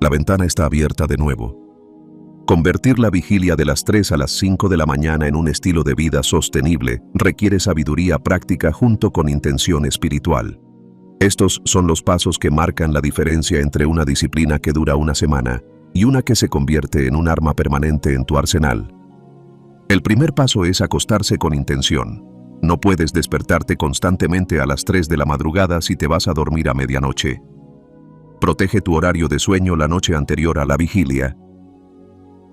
La ventana está abierta de nuevo. Convertir la vigilia de las 3 a las 5 de la mañana en un estilo de vida sostenible requiere sabiduría práctica junto con intención espiritual. Estos son los pasos que marcan la diferencia entre una disciplina que dura una semana y una que se convierte en un arma permanente en tu arsenal. El primer paso es acostarse con intención. No puedes despertarte constantemente a las 3 de la madrugada si te vas a dormir a medianoche. Protege tu horario de sueño la noche anterior a la vigilia.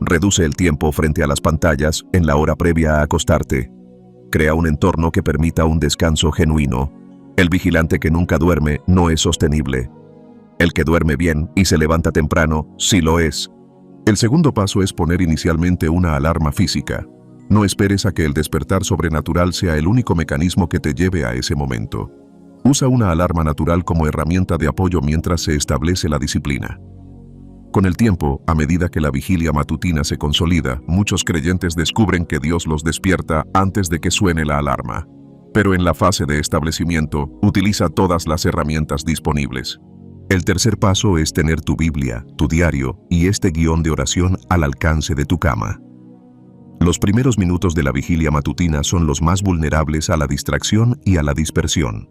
Reduce el tiempo frente a las pantallas en la hora previa a acostarte. Crea un entorno que permita un descanso genuino. El vigilante que nunca duerme no es sostenible. El que duerme bien y se levanta temprano, sí lo es. El segundo paso es poner inicialmente una alarma física. No esperes a que el despertar sobrenatural sea el único mecanismo que te lleve a ese momento. Usa una alarma natural como herramienta de apoyo mientras se establece la disciplina. Con el tiempo, a medida que la vigilia matutina se consolida, muchos creyentes descubren que Dios los despierta antes de que suene la alarma. Pero en la fase de establecimiento, utiliza todas las herramientas disponibles. El tercer paso es tener tu Biblia, tu diario y este guión de oración al alcance de tu cama. Los primeros minutos de la vigilia matutina son los más vulnerables a la distracción y a la dispersión.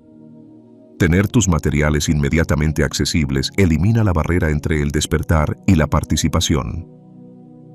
Tener tus materiales inmediatamente accesibles elimina la barrera entre el despertar y la participación.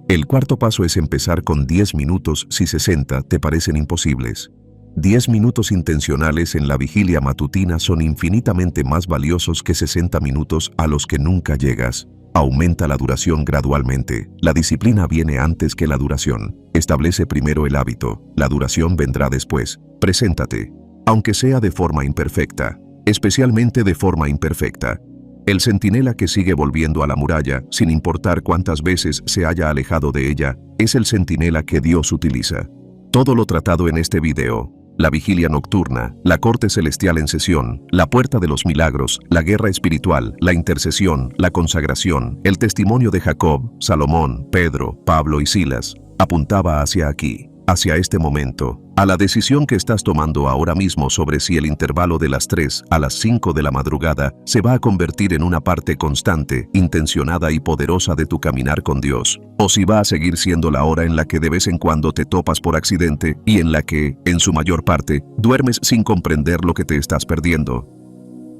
El cuarto paso es empezar con 10 minutos si 60 te parecen imposibles. 10 minutos intencionales en la vigilia matutina son infinitamente más valiosos que 60 minutos a los que nunca llegas. Aumenta la duración gradualmente. La disciplina viene antes que la duración. Establece primero el hábito. La duración vendrá después. Preséntate, aunque sea de forma imperfecta, especialmente de forma imperfecta. El centinela que sigue volviendo a la muralla, sin importar cuántas veces se haya alejado de ella, es el centinela que Dios utiliza. Todo lo tratado en este video, la vigilia nocturna, la corte celestial en sesión, la puerta de los milagros, la guerra espiritual, la intercesión, la consagración, el testimonio de Jacob, Salomón, Pedro, Pablo y Silas, apuntaba hacia aquí, hacia este momento, a la decisión que estás tomando ahora mismo sobre si el intervalo de las 3 a las 5 de la madrugada se va a convertir en una parte constante, intencionada y poderosa de tu caminar con Dios, o si va a seguir siendo la hora en la que de vez en cuando te topas por accidente y en la que, en su mayor parte, duermes sin comprender lo que te estás perdiendo.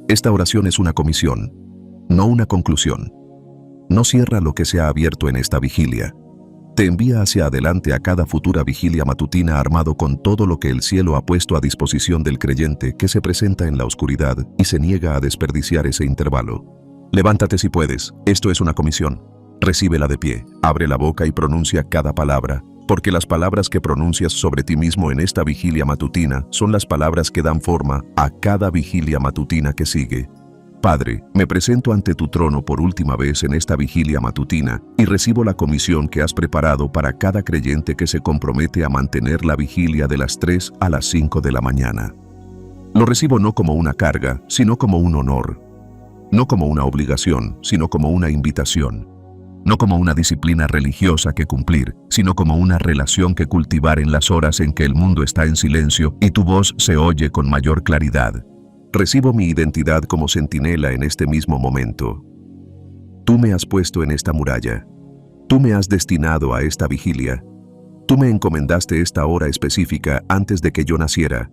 Esta oración es una comisión, no una conclusión. No cierra lo que se ha abierto en esta vigilia. Te envía hacia adelante a cada futura vigilia matutina armado con todo lo que el cielo ha puesto a disposición del creyente que se presenta en la oscuridad y se niega a desperdiciar ese intervalo. Levántate si puedes, esto es una comisión. Recíbela de pie, abre la boca y pronuncia cada palabra, porque las palabras que pronuncias sobre ti mismo en esta vigilia matutina son las palabras que dan forma a cada vigilia matutina que sigue. Padre, me presento ante tu trono por última vez en esta vigilia matutina y recibo la comisión que has preparado para cada creyente que se compromete a mantener la vigilia de las 3 a las 5 de la mañana. Lo recibo no como una carga, sino como un honor. no como una obligación, sino como una invitación. No como una disciplina religiosa que cumplir, sino como una relación que cultivar en las horas en que el mundo está en silencio y tu voz se oye con mayor claridad. Recibo mi identidad como centinela en este mismo momento. Tú me has puesto en esta muralla. Tú me has destinado a esta vigilia. Tú me encomendaste esta hora específica antes de que yo naciera.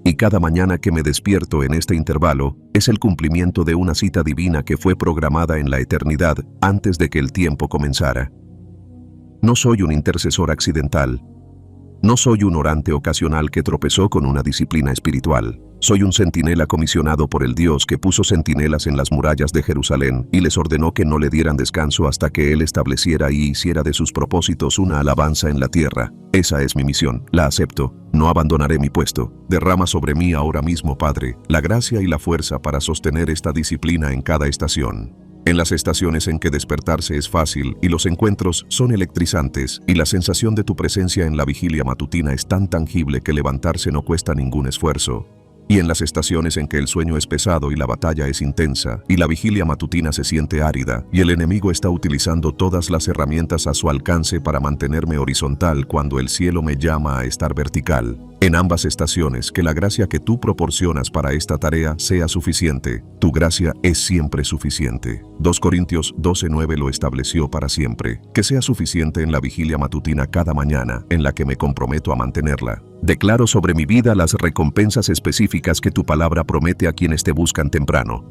Y cada mañana que me despierto en este intervalo es el cumplimiento de una cita divina que fue programada en la eternidad antes de que el tiempo comenzara. No soy un intercesor accidental. No soy un orante ocasional que tropezó con una disciplina espiritual. Soy un centinela comisionado por el Dios que puso centinelas en las murallas de Jerusalén y les ordenó que no le dieran descanso hasta que Él estableciera y hiciera de sus propósitos una alabanza en la tierra. Esa es mi misión, la acepto, no abandonaré mi puesto. Derrama sobre mí ahora mismo, Padre, la gracia y la fuerza para sostener esta disciplina en cada estación. En las estaciones en que despertarse es fácil y los encuentros son electrizantes y la sensación de tu presencia en la vigilia matutina es tan tangible que levantarse no cuesta ningún esfuerzo. Y en las estaciones en que el sueño es pesado y la batalla es intensa, y la vigilia matutina se siente árida, y el enemigo está utilizando todas las herramientas a su alcance para mantenerme horizontal cuando el cielo me llama a estar vertical. En ambas estaciones, que la gracia que tú proporcionas para esta tarea sea suficiente. Tu gracia es siempre suficiente. 2 Corintios 12:9 lo estableció para siempre. Que sea suficiente en la vigilia matutina cada mañana, en la que me comprometo a mantenerla. Declaro sobre mi vida las recompensas específicas que tu palabra promete a quienes te buscan temprano.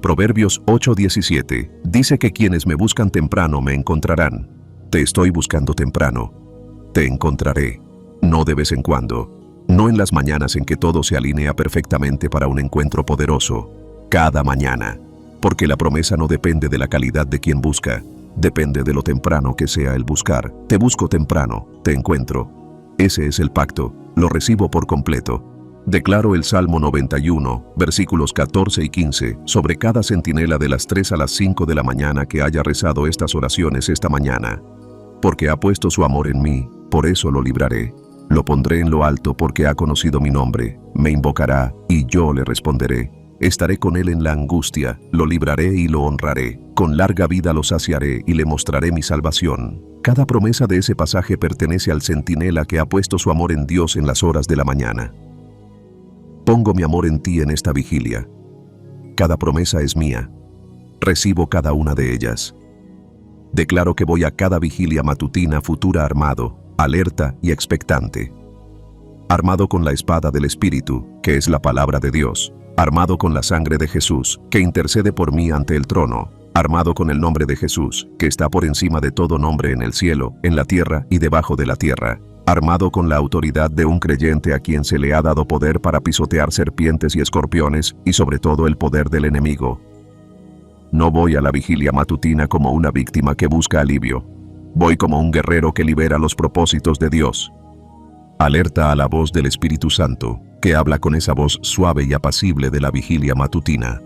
Proverbios 8:17 dice que quienes me buscan temprano me encontrarán. Te estoy buscando temprano. Te encontraré. No de vez en cuando. No en las mañanas en que todo se alinea perfectamente para un encuentro poderoso. Cada mañana. Porque la promesa no depende de la calidad de quien busca. Depende de lo temprano que sea el buscar. Te busco temprano. Te encuentro. Ese es el pacto. Lo recibo por completo. Declaro el Salmo 91, versículos 14 y 15, sobre cada centinela de las 3 a las 5 de la mañana que haya rezado estas oraciones esta mañana. Porque ha puesto su amor en mí, por eso lo libraré. Lo pondré en lo alto porque ha conocido mi nombre. Me invocará y yo le responderé. Estaré con él en la angustia, lo libraré y lo honraré. Con larga vida lo saciaré y le mostraré mi salvación. Cada promesa de ese pasaje pertenece al centinela que ha puesto su amor en Dios en las horas de la mañana. Pongo mi amor en ti en esta vigilia. Cada promesa es mía. Recibo cada una de ellas. Declaro que voy a cada vigilia matutina futura armado, alerta y expectante. Armado con la espada del Espíritu, que es la palabra de Dios. Armado con la sangre de Jesús, que intercede por mí ante el trono. Armado con el nombre de Jesús, que está por encima de todo nombre en el cielo, en la tierra y debajo de la tierra. Armado con la autoridad de un creyente a quien se le ha dado poder para pisotear serpientes y escorpiones, y sobre todo el poder del enemigo. No voy a la vigilia matutina como una víctima que busca alivio. Voy como un guerrero que libera los propósitos de Dios. Alerta a la voz del Espíritu Santo, que habla con esa voz suave y apacible de la vigilia matutina.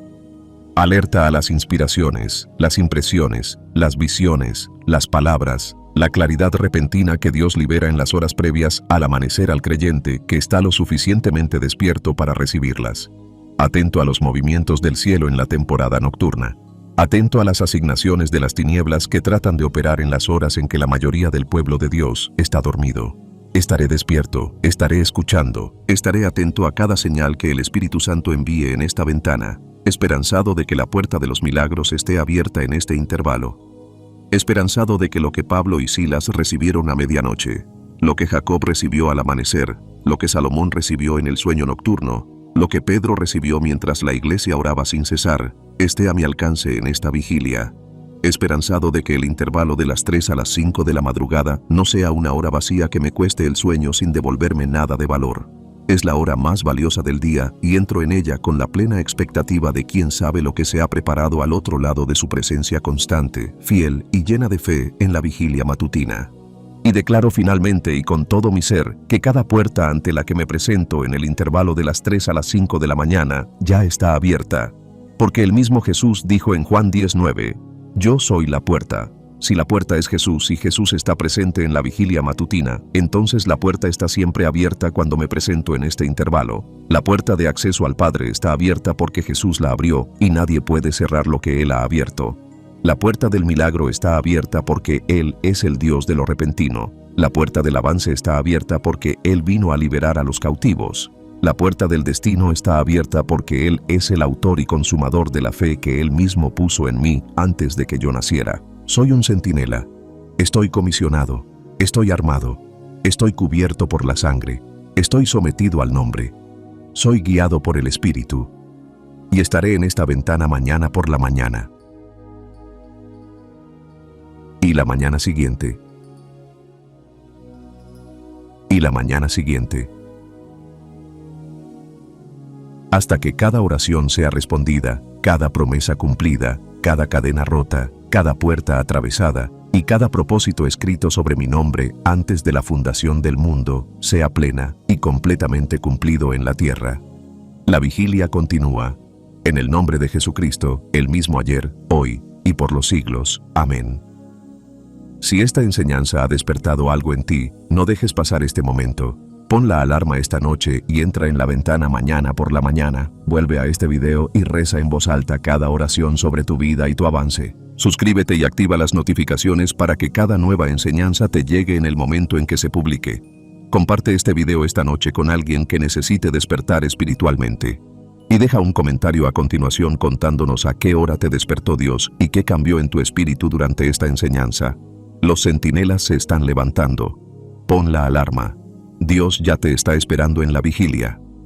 Alerta a las inspiraciones, las impresiones, las visiones, las palabras, la claridad repentina que Dios libera en las horas previas al amanecer al creyente que está lo suficientemente despierto para recibirlas. Atento a los movimientos del cielo en la temporada nocturna. Atento a las asignaciones de las tinieblas que tratan de operar en las horas en que la mayoría del pueblo de Dios está dormido. Estaré despierto, estaré escuchando, estaré atento a cada señal que el Espíritu Santo envíe en esta ventana, esperanzado de que la puerta de los milagros esté abierta en este intervalo. Esperanzado de que lo que Pablo y Silas recibieron a medianoche, lo que Jacob recibió al amanecer, lo que Salomón recibió en el sueño nocturno, lo que Pedro recibió mientras la iglesia oraba sin cesar, esté a mi alcance en esta vigilia. Esperanzado de que el intervalo de las 3 a las 5 de la madrugada no sea una hora vacía que me cueste el sueño sin devolverme nada de valor. Es la hora más valiosa del día y entro en ella con la plena expectativa de quien sabe lo que se ha preparado al otro lado de su presencia constante, fiel y llena de fe en la vigilia matutina. Y declaro finalmente y con todo mi ser que cada puerta ante la que me presento en el intervalo de las 3 a las 5 de la mañana ya está abierta. Porque el mismo Jesús dijo en Juan 10:9, Yo soy la puerta. Si la puerta es Jesús y Jesús está presente en la vigilia matutina, entonces la puerta está siempre abierta cuando me presento en este intervalo. La puerta de acceso al Padre está abierta porque Jesús la abrió y nadie puede cerrar lo que Él ha abierto. La puerta del milagro está abierta porque Él es el Dios de lo repentino. La puerta del avance está abierta porque Él vino a liberar a los cautivos. La puerta del destino está abierta porque Él es el autor y consumador de la fe que Él mismo puso en mí antes de que yo naciera. Soy un centinela. Estoy comisionado. Estoy armado. Estoy cubierto por la sangre. Estoy sometido al nombre. Soy guiado por el Espíritu. Y estaré en esta ventana mañana por la mañana. Y la mañana siguiente. Y la mañana siguiente. Hasta que cada oración sea respondida, cada promesa cumplida, cada cadena rota, cada puerta atravesada y cada propósito escrito sobre mi nombre antes de la fundación del mundo sea plena y completamente cumplido en la tierra. La vigilia continúa. En el nombre de Jesucristo, el mismo ayer, hoy y por los siglos. Amén. Si esta enseñanza ha despertado algo en ti, no dejes pasar este momento. Pon la alarma esta noche y entra en la ventana mañana por la mañana. Vuelve a este video y reza en voz alta cada oración sobre tu vida y tu avance. Suscríbete y activa las notificaciones para que cada nueva enseñanza te llegue en el momento en que se publique. Comparte este video esta noche con alguien que necesite despertar espiritualmente. Y deja un comentario a continuación contándonos a qué hora te despertó Dios y qué cambió en tu espíritu durante esta enseñanza. Los centinelas se están levantando. Pon la alarma. Dios ya te está esperando en la vigilia.